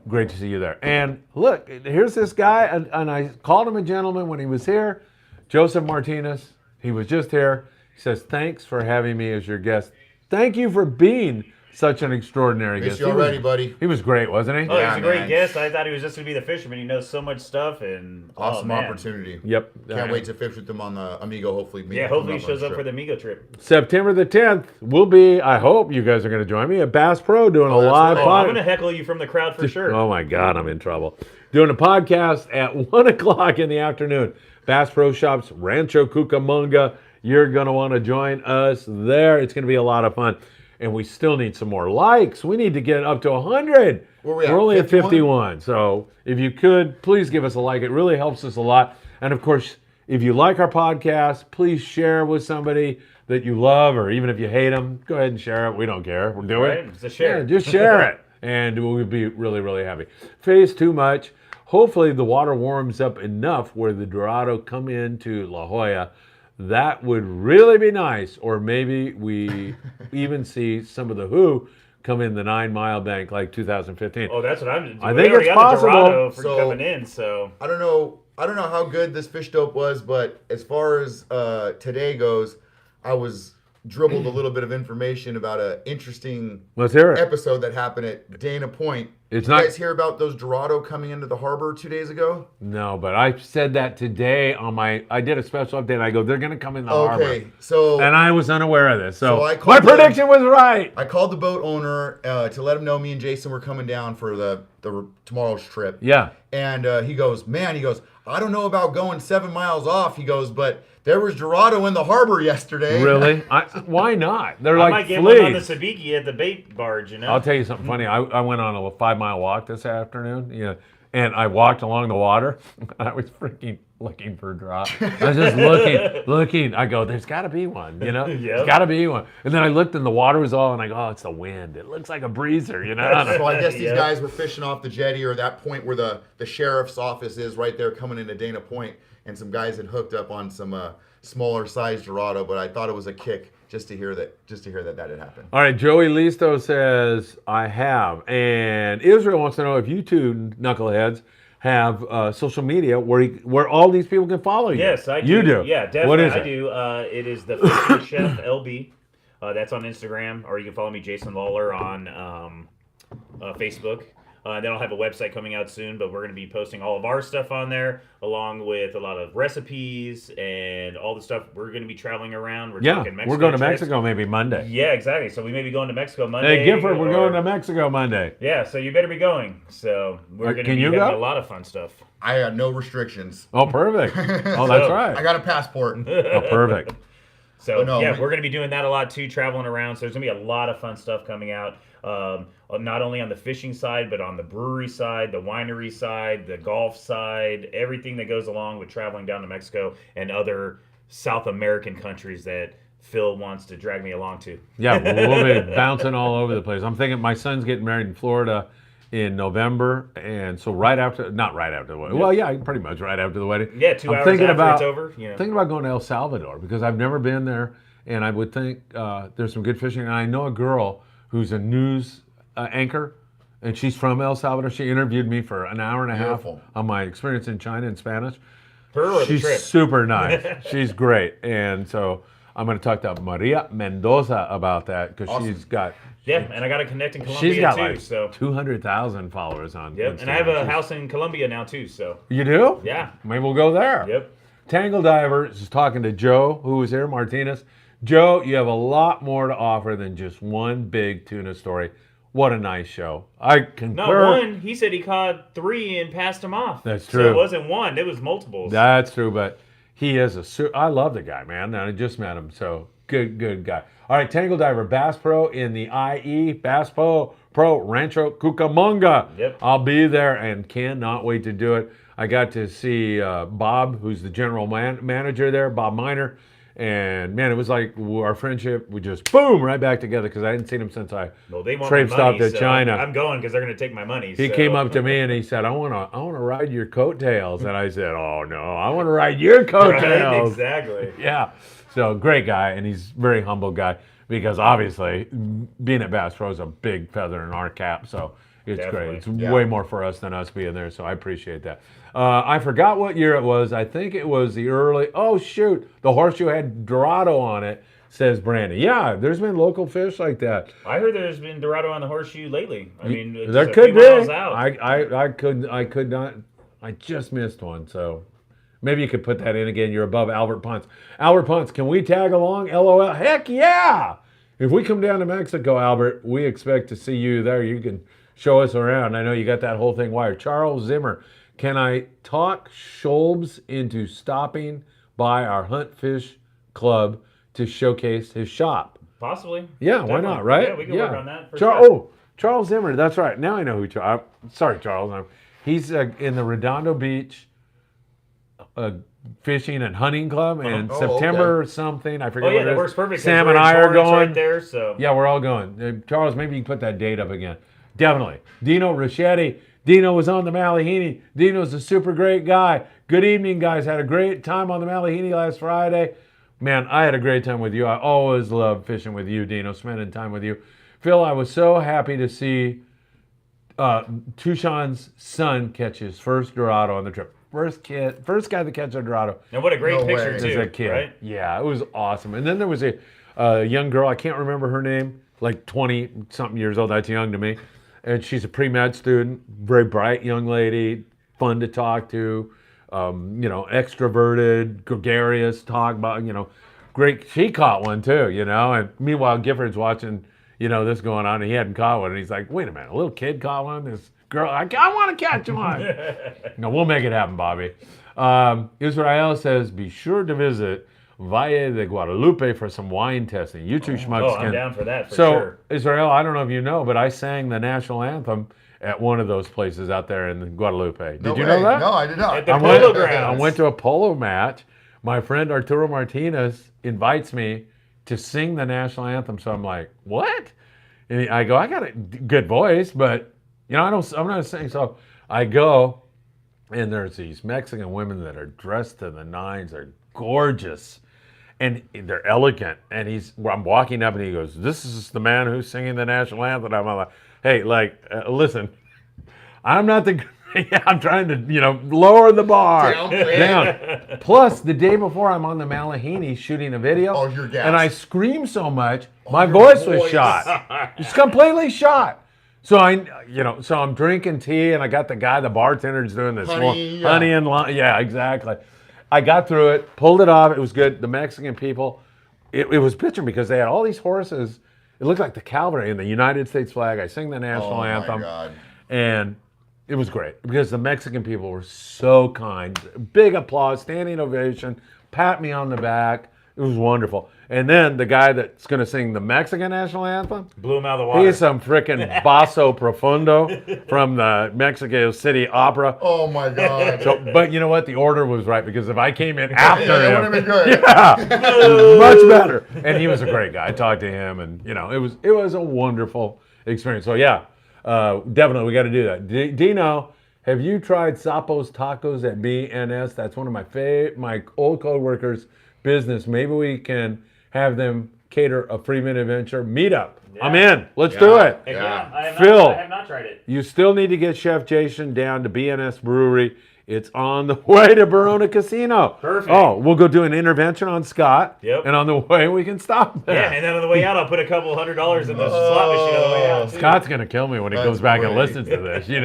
Great to see you there. And look, here's this guy, and I called him a gentleman when he was here. Joseph Martinez. He was just here. He says, thanks for having me as your guest. Thank you for being such an extraordinary Miss guest. you already, buddy. He was great, wasn't he? Oh, he was Yeah, a great man. guest. I thought he was just going to be the fisherman. He knows so much stuff and Awesome man. opportunity. Yep. Can't wait to fish with them on the Amigo. Hopefully, Yeah, hopefully he shows up for the Amigo trip. September the 10th will be, I hope you guys are going to join me, at Bass Pro doing a that's live right. Oh, I'm podcast. going to heckle you from the crowd for sure. Oh my God, I'm in trouble. Doing a podcast at 1 o'clock in the afternoon. Bass Pro Shops, Rancho Cucamonga. You're going to want to join us there. It's going to be a lot of fun. And we still need some more likes. We need to get up to 100. Where we at, We're only 51? at 51. So if you could, please give us a like. It really helps us a lot. And of course, if you like our podcast, please share with somebody that you love, or even if you hate them, go ahead and share it. We don't care. We'll do Right? it. It's a share. Yeah, just share it. And we'll be really, really happy. Phase too much. Hopefully the water warms up enough where the Dorado come into La Jolla. That would really be nice. Or maybe we even see some of the Who come in the 9 Mile bank like 2015. Oh, that's what I'm doing. I We think already it's got the possible. Dorado for So- coming in, so. I don't know how good this fish dope was, but as far as today goes, I was dribbled a little bit of information about an interesting Let's hear it. episode that happened at Dana Point. It's Did not- you guys hear about those Dorado coming into the harbor 2 days ago? No, but I said that today on I did a special update. I go, they're going to come in the harbor. Okay, so And I was unaware of this. So, So I my called prediction was right. I called the boat owner to let him know me and Jason were coming down for the tomorrow's trip. Yeah. And he goes, I don't know about going 7 miles off. He goes, but there was Dorado in the harbor yesterday. Really? Why not? They're I like might get one on the fleas. sabiki at the bait barge, you know? I'll tell you something funny. I went on a 5 mile walk this afternoon, and I walked along the water. I was freaking looking for Dorado. I was just looking. I go, there's got to be one, you know? Yep. There's got to be one. And then I looked and the water was all, and I go, oh, it's the wind. It looks like a breezer, you know? So I guess these Yep. guys were fishing off the jetty or that point where the sheriff's office is right there coming into Dana Point, and some guys had hooked up on some smaller sized Dorado, but I thought it was a kick just to hear that had happened. All right, Joey Listo says, I have. And Israel wants to know if you two knuckleheads have social media where all these people can follow you. Yes, I do. You do? Yeah, definitely. What is I it? do. It is the Fishing Chef LB. That's on Instagram, or you can follow me, Jason Lawler, on Facebook. Then I'll have a website coming out soon, but we're going to be posting all of our stuff on there, along with a lot of recipes and all the stuff. We're going to be traveling around. We're talking Mexico we're going to trips. Mexico maybe Monday. Yeah, exactly. So we may be going to Mexico Monday. Hey, Gifford, we're or- going to Mexico Monday. Yeah, so you better be going. So we're going to can be you having go? a lot of fun stuff. I had no restrictions. Oh, perfect. Oh, that's right. I got a passport. Oh, perfect. So But no, yeah, we- we're going to be doing that a lot too, traveling around. So there's going to be a lot of fun stuff coming out. Not only on the fishing side, but on the brewery side, the winery side, the golf side, everything that goes along with traveling down to Mexico and other South American countries that Phil wants to drag me along to. Yeah, we'll be bouncing all over the place. I'm thinking my son's getting married in Florida in November, and so not right after the wedding. Well, yeah, pretty much right after the wedding. Yeah, 2 I'm hours thinking after about, it's over. You know. Thinking about going to El Salvador because I've never been there, and I would think there's some good fishing. And I know a girl who's a news anchor, and she's from El Salvador. She interviewed me for an hour and a Beautiful. half on my experience in China in Spanish. Her or the She's trip? super nice. She's great, and so I'm going to talk to Maria Mendoza about that because Awesome. she's got Yeah, and I got a connect in Colombia she's got too. like so 200,000 followers on. yep, and I have Instagram. a house in Colombia now too. So You do? yeah, Maybe we'll go there. yep. Tangle Diver is talking to Joe, who was here, Martinez. Joe, you have a lot more to offer than just one big tuna story. What a nice show. I concur. Not one. He said he caught 3 and passed them off. That's So true. it wasn't one. It was multiples. That's true, but he is I love the guy, man. I just met him, so good guy. All right, Tangle Diver, Bass Pro in the IE, Bass Pro Rancho Cucamonga. Yep. I'll be there and cannot wait to do it. I got to see Bob, who's the general manager there, Bob Miner, and man, it was like our friendship would just boom right back together because I hadn't seen him since I Well, they want trade my stopped money, to so China. I'm going because they're going to take my money. He so. came up to me and he said, I want to ride your coattails. And I said, oh, no, I want to ride your coattails. Right, exactly. Yeah. So great guy, and he's a very humble guy because obviously being at Bass Pro is a big feather in our cap. So it's Definitely. great. It's Yeah. way more for us than us being there. So I appreciate that. I forgot what year it was. I think it was the early, the horseshoe had Dorado on it, says Brandon. Yeah, there's been local fish like that. I heard there's been Dorado on the horseshoe lately. I mean, it's There a could few be. miles out. I could not. I just missed one. So maybe you could put that in again. You're above Albert Ponce. Albert Ponce, can we tag along? LOL. Heck yeah! If we come down to Mexico, Albert, we expect to see you there. You can show us around. I know you got that whole thing wired. Charles Zimmer, can I talk Scholbs into stopping by our Hunt Fish Club to showcase his shop? Possibly. Yeah, why Definitely. not, right? Yeah, we can work on that. For Char- sure. Oh, Charles Zimmer, that's right. Now I know who Charles. Sorry, Charles. He's in the Redondo Beach Fishing and Hunting Club, and Oh, September something. I forget Oh, yeah, what it that is. works perfect. 'cause Sam we're and in I are Torrance going. right there, so. Yeah, we're all going. Charles, maybe you can put that date up again. Definitely. Dino Ricchetti. Dino was on the Mahi-mahi. Dino's a super great guy. Good evening, guys. Had a great time on the Mahi-mahi last Friday. Man, I had a great time with you. I always love fishing with you, Dino, spending time with you. Phil, I was so happy to see Tushan's son catch his first Dorado on the trip. First guy to catch a Dorado. And what a great No picture, way. As too. a kid. Right? Yeah, it was awesome. And then there was a young girl, I can't remember her name, like 20-something years old. That's young to me. And she's a pre-med student, very bright young lady, fun to talk to, extroverted, gregarious, talk about, great. She caught one too, And meanwhile, Gifford's watching, this going on, and he hadn't caught one. And he's like, wait a minute, a little kid caught one? This girl, I want to catch one. No, we'll make it happen, Bobby. Israel says, be sure to visit Valle de Guadalupe for some wine testing. You two schmucks Oh, can. I'm down for that, for So, sure. Israel, I don't know if you know, but I sang the national anthem at one of those places out there in Guadalupe. Did No you way. know that? No, I did not. At the I polo went, grounds. I went to a polo match. My friend Arturo Martinez invites me to sing the national anthem. So I'm like, what? And I go, I got a good voice, but I'm not singing. So I go, and there's these Mexican women that are dressed to the nines. They're gorgeous, and they're elegant. And I'm walking up, and he goes, "This is the man who's singing the national anthem." I'm like, hey, listen, I'm not the. Yeah, I'm trying to, lower the bar down. Plus, the day before, I'm on the Mahi-mahi shooting a video. Oh, you're gassed. And I screamed so much, my voice was shot. It's completely shot. So so I'm drinking tea, and I got the bartender's doing this honey and lime. Yeah, exactly. I got through it, pulled it off. It was good. The Mexican people, it was bitching because they had all these horses. It looked like the cavalry and the United States flag. I sing the national anthem. Oh, my God. And it was great because the Mexican people were so kind. Big applause, standing ovation, pat me on the back. It was wonderful. And then the guy that's going to sing the Mexican national anthem, Blew him out of the water. he's some freaking basso profundo from the Mexico City Opera. Oh my God. So, but you know what? The order was right because if I came in after Yeah, that him, would have been good. yeah, much better. And he was a great guy. I talked to him, and it was a wonderful experience. So yeah, definitely we got to do that. Dino, have you tried Sapo's Tacos at BNS? That's one of my old coworkers' business. Maybe we can have them cater a Friedman Adventure meetup. Yeah. I'm in. Let's do it. Heck Yeah. I Phil. have not tried it. You still need to get Chef Jason down to BNS Brewery. It's on the way to Verona Casino. Perfect. Oh, we'll go do an intervention on Scott. Yep. And on the way, we can stop there. Yeah, and then on the way out, I'll put a couple $100 in the slot machine on the way out. Too. Scott's going to kill me when he That's goes back and great. listens to this, He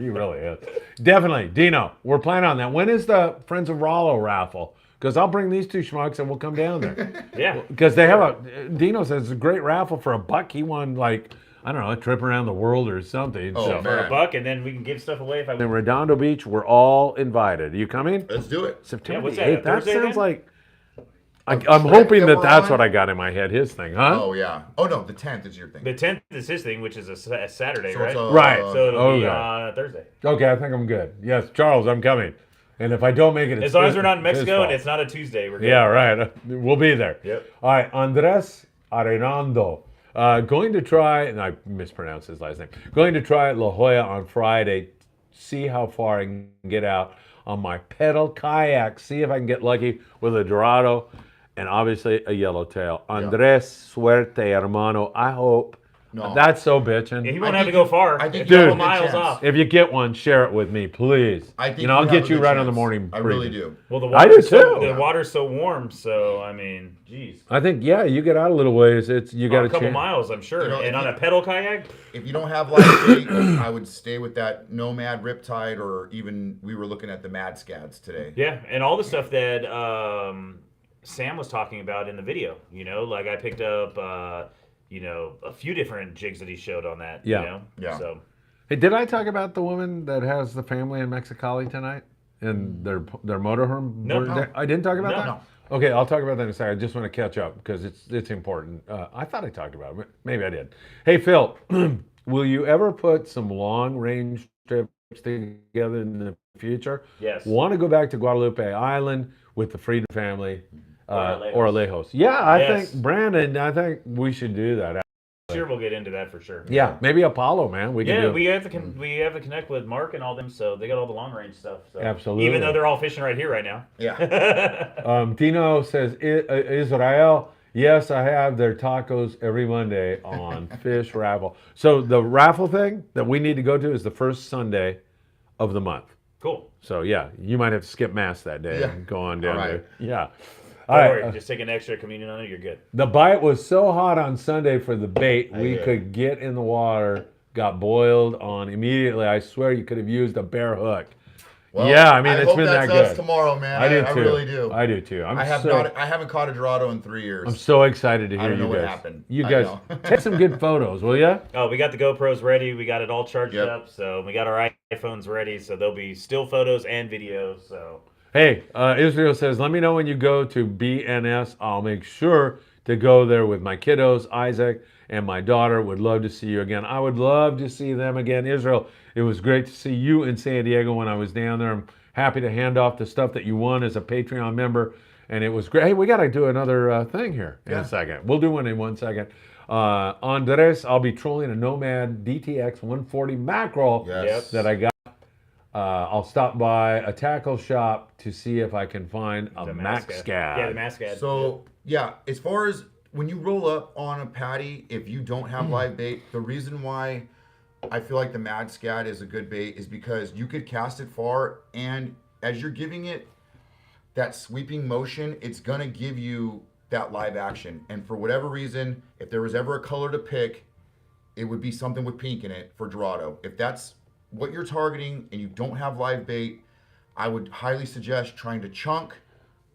really is. Definitely. Dino, we're planning on that. When is the Friends of Rollo raffle? Because I'll bring these two schmucks and we'll come down there. Yeah. Because they have Dino says it's a great raffle for $1. He won, I don't know, a trip around the world or something. Oh, so. man. For $1, and then we can give stuff away if I In Redondo Beach, we're all invited. Are you coming? Let's do it. September what's the that, 8th. That Thursday sounds then? like. I'm Friday hoping that we're that's on? what I got in my head. His thing, huh? Oh yeah. Oh no, the 10th is your thing. The 10th is his thing, which is a Saturday, So right? it's a- Right. So it'll be Okay. on a Thursday. Okay, I think I'm good. Yes, Charles, I'm coming. And if I don't make it, it's As long as his- we're not in his Mexico fault. and it's not a Tuesday, we're good. Yeah, right. We'll be there. Yep. All right, Andres Arenando. Going to try, and I mispronounced his last name. Going to try La Jolla on Friday. See how far I can get out on my pedal kayak. See if I can get lucky with a Dorado and obviously a yellowtail. Andres, suerte, hermano. I hope. No. That's so bitching. Yeah, he won't I have to think go far. I think It's you a have couple a good miles chance. off. If you get one, share it with me, please. I think I'll have get a you good right on the chance. morning. I really preview. do. Well, the I do water's too. the water's so warm, so I mean, geez. I think you get out a little ways. You got A a couple chance. miles, I'm sure. You know, and if on you- a pedal kayak, If you don't have live bait, I would stay with that Nomad Riptide, or even we were looking at the Mad Scads today. yeah, and all the stuff that Sam was talking about in the video. Like I picked up, a few different jigs that he showed on that. Yeah. Yeah. So Hey, did I talk about the woman that has the family in Mexicali tonight and their motorhome? No. I didn't talk about No. that. No. Okay, I'll talk about that in a second. I just want to catch up because it's important. I thought I talked about it, but maybe I did. Hey, Phil, will you ever put some long range trips together in the future? Yes. Want to go back to Guadalupe Island with the Friedman family Oralejos. or Alejos? Yeah, I Yes. think Brandon. I think we should do that. sure we'll get into that for sure. Yeah, maybe Apollo, man. We can Yeah, do. we have to connect with Mark and all them, so they got all the long range stuff. So. Absolutely. Even though they're all fishing right here right now. Yeah. Dino says, Israel, yes, I have their tacos every Monday on Fish Raffle. So the raffle thing that we need to go to is the first Sunday of the month. Cool. So yeah, you might have to skip mass that day Yeah. and go on down All there. right. Yeah. Don't All worry, right. just take an extra communion on it, you're good. The bite was so hot on Sunday for the bait, we did. could get in the water, got boiled on immediately. I swear you could have used a bare hook. Well, Yeah, I mean, it's hope been that's that us good. tomorrow, man. I do too. I really do. I do too. I haven't caught a Dorado in 3 years. I'm so excited to I hear don't know you what guys. happened. You I guys know. take some good photos, will ya? Oh, we got the GoPros ready. We got it all charged Yep. up. So we got our iPhones ready. So there'll be still photos and videos. So Hey, Israel says, let me know when you go to BNS. I'll make sure to go there with my kiddos, Isaac and my daughter. Would love to see you again. I would love to see them again. Israel, It was great to see you in San Diego when I was down there. I'm happy to hand off the stuff that you won as a Patreon member. And it was great. Hey, we got to do another thing here in a second. We'll do one in 1 second. Andres, I'll be trolling a Nomad DTX 140 mackerel Yes. that I got. I'll stop by a tackle shop to see if I can find a max scad. Yeah, the mascad. So yeah, as far as when you roll up on a patty, if you don't have live bait, the reason why I feel like the Mad Scat is a good bait is because you could cast it far, and as you're giving it that sweeping motion, it's gonna give you that live action. And for whatever reason, if there was ever a color to pick, it would be something with pink in it for Dorado. If that's what you're targeting and you don't have live bait, I would highly suggest trying to chunk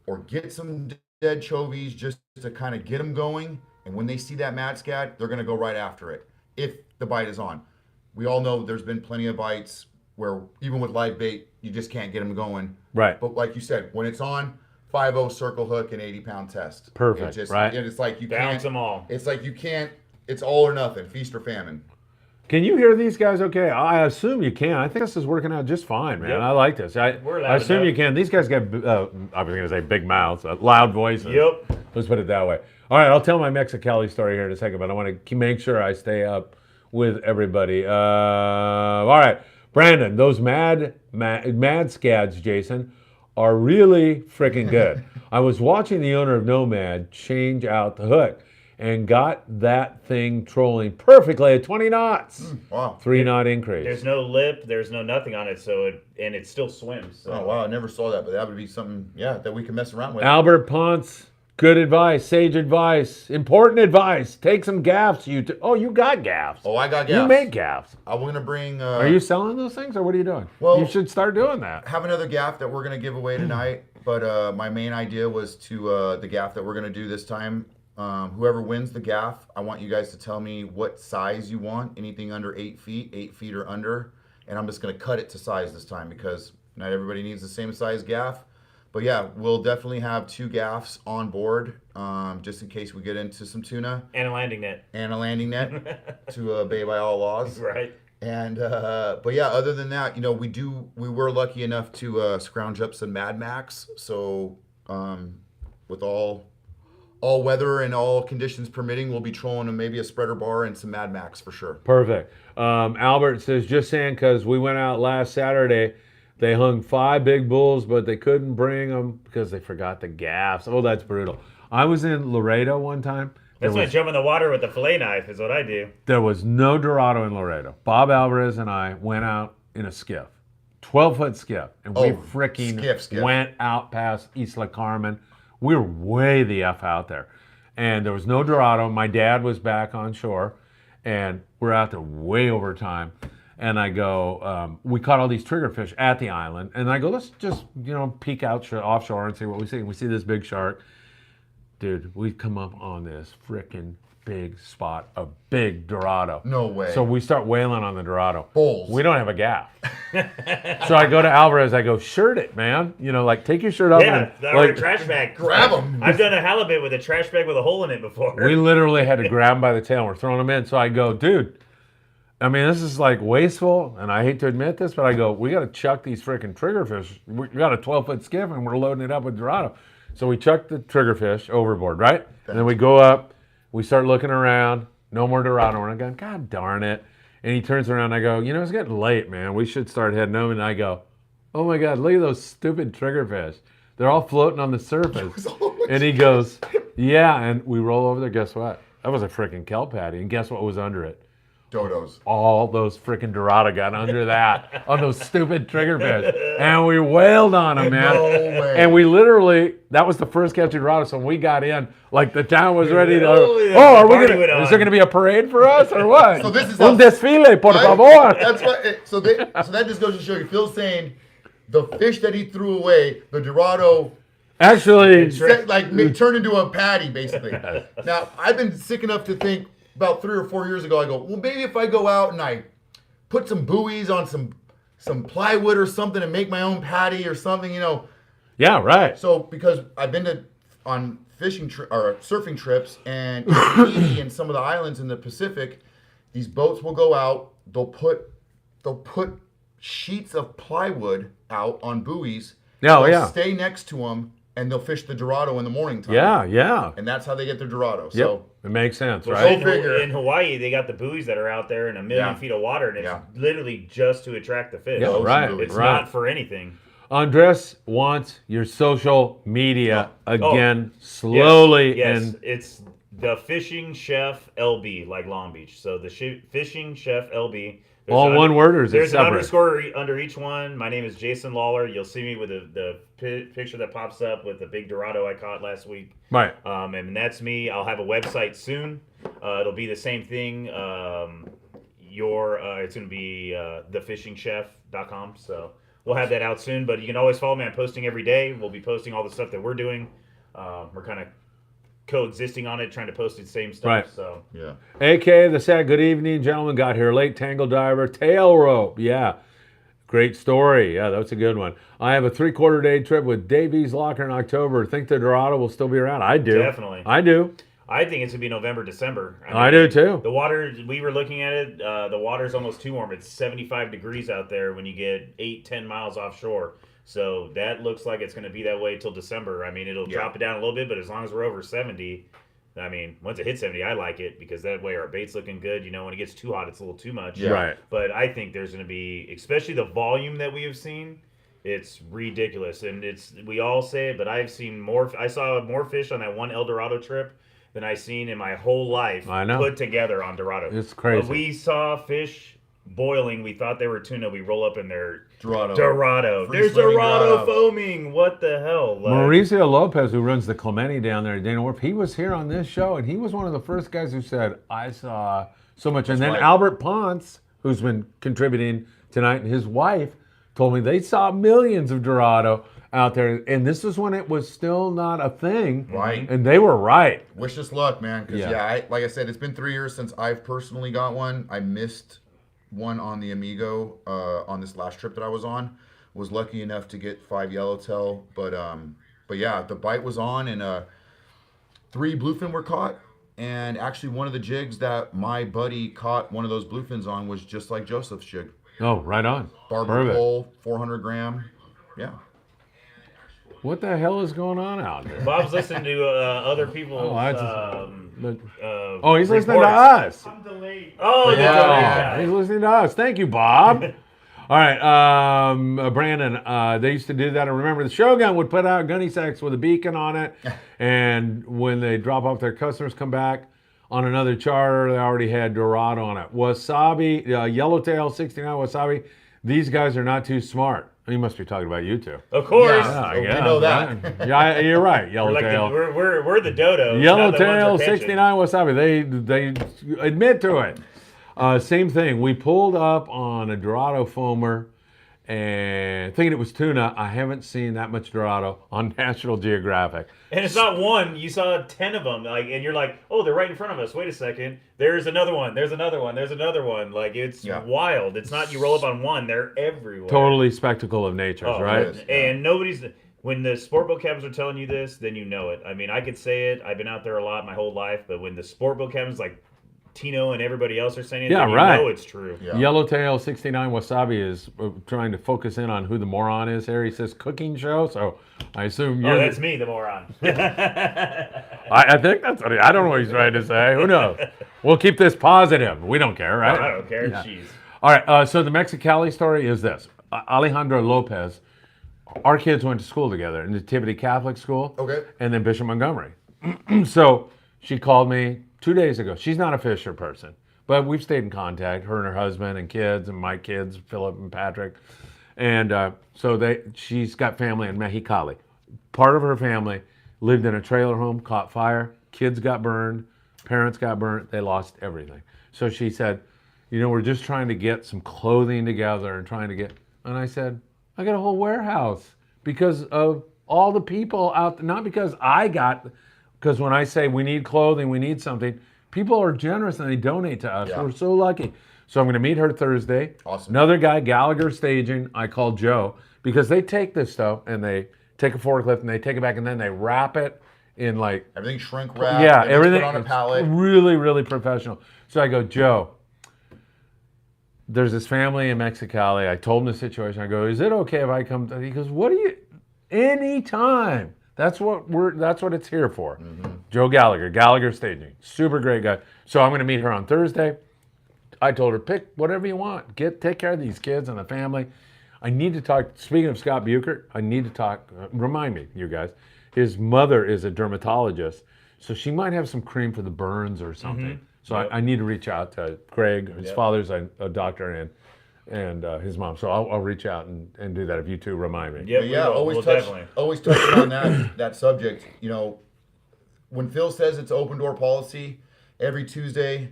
or get some dead chovies just to kind of get them going. And when they see that Mad Scat, they're gonna go right after it if the bite is on. We all know there's been plenty of bites where even with live bait, you just can't get them going. Right. But like you said, when it's on, 5-0 circle hook and 80-pound test. Perfect, It just, right? It's like you Bounce can't. them all. It's like you can't. It's all or nothing, feast or famine. Can you hear these guys okay? I assume you can. I think this is working out just fine, man. Yep. I like this. We're loud I assume enough. you can. These guys got, I was going to say big mouths, loud voices. Yep. Let's put it that way. All right, I'll tell my Mexicali story here in a second, but I want to make sure I stay up with everybody. All right, Brandon, those mad scads, Jason, are really freaking good. I was watching the owner of Nomad change out the hook and got that thing trolling perfectly at 20 knots. Wow. 3-knot increase. There's no lip, there's no nothing on it, so it still swims. So. Oh wow, I never saw that, but that would be something, yeah, that we can mess around with. Albert Ponce, good advice, sage advice, important advice. Take some gaffs. You got gaffs. Oh, I got You gaffs. make gaffs. I'm gonna bring. Are you selling those things or what are you doing? Well- you should start doing that. have another gaff that we're gonna give away tonight? But my main idea was to the gaff that we're gonna do this time. Whoever wins the gaff, I want you guys to tell me what size you want. Anything under 8 feet, 8 feet or under, and I'm just gonna cut it to size this time because not everybody needs the same size gaff. But yeah, we'll definitely have 2 gaffs on board, just in case we get into some tuna And a landing net. and a landing net to obey by all laws. Right. And but yeah, other than that, we were lucky enough to scrounge up some Mad Max. So with all weather and all conditions permitting, we'll be trolling maybe a spreader bar and some Mad Max for sure. Perfect. Albert says, just saying, because we went out last Saturday, they hung 5 big bulls, but they couldn't bring them because they forgot the gaffs. Oh, that's brutal. I was in Laredo one time. That's when I jump in the water with the fillet knife is what I do. There was no Dorado in Laredo. Bob Alvarez and I went out in a skiff, 12-foot skiff, and we freaking skiff. went out past Isla Carmen. We were way the F out there. And there was no Dorado. My dad was back on shore, and we're out there way over time. And I go, we caught all these triggerfish at the island. And I go, let's just, peek out offshore and see what we see. And we see this big shark. Dude, we come up on this freaking big spot, a big Dorado. No way. So we start wailing on the Dorado. Bulls. We don't have a gaff. So I go to Alvarez, I go, shirt it, man. Take your shirt off. Yeah, or a trash bag. Grab 'em. I've done a halibut with a trash bag with a hole in it before. We literally had to grab him by the tail and we're throwing him in. So I go, dude, I mean, this is like wasteful, and I hate to admit this, but I go, we got to chuck these freaking triggerfish. We got a 12-foot skiff, and we're loading it up with Dorado. So we chuck the triggerfish overboard, right? And then we go up, we start looking around, no more Dorado. And I'm going, God darn it. And he turns around, and I go, it's getting late, man. We should start heading home. And I go, oh my God, look at those stupid triggerfish. They're all floating on the surface. And he goes, yeah. And we roll over there, guess what? That was a freaking kelp patty. And guess what was under it? Dodos. All those freaking Dorado got under that on those stupid triggerfish, and we wailed on them, man. No way. And we literally, that was the first catch of Dorado. So when we got in, like the town was ready to. the party went Is there on. gonna be a parade for us or what? So this is un desfile, por favor. That's what. So that just goes to show you. Phil's saying the fish that he threw away, the Dorado, Actually, turned into a patty basically. Now I've been sick enough to think about 3 or 4 years ago. I go, well, maybe if I go out and I put some buoys on some plywood or something and make my own patty or something, yeah, right. So because I've been on fishing or surfing trips and in Tahiti and some of the islands in the Pacific, these boats will go out. They'll put they'll put sheets of plywood out on buoys. Oh, they'll yeah. stay next to them, and they'll fish the Dorado in the morning time. Yeah. And that's how they get their Dorado. Yep. So It makes sense, Well, right? figure. in Hawaii, they got the buoys that are out there in a million Yeah. feet of water, and it's Yeah. literally just to attract the fish. Yeah, ocean right. buoys. It's right. not for anything. Andres wants your social media again, Yes, slowly. Yes, And it's the Fishing Chef LB, like Long Beach. So the Fishing Chef LB. There's all one word, or is it There's an separate? underscore under each one. My name is Jason Lawler. You'll see me with the picture that pops up with the big Dorado I caught last week. Right. And that's me. I'll have a website soon. It'll be the same thing. It's going to be thefishingchef.com. So we'll have that out soon. But you can always follow me. I'm posting every day. We'll be posting all the stuff that we're doing. We're kind of coexisting on it, trying to post the same stuff. Right. So yeah. AK the Sad, good evening, gentlemen. Got here late, tangle diver, tail rope. Yeah. Great story. Yeah, that's a good one. I have a 3/4 day trip with Davies Locker in October. Think the Dorado will still be around? I do. Definitely. I do. I think it's going to be November, December. I do too. The water, we were looking at it, the water's almost too warm. It's 75 degrees out there when you get 8-10 miles offshore. So that looks like it's going to be that way till December. I mean, it'll drop it down a little bit, but as long as we're over 70, I mean, once it hits 70, I like it because that way our bait's looking good. You know, when it gets too hot, it's a little too much. Yeah. Right. But I think there's going to be, especially the volume that we have seen, it's ridiculous. And we all say it, but I saw more fish on that one El Dorado trip than I've seen in my whole life I know. put together on Dorado. It's crazy. But we saw fish boiling. We thought they were tuna. We roll up in their Dorado. There's Free-swimming Dorado Dorado. foaming. What the hell? Like, Mauricio Lopez, who runs the Clemente down there at Dana Wharf, he was here on this show, and he was one of the first guys who said, I saw so much. And then right. Albert Ponce, who's been contributing tonight, and his wife told me they saw millions of Dorado out there. And this is when it was still not a thing. Right. And they were right. Wish us luck, man. Because, Yeah. like I said, it's been 3 years since I've personally got one. I missed one on the Amigo on this last trip that I was on. Was lucky enough to get 5 yellowtail. But yeah, the bite was on, and 3 bluefin were caught. And actually, one of the jigs that my buddy caught one of those bluefins on was just like Joseph's jig. Oh, right on. Barber Perfect. pole, 400 gram. Yeah. What the hell is going on out there? Bob's listening to other people's. Oh, I just- uh, Oh, he's listening to reports. us. Oh, Yeah, yeah. he's listening to us. Thank you, Bob. All right, Brandon, they used to do that. I remember the Shogun would put out gunny sacks with a beacon on it, and when they drop off their customers, come back on another charter, they already had Dorado on it. Wasabi, Yellowtail 69 Wasabi, these guys are not too smart. You must be talking about you two. Of course. Yeah. I we guess, know that. right? Yeah, you're right, We're, like Yellowtail. we're the dodo. not the ones Yellowtail we're catching. 69 Wasabi. They admit to it. Same thing. We pulled up on a Dorado foamer and thinking it was tuna. I haven't seen that much Dorado on National Geographic. And it's not one. You saw 10 of them, and you're like, oh, they're right in front of us. Wait a second. There's another one. There's another one. There's another one. Like, it's wild. It's not you roll up on one. They're everywhere. Totally spectacle of nature, Oh, right? it is. And nobody's. When the sport boat cabins are telling you this, then you know it. I mean, I could say it. I've been out there a lot my whole life, but when the sport boat cabins like Tino and everybody else are saying it, Yeah, then you right. know it's true. Yeah. Yellowtail 69 Wasabi is trying to focus in on who the moron is here. He says cooking show, so I assume you're. Oh, that's me, the moron. I think that's what I don't know what he's trying to say. Who knows? We'll keep this positive. We don't care, right? I don't care. Yeah. Jeez. All right, so the Mexicali story is this. Alejandro Lopez, our kids went to school together in the Nativity Catholic School. Okay. And then Bishop Montgomery. So she called me 2 days ago. She's not a Fisher person, but we've stayed in contact, her and her husband and kids and my kids, Philip and Patrick. And so she's got family in Mexicali. Part of her family lived in a trailer home, caught fire, kids got burned, parents got burned, they lost everything. So she said, we're just trying to get some clothing together and I said, I got a whole warehouse because of all the people out there, not because because when I say we need clothing, we need something, people are generous and they donate to us. Yeah. We're so lucky. So I'm going to meet her Thursday. Awesome. Another guy, Gallagher Staging, I called Joe, because they take this stuff and they take a forklift and they take it back and then they wrap it in like, Everything shrink wrapped. yeah, everything's everything put on a it's pallet. really, really professional. So I go, Joe, there's this family in Mexicali. I told him the situation. I go, is it okay if I come? He goes, what do you? Anytime. That's what it's here for. Joe Gallagher Staging, super great guy. So I'm going to meet her on Thursday. I told her, pick whatever you want. Take care of these kids and the family. I need to talk. Speaking of Scott Buchert, I need to talk. Remind me, you guys. His mother is a dermatologist, so she might have some cream for the burns or something. So I need to reach out to Craig. His father's a doctor, and his mom. So I'll reach out and do that if you two remind me. Yeah, Yeah, always touching on that subject. You know, when Phil says it's open door policy every Tuesday,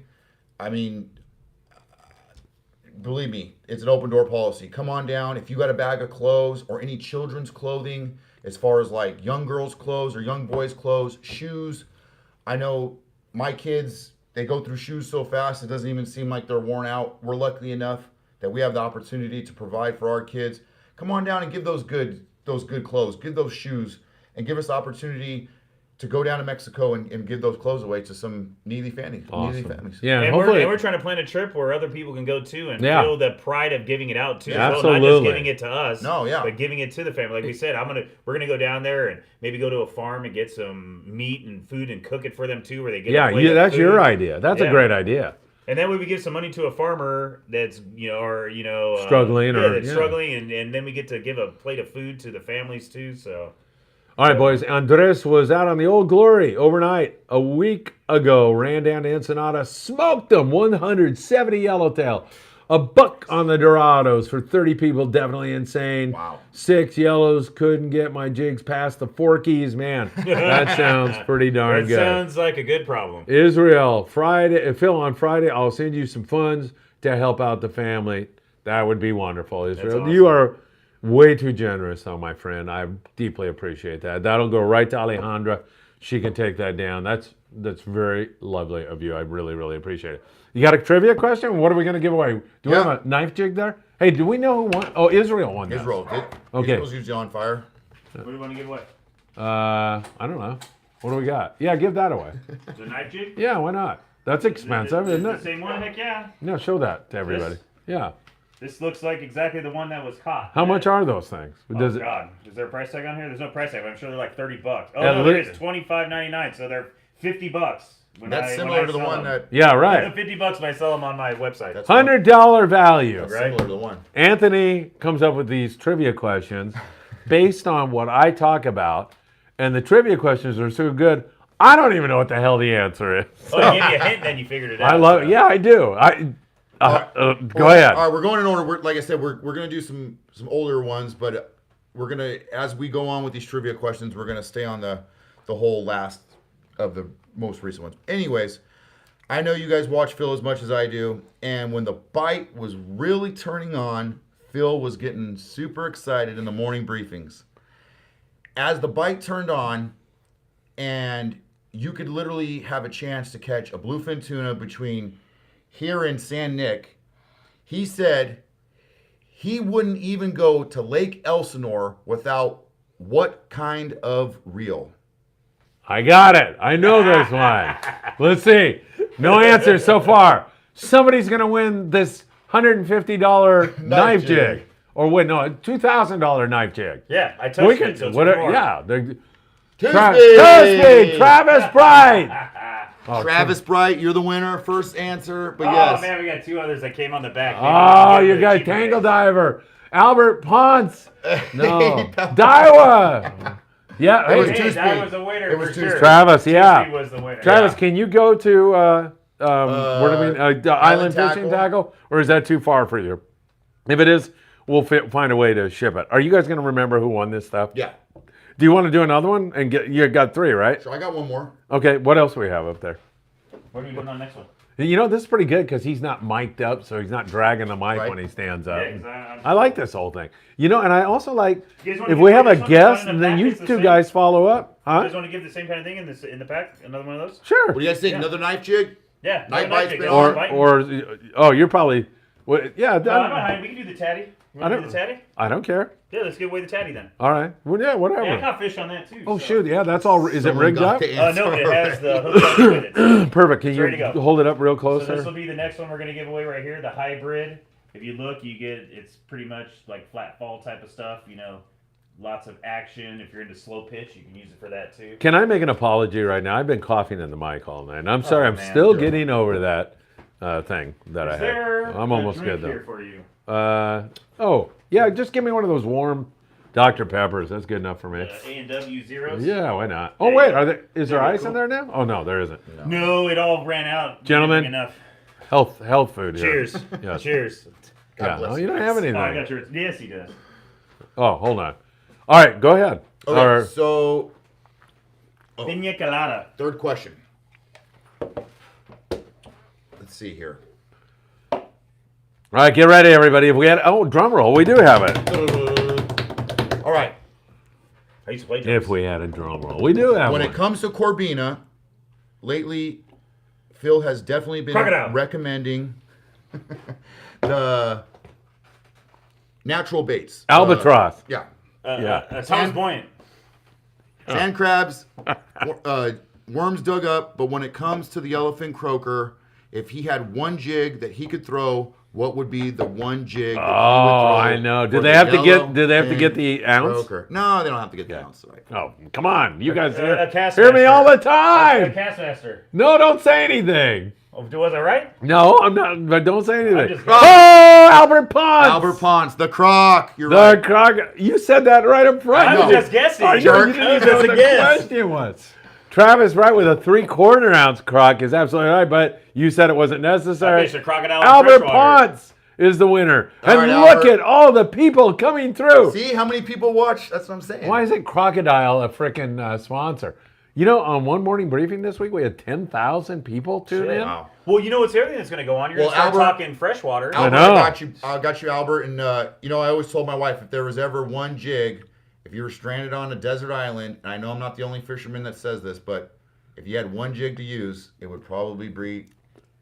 I mean, believe me, it's an open door policy. Come on down. If you got a bag of clothes or any children's clothing, as far as like young girls' clothes or young boys' clothes, shoes. I know my kids, they go through shoes so fast it doesn't even seem like they're worn out. We're lucky enough that we have the opportunity to provide for our kids. Come on down and give those good clothes, give those shoes, and give us the opportunity to go down to Mexico and give those clothes away to some needy families. Yeah, And hopefully we're trying to plan a trip where other people can go too and Yeah. feel the pride of giving it out too. Yeah, as well. Not absolutely. just giving it to us, No, yeah. but giving it to the family. Like we said, we're gonna go down there and maybe go to a farm and get some meat and food and cook it for them too, where they get a plate of that's food. your idea. That's a Yeah. great idea. And then we would give some money to a farmer that's Struggling that's struggling, and then we get to give a plate of food to the families too. So All right, boys. Andres was out on the Old Glory overnight a week ago. Ran down to Ensenada, smoked them. 170 yellowtail. A buck on the Dorados for 30 people. Definitely insane. Wow. 6 yellows. Couldn't get my jigs past the Forkies. Man, that sounds pretty darn that good. sounds like a good problem. Israel, Friday. Phil, on Friday, I'll send you some funds to help out the family. That would be wonderful, Israel. awesome. You are way too generous, though, my friend. I deeply appreciate that. That'll go right to Alejandra. She can take that down. That's very lovely of you. I really, really appreciate it. You got a trivia question? What are we going to give away? Do we have a knife jig there? Hey, do we know who won? Oh, Israel won that. Israel. Okay. Israel's usually on fire. What do you want to give away? I don't know. What do we got? Yeah, give that away. The knife jig? Yeah, why not? That's expensive, isn't The it? same one? Heck yeah. No, show that to everybody. Yeah. This looks like exactly the one that was caught. How much are those things? Oh Does it? God! Is there a price tag on here? There's no price tag, but I'm sure they're like $30. Oh At no, there least- is $25.99. So they're $50. That's similar to the one that. Yeah, They're right. $50 when I sell them on my website. That's $100 value. That's similar to the one. Anthony comes up with these trivia questions based on what I talk about, and the trivia questions are so good, I don't even know what the hell the answer is. Oh, I gave you a hint, then you figured it out. I love it. Yeah, I do. Go ahead. All right, we're going in order. Like I said, we're going to do some older ones, but we're going to, as we go on with these trivia questions, we're going to stay on the whole last of the most recent ones. Anyways, I know you guys watch Phil as much as I do, and when the bite was really turning on, Phil was getting super excited in the morning briefings. As the bite turned on, and you could literally have a chance to catch a bluefin tuna between here in San Nick, he said he wouldn't even go to Lake Elsinore without what kind of reel? I got it. I know this one. Let's see. No answer so far. Somebody's going to win this $150 knife jig. jig. Or wait, no, a $2,000 knife jig. Yeah, I touched it. So it's more. Yeah. Tuesday! Travis Bright. Oh, Travis Bright, you're the winner. First answer, but Oh yes. man, we got 2 others that came on the back. Maybe Oh, we you can get got the cheaper Tangle rates. Diver. Albert Ponce. No. Daiwa. Yeah. It was Hey, two Hey, that speed. was the winner It was for two sure. speed. Travis, yeah. Tuesday was the winner. Travis, Yeah. can you go to what do I mean? Island Fishing Tackle? Or is that too far for you? If it is, we'll find a way to ship it. Are you guys going to remember who won this stuff? Yeah. Do you want to do another one? And you got 3, right? So I got one more. Okay, what else do we have up there? What are we doing on the next one? You know, this is pretty good because he's not mic'd up, so he's not dragging the mic Right. when he stands up. Yeah, 'cause I'm- I like this whole thing. You know, and I also like You guys wanna if give we me have a this one? guest One in and the then back you is the two same? guys follow up. You Huh? guys want to give the same kind of thing in the pack? Another one of those? Sure. What do you guys think? Yeah. Another knife jig? Yeah. Night no, bites jig. been That's on? fine. Or you're probably yeah. No, I'm not hiding. We can do the tatty. You want to do the tatty? I don't care. Yeah, let's give away the tatty then. All right. Well, yeah, whatever. Yeah, I caught fish on that too. Oh so. shoot! Yeah, that's all. Is it Someone rigged got up? the answer. No, but it has the hook up with it. Perfect. Can It's ready you to go. hold it up real close So this there? will be the next one we're going to give away right here, the hybrid If you look, it's pretty much like flat fall type of stuff. Lots of action. If you're into slow pitch, you can use it for that too. Can I make an apology right now? I've been coughing in the mic all night. And I'm sorry. I'm man, still sure. getting over that thing that I Is had. there I'm almost a drink good here though. for you? Oh yeah, just give me one of those warm Dr. Peppers. That's good enough for me. A&W zeros. Yeah, why not? Oh There you wait, go. is there Very ice in cool. there now? Oh no, there isn't. No, it all ran out. Gentlemen. Enough. Health food here. Cheers. Yes. Cheers. Yeah, bless no, you you don't guys. have Oh, anything. I got yours. Yes, he does. Oh, hold on. All right, go ahead. Okay, Or- so Piña colada. third question. Let's see here. all right, get ready, everybody. If we had drum roll, we do have it. All right. I used to play If drums. we had a drum roll, we do have When one. it comes to Corbina, lately, Phil has definitely been Crocodile. recommending the natural baits. Albatross. Yeah. Yeah. Thomas Point. Sand crabs, worms dug up, but when it comes to the yellowfin croaker, if he had one jig that he could throw, what would be the one jig that he would Oh, throw? I know. for Do they the have to get? Do they have to yellowfin get the ounce? croaker? No, they don't have to get the Yeah. ounce. Right. Oh, come on, you guys A cast hear me master. all the A time. Castmaster. No, don't say anything. Oh, was I right? No, I'm not. But don't say anything. just- Oh, Albert Ponce. Albert Ponce, the croc. You're The right. croc. You said that right up front. I was just guessing. Oh, you Jerk. didn't I was even know just what a the guess. question was. Travis, right, with a 3/4 ounce croc is absolutely right, but you said it wasn't I necessary. fished a crocodile in Albert freshwater. Ponce is the winner. All And right, look Albert. at all the people coming through. See how many people watch? That's what I'm saying. Why isn't Crocodile a freaking sponsor? You know, on One Morning Briefing this week, we had 10,000 people tune in. Wow. Well, you know what's everything that's going to go on? You're going Well, to start Albert- talking freshwater. Albert, know. I got you, Albert. And I always told my wife if there was ever one jig, if you were stranded on a desert island, and I know I'm not the only fisherman that says this, but if you had one jig to use, it would probably be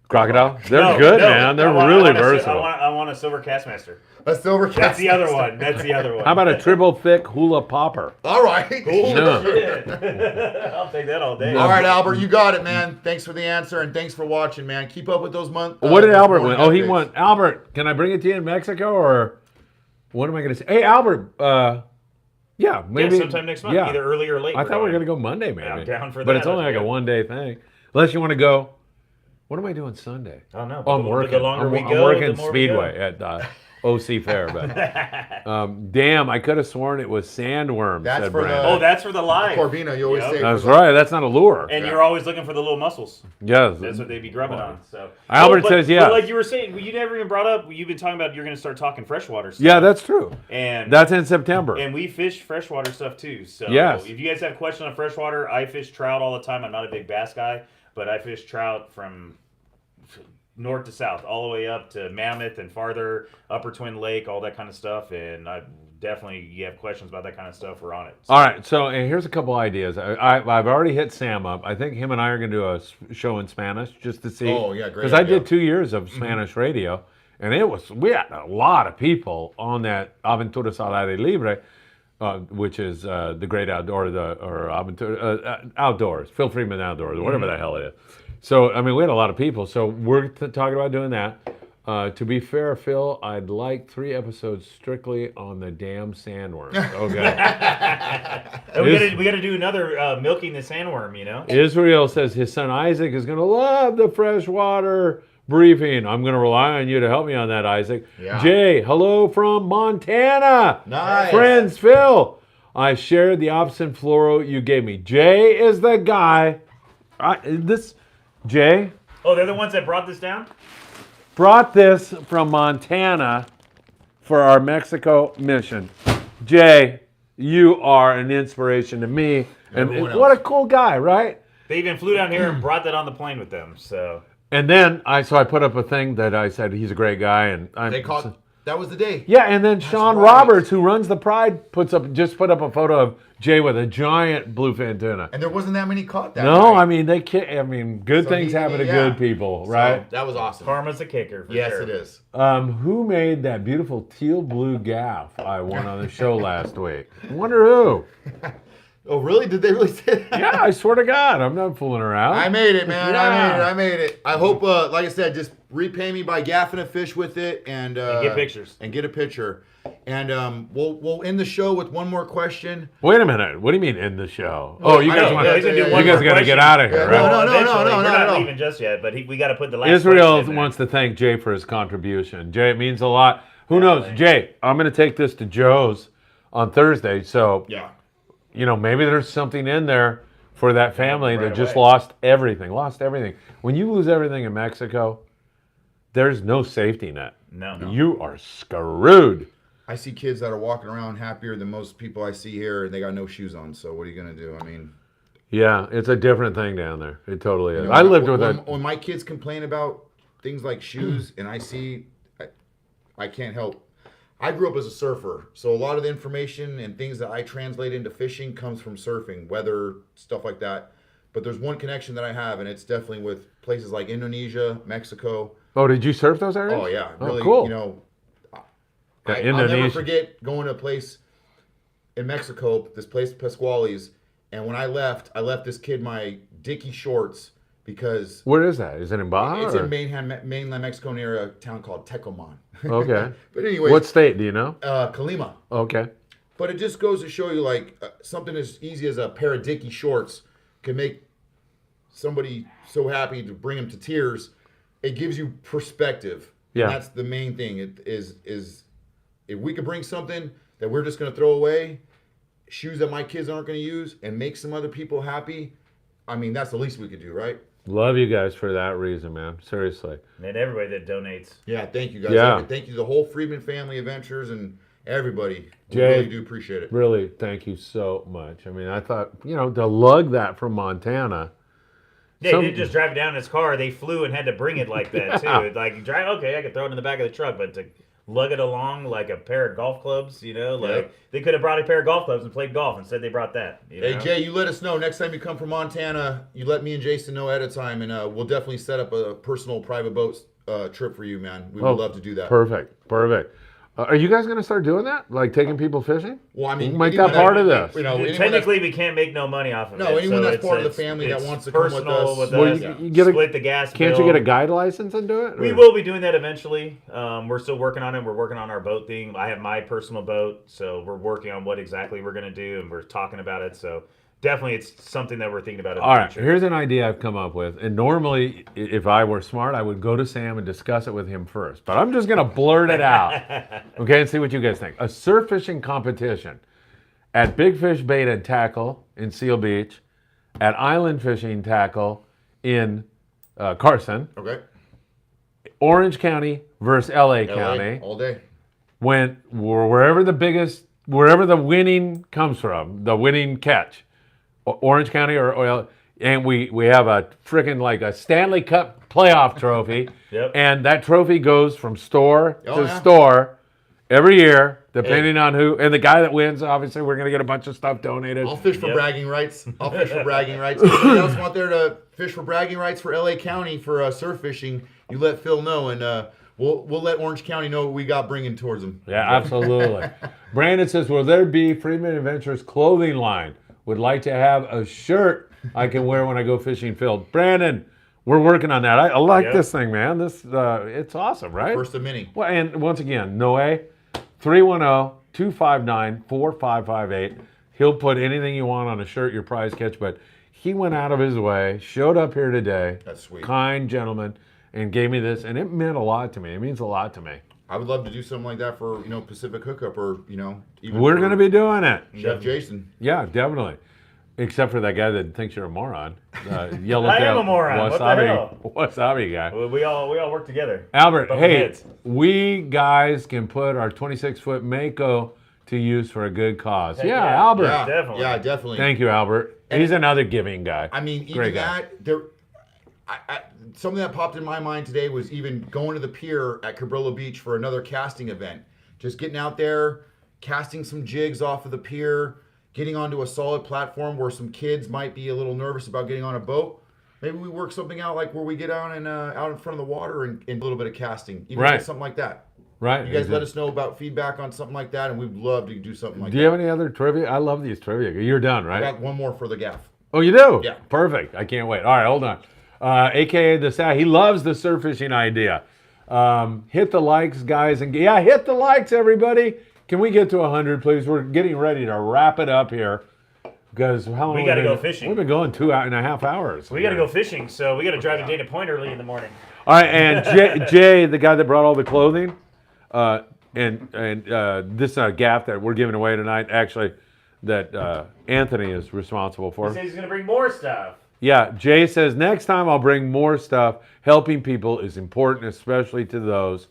Crocodile? They're No, good, no. man. They're I want- really I want a- versatile. I want a silver Castmaster. a silver. That's the other one. That's the other one. How about a triple thick hula popper? All right. No. Shit. I'll take that all day. All right, Albert, you got it, man. Thanks for the answer and thanks for watching, man. Keep up with those months. What did Albert win? Oh, he won. Albert, can I bring it to you in Mexico or what am I going to say? Hey, Albert, yeah, maybe. sometime next month, yeah. either early or late. I thought we were going to go Monday, maybe. I'm down for But that. it's only like a Yeah. 1-day thing. Unless you want to go. What am I doing Sunday? I don't know. Oh, I'm The working. longer I'm, we I'm go, working the more we go. Speedway at OC Fair. But damn, I could have sworn it was sandworms. That's said for Brandon. Oh, that's for the live. Corbina, you always Yep. say. That's right. That's not a lure. And Yeah. you're always looking for the little muscles. Yes. That's what they be grubbing on. So Albert but- says yes. But like you were saying, you never even brought up. You've been talking about you're going to start talking freshwater stuff. Yeah, that's true. and That's in September. and we fish freshwater stuff too. So Yes. if you guys have questions on freshwater, I fish trout all the time. I'm not a big bass guy, but I fish trout from north to south, all the way up to Mammoth and farther, Upper Twin Lake, all that kind of stuff. And I definitely, you have questions about that kind of stuff, we're on it. So, All right, so and here's a couple ideas. I've already hit Sam up. I think him and I are going to do a show in Spanish just to see. Oh, yeah, great Because I idea. did 2 years of Spanish radio, and we had a lot of people on that Aventuras al Aire Libre, which is the great outdoor, outdoors, Phil Friedman outdoors, whatever the hell it is. So I mean, we had a lot of people. So we're talking about doing that. To be fair, Phil, I'd like 3 episodes strictly on the damn sandworms. Okay. and we got to do another milking the sandworm, you know? Israel says his son Isaac is going to love the freshwater briefing. I'm going to rely on you to help me on that, Isaac. Yeah. Jay, hello from Montana. Nice. Friends, Phil, I shared the opsin fluoro you gave me. Jay is the guy. Jay Oh, they're the ones that brought this down? brought this from Montana for our Mexico mission. Jay, you are an inspiration to me. And Everyone what a else. cool guy, right? They even flew down here and brought that on the plane with them. So And then I put up a thing that I said he's a great guy, and That was the day. yeah. And then Sean right. Roberts, who runs the Pride, put up a photo of Jay with a giant bluefin tuna. And there wasn't that many caught that No, night. I mean good So things he- happen to yeah. good people, right? So, that was awesome. karma's a kicker for Yes, sure. it is. Who made that beautiful teal blue gaff I won on the show last week? I wonder who. Oh, really? Did they really say that? Yeah, I swear to God, I'm not fooling around. I made it, man. Yeah. I made it. I hope, like I said, just repay me by gaffing a fish with it and get pictures. And get a picture. And we'll end the show with one more question. Wait a minute. What do you mean end the show? Oh, you I guys know, want yeah, he's gonna do yeah, one you guys more got to get question. out of here, Yeah, right? no, Eventually, no, we're not at not all. leaving just yet, but we got to put the last Israel question in there. wants to thank Jay for his contribution. Jay, it means a lot. Who knows? thanks. Jay, I'm going to take this to Joe's on Thursday. So, Yeah. maybe there's something in there for that family right that just away. lost everything. When you lose everything in Mexico, there's no safety net. No. You are screwed. I see kids that are walking around happier than most people I see here, and they got no shoes on. So what are you gonna do? I mean, Yeah, it's a different thing down there. It totally is. you know, I lived with when my kids complain about things like shoes, and I can't help. I grew up as a surfer, so a lot of the information and things that I translate into fishing comes from surfing, weather, stuff like that. But there's one connection that I have, and it's definitely with places like Indonesia, Mexico. Oh, did you surf those areas? Oh yeah, Oh, really. cool. You know, Yeah, I'll never Indonesia. forget going to a place in Mexico, this place Pasquale's, and when I left this kid my Dickie shorts because Where is that? Is it in Baja? it's or- in mainland Mexico near a town called Tecomán. Okay. But anyway, What state do you know? Colima. Okay. But it just goes to show you, like, something as easy as a pair of Dickie shorts can make somebody so happy to bring them to tears. It gives you perspective. Yeah. And that's the main thing. It is if we could bring something that we're just going to throw away, shoes that my kids aren't going to use, and make some other people happy, I mean, that's the least we could do, right? Love you guys for that reason, man. Seriously. And everybody that donates. Yeah, thank you guys. Yeah. Thank you to the whole Friedman family adventures and everybody. We Jay, really do appreciate it. Really, thank you so much. I mean, I thought, to lug that from Montana. Yeah, Some- they didn't just drive it down in his car. They flew and had to bring it like that, Yeah. too. Like, drive, okay, I could throw it in the back of the truck, but to lug it along like a pair of golf clubs, Yep. they could have brought a pair of golf clubs and played golf. Instead, they brought that. Hey, Jay, you let us know. Next time you come from Montana, you let me and Jason know ahead of time, and we'll definitely set up a personal private boat trip for you, man. We would love to do that. Perfect. Are you guys going to start doing that? Like taking people fishing? Well, I mean, We'll make anyone that part of this. You know, anyone Technically, we can't make no money off of it. No, anyone so that's it's- part of the it's- family that it's wants to come with personal us. with Well, us. you get Split the gas Can't bill. you get a guide license and do it? We Or- will be doing that eventually. We're still working on it. We're working on our boat thing. I have my personal boat, so we're working on what exactly we're going to do, and we're talking about it. So definitely, it's something that we're thinking about in the All right, future. here's an idea I've come up with. And normally, if I were smart, I would go to Sam and discuss it with him first. But I'm just going to blurt it out, okay, and see what you guys think. A surf fishing competition at Big Fish Bait and Tackle in Seal Beach, at Island Fishing Tackle in Carson, Okay. Orange County versus LA LA, County. all day. Wherever the winning comes from, the winning catch, Orange County and we have a freaking like a Stanley Cup playoff trophy, Yep. and that trophy goes from store Oh, to yeah. store every year, depending on who, and the guy that wins, obviously, we're gonna get a bunch of stuff donated. I'll fish for Yep. bragging rights. Anybody else want there to fish for bragging rights for LA County for surf fishing? You let Phil know, and we'll let Orange County know what we got bringing towards them. Yeah, absolutely. Brandon says, will there be Friedman Adventures clothing line? Would like to have a shirt I can wear when I go fishing field. Brandon, we're working on that. I like Yep. this thing, man. This it's awesome, right? First of many. Well, and once again, Noe, 310-259-4558. He'll put anything you want on a shirt, your prize catch, but he went out of his way, showed up here today. That's sweet. Kind gentleman, and gave me this, and it meant a lot to me. It means a lot to me. I would love to do something like that for Pacific Hookup or even We're for going to be doing it. Chef Jason. Yeah, definitely. Except for that guy that thinks you're a moron. Yellowtail I am a moron. What the hell? Wasabi guy. Well, we all work together. Albert, Bump hey, heads. we guys can put our 26-foot Mako to use for a good cause. Heck Yeah, yeah. Albert. Yeah, Definitely. Yeah, definitely. Thank you, Albert. He's another giving guy. I mean, even Great guy. that, something that popped in my mind today was even going to the pier at Cabrillo Beach for another casting event. Just getting out there, casting some jigs off of the pier, getting onto a solid platform where some kids might be a little nervous about getting on a boat. Maybe we work something out like where we get out and out in front of the water and a little bit of casting, even Right. something like that. Right. You guys let us know about feedback on something like that, and we'd love to do something like Do that. you have any other trivia? I love these trivia. You're done, I right? got one more for the gaff. Oh, you do? Yeah. Perfect. I can't wait. All right, hold on. AKA the Sat. He loves the surf fishing idea. Hit the likes, guys, and hit the likes, everybody. Can we get to 100, please? We're getting ready to wrap it up here because how long? We gotta go fishing. We've been going 2.5 hours. We got to go fishing, so we got to drive to Dana Point early in the morning. All right, and Jay, the guy that brought all the clothing, and this is a gaff that we're giving away tonight. Actually, that Anthony is responsible He for. says he's gonna bring more stuff. Yeah, Jay says next time I'll bring more stuff. Helping people is important, especially to those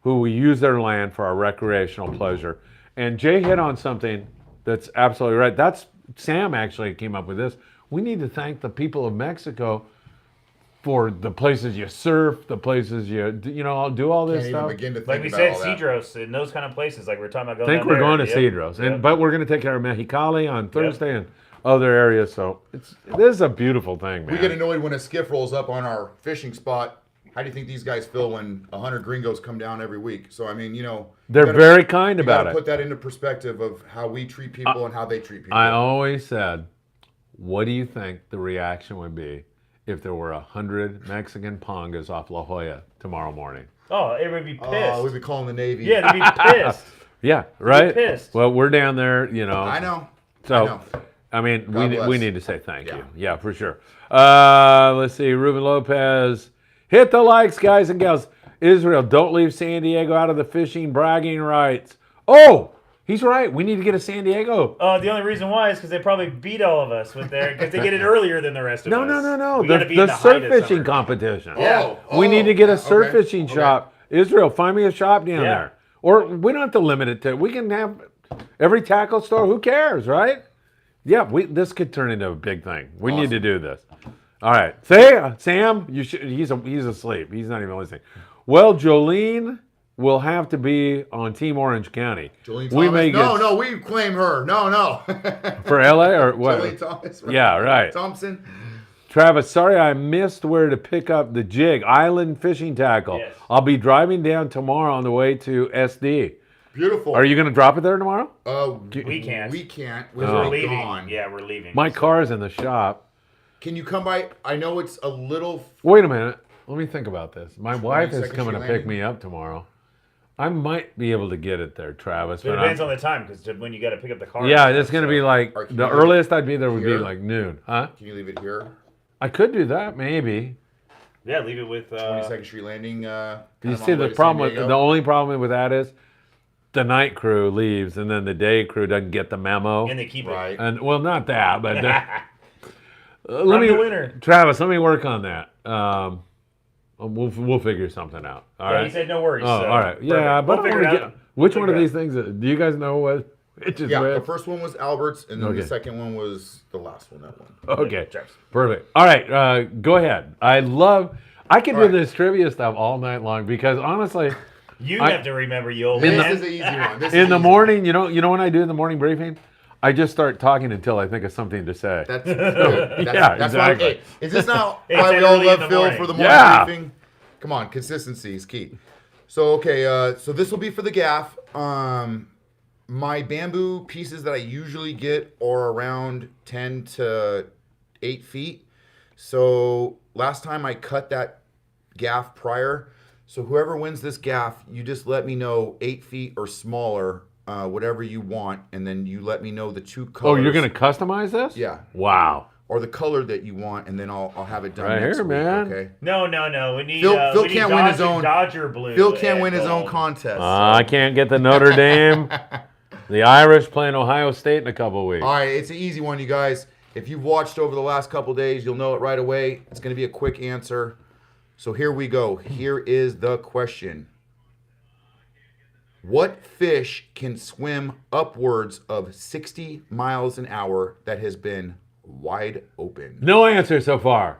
who we use their land for our recreational pleasure. And Jay hit on something that's absolutely right. That's Sam actually came up with this. We need to thank the people of Mexico for the places you surf, the places you do all this Can't even stuff. begin to think Like we about said, all that. Cedros and those kind of places. Like we're talking about going. I think down we're there. going to Yep. Cedros, Yep. but we're going to take care of Mexicali on Thursday and other areas. So this is a beautiful thing, man. We get annoyed when a skiff rolls up on our fishing spot. How do you think these guys feel when 100 gringos come down every week? So, I mean, They're very kind you about gotta it. put that into perspective of how we treat people and how they treat people. I always said, what do you think the reaction would be if there were 100 Mexican pongas off La Jolla tomorrow morning? Oh, everybody would be pissed. We'd be calling the Navy. Yeah, they'd be pissed. Yeah, right? pissed. Well, we're down there, I know. So, I know. I mean, God we bless. need to say thank Yeah. you. Yeah, for sure. Let's see. Ruben Lopez. Hit the likes, guys and gals. Israel, don't leave San Diego out of the fishing bragging rights. Oh, he's right. We need to get a San Diego. The only reason why is because they probably beat all of us with their because they get it earlier than the rest of No, us. no. We gotta be in The the surf height of fishing summer. competition. Yeah. We need to get a surf okay, fishing okay. shop. Israel, find me a shop down Yeah. there. Or we don't have to limit it to. We can have every tackle store. Who cares, right? Yeah, this could turn into a big thing. We need to do this. All right, Sam, he's asleep. He's not even listening. Well, Jolene will have to be on Team Orange County. Jolene We Thomas. may No, we claim her. No. for LA or what? Jolene Thomas. Right? Yeah, right. Thompson. Travis, sorry I missed where to pick up the jig. Island fishing tackle. Yes. I'll be driving down tomorrow on the way to SD. Beautiful. Are you going to drop it there tomorrow? We can't. We can't. We're We're already leaving. gone. Yeah, we're leaving. My car's in the shop. Can you come by? I know it's a little. Wait a minute. Let me think about this. My wife is Second coming to Street pick Landing? me up tomorrow. I might be able to get it there, Travis. It But depends on the time because when you got to pick up the car. yeah, it's going to be like Or can the you- earliest I'd be there would be Here? like noon. Huh? Can you leave it here? I could do that, maybe. Yeah, leave it with. 22nd Street Landing. You see, the only problem with that is the night crew leaves and then the day crew doesn't get the memo. and they keep Right. And well, not that, but I'm let me, the winner. Travis, let me work on that. We'll figure something out. All Yeah, right. he said no worries. Oh, so all right. Yeah, perfect. but We'll I figure want it to out. get which Figure one of it these things. Do you guys know what it is Yeah, the with? first one was Albert's, and then Okay. the second one was the last one. That one. Okay, Travis. perfect. All right, go ahead. I could do All right. this trivia stuff all night long because honestly, You I- have to remember, you old This man. is the easy one. This is in the easy morning, you know when I do in the morning briefing, I just start talking until I think of something to say. One. That's good. That's, Yeah, that's exactly. why. Hey, is this not It's why we all early in love the Phil morning. for the morning Yeah. briefing? Come on, consistency is key. So okay, so this will be for the gaff. My bamboo pieces that I usually get are around 10 to 8 feet. So last time I cut that gaff prior. So whoever wins this gaff, you just let me know 8 feet or smaller, whatever you want, and then you let me know the two Oh, colors. you're gonna customize this? Yeah. Wow. Or the color that you want, and then I'll have it done Right next here, week. man. Okay. No. We need. Phil we need can't win his Dodger- own- Dodger blue. Phil can't and win his own gold. contest. I can't get the Notre Dame. The Irish playing Ohio State in a couple weeks. All right, it's an easy one, you guys. If you've watched over the last couple days, you'll know it right away. It's going to be a quick answer. So here we go. Here is the question. What fish can swim upwards of 60 miles an hour that has been wide open? No answer so far.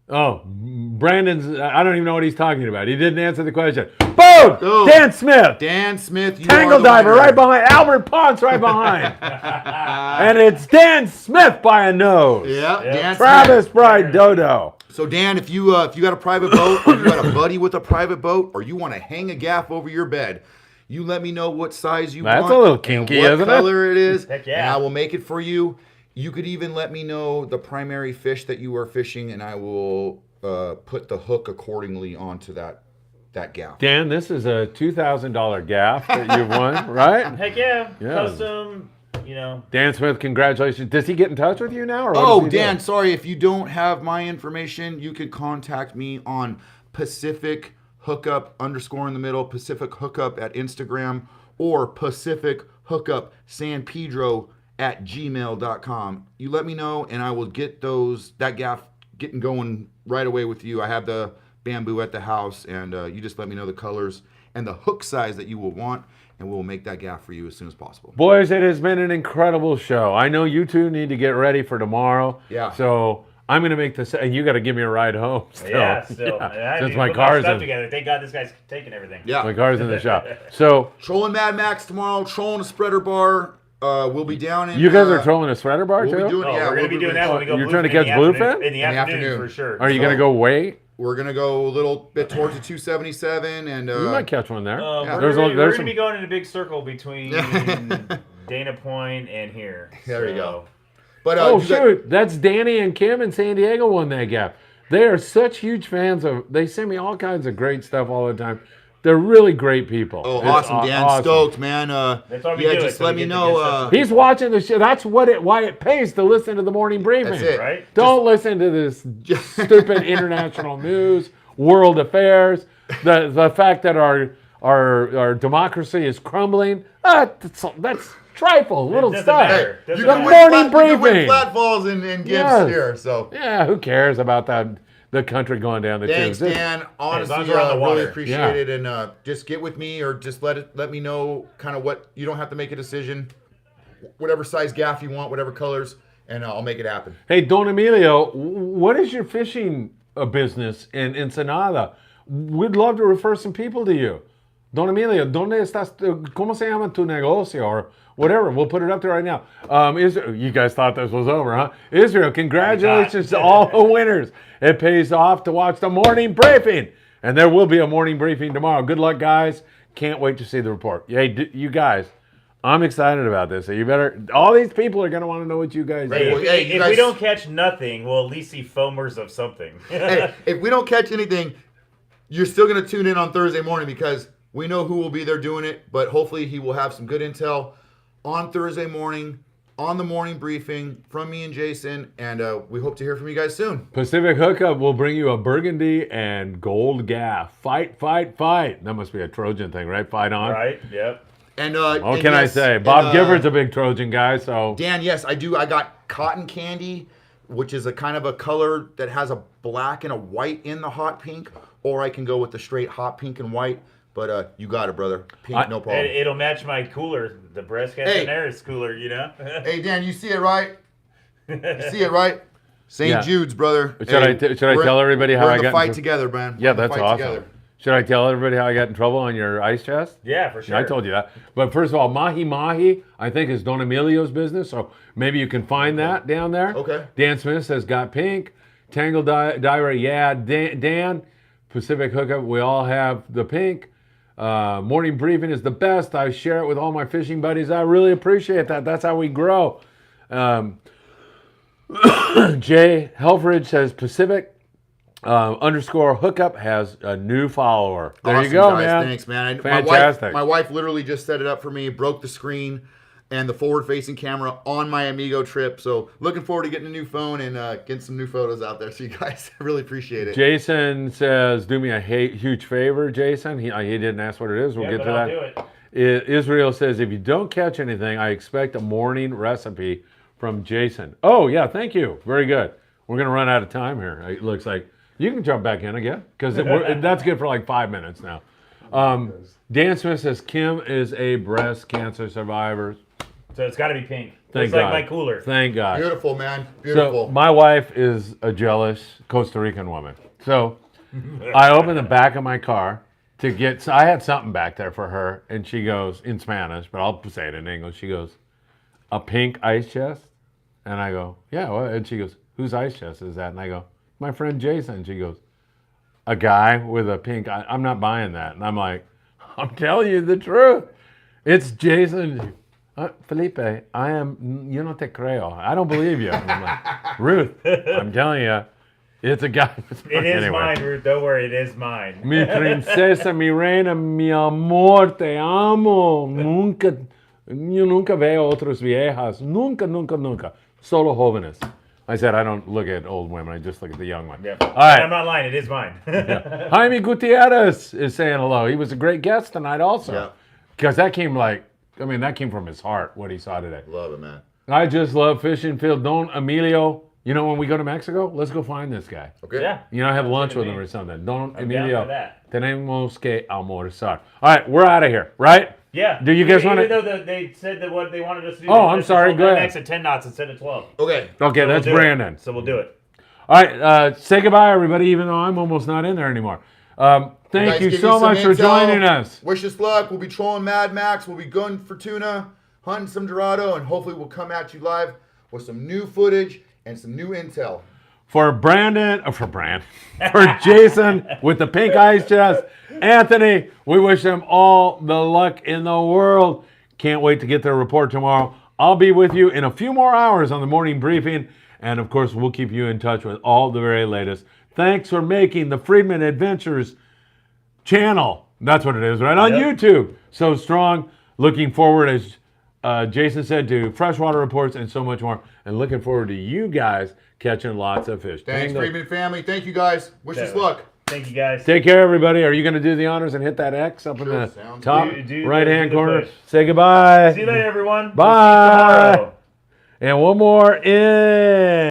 Oh, Brandon's. I don't even know what he's talking about. He didn't answer the question. Boom! Oh. Dan Smith. Dan Smith, you Tangle are the diver winner. right behind. Albert Ponce right behind. And it's Dan Smith by a nose. Yeah, Dan Travis Smith. Bride Dodo. So Dan, if you got a private boat, or you got a buddy with a private boat, or you want to hang a gaff over your bed, you let me know what size you That's want. a little kinky, and what isn't it? color it is, Heck yeah. and I will make it for you. You could even let me know the primary fish that you are fishing, and I will put the hook accordingly onto that gaff. Dan, this is a $2,000 gaff that you've won, right? Heck yeah. Yeah. Custom, you know. Dan Smith, congratulations. Does he get in touch with you now? Or what Oh, does he do? Dan, sorry. If you don't have my information, you could contact me on Pacific Hookup _ in the middle, Pacific Hookup at Instagram, or Pacific Hookup San Pedro at gmail.com. You let me know, and I will get that gaff getting going right away with you. I have the bamboo at the house, and you just let me know the colors and the hook size that you will want, and we'll make that gaff for you as soon as possible. Boys, it has been an incredible show. I know you two need to get ready for tomorrow. Yeah. So I'm going to make this, and you got to give me a ride home. Still. Yeah, still. Yeah. And I Since need my to put car's stuff in, together. Thank God this guy's taking everything. Yeah. my car's in the shop. So Trolling Mad Max tomorrow, trolling a spreader bar. We'll be down in. you guys are trolling a spreader bar we'll too? be doing, Oh, yeah, we're going to be doing that when we go You're trying to bluefin catch in the bluefin? afternoon. In the afternoon, for sure. Are you going to go wait? We're gonna go a little bit towards the 277, and You might catch one there. Yeah. We're going to some- be going in a big circle between Dana Point and here. There you So, go. But Oh, you got- shoot. That's Danny and Kim in San Diego won that gap. They are such huge fans of, they send me all kinds of great stuff all the time. They're really great people. Oh, It's awesome, Dan! awesome. Stoked, man. That's why we yeah, do it, just so let we me get to know. get stuff He's watching the show. That's why it pays to listen to the morning briefing. That's it. right? Don't listen to this stupid international news, world affairs, the fact that our democracy is crumbling. That's trifle, little doesn't stuff. matter. You Doesn't The can matter. morning win briefing. flat falls and gifts Yes. here. So Yeah, who cares about the country going down the thanks, tubes? Dan. as Honestly, long as we're on the really water. appreciate Yeah. it, and just get with me, or just let me know kind of what you don't have to make a decision. Whatever size gaff you want, whatever colors, and I'll make it happen. Hey, Don Emilio, what is your fishing business in Ensenada? We'd love to refer some people to you. Don Emilio, ¿dónde estás? ¿Cómo se llama tu negocio? Or whatever. We'll put it up there right now. Israel, you guys thought this was over, huh? Israel, congratulations to all the winners. It pays off to watch the morning briefing. And there will be a morning briefing tomorrow. Good luck, guys. Can't wait to see the report. Hey, you guys, I'm excited about this. So you better, all these people are going to want to know what you guys Hey, do. Well, hey, you if guys- we don't catch nothing, we'll at least see foamers of something. Hey, if we don't catch anything, you're still going to tune in on Thursday morning, because we know who will be there doing it, but hopefully he will have some good intel on Thursday morning, on the morning briefing from me and Jason, and we hope to hear from you guys soon. Pacific Hookup will bring you a burgundy and gold gaff. Fight, fight, fight. That must be a Trojan thing, right? Fight on. Right? Yep. And What can I say? Bob Gifford's a big Trojan guy, so Dan, yes, I do. I got cotton candy, which is a kind of a color that has a black and a white in the hot pink, or I can go with the straight hot pink and white. But you got it, brother. Pink, no problem. It'll match my cooler. The breast Canaris cooler, you know? Hey, Dan, you see it, right? You see it, right? St. Yeah. Jude's, brother. Should I tell everybody how we're I in the got fight into- together, man. yeah, We're in the that's fight awesome. together. Should I tell everybody how I got in trouble on your ice chest? Yeah, for sure. I told you that. But first of all, Mahi-mahi, I think, is Don Emilio's business, so maybe you can find that down there. Okay. Dan Smith says, got pink. Tangle Diver, yeah. Dan, Pacific Hookup, we all have the pink. Morning briefing is the best. I share it with all my fishing buddies. I really appreciate that. That's how we grow. Jay Helfridge says Pacific _ hookup has a new follower. There Awesome, you go, guys. man. Thanks, man. Fantastic. My wife literally just set it up for me, broke the screen and the forward-facing camera on my Amigo trip. So looking forward to getting a new phone and getting some new photos out there. So you guys, I really appreciate it. Jason says, do me a huge favor, Jason. He didn't ask what it is. We'll Yeah, get but to I'll that. do it. Israel says, if you don't catch anything, I expect a morning recipe from Jason. Oh, yeah, thank you. Very good. We're going to run out of time here, it looks like. You can jump back in again, because that's good for like 5 minutes now. Dan Smith says, Kim is a breast cancer survivor. So it's got to be pink. Thank It's God. like my cooler. Thank God. Beautiful, man. So Beautiful. my wife is a jealous Costa Rican woman. So I opened the back of my car to get, so I had something back there for her, and she goes, in Spanish, but I'll say it in English, she goes, a pink ice chest? And I go, yeah, well, and she goes, whose ice chest is that? And I go, my friend Jason. She goes, a guy with a pink eye. I'm not buying that. And I'm like, I'm telling you the truth. It's Jason. Felipe, I am, yo no te creo. I don't believe you. And I'm like, Ruth, I'm telling you, it's a guy. It is mine, Ruth. Don't worry, it is mine. Mi princesa, mi reina, mi amor, te amo. Nunca, yo nunca veo otras viejas. Nunca, nunca, nunca. Solo jóvenes. I said I don't look at old women. I just look at the young ones. Yeah. All right. I'm not lying. It is mine. Yeah. Jaime Gutierrez is saying hello. He was a great guest tonight also. Yeah. Because that came that came from his heart, what he saw today. Love it, man. I just love fishing, Phil. Don Emilio. You know, when we go to Mexico, let's go find this guy. Okay. Yeah. You know, have lunch good with to him me. or something. Don I'm down Emilio. for that. Tenemos que almorzar. All right, we're out of here, right? Yeah. Do you guys want Even to? though they said that what they wanted us to do. Oh, I'm sorry, go ahead. Next at 10 knots instead of 12. Okay. Okay, So that's we'll do it. Brandon. So we'll do it. All right, say goodbye, everybody, even though I'm almost not in there anymore. Thank Guys, you give so some much for intel. joining us. Wish us luck. We'll be trolling Mad Max. We'll be going for tuna, hunting some Dorado, and hopefully we'll come at you live with some new footage and some new intel. For Jason with the pink ice chest, Anthony, we wish them all the luck in the world. Can't wait to get their report tomorrow. I'll be with you in a few more hours on the morning briefing. And of course, we'll keep you in touch with all the very latest. Thanks for making the Friedman Adventures channel. That's what it is, right? On Yep. YouTube. So strong. Looking forward, as Jason said, to freshwater reports and so much more. And looking forward to you guys catching lots of fish. Thanks, Tango. Friedman family. Thank you, guys. Wish us Definitely. luck. Thank you, guys. Take care, everybody. Are you going to do the honors and hit that X up in Sure, the sounds top good. right-hand Do the corner? push. Say goodbye. See you later, everyone. Bye. We'll see you tomorrow. And one more in.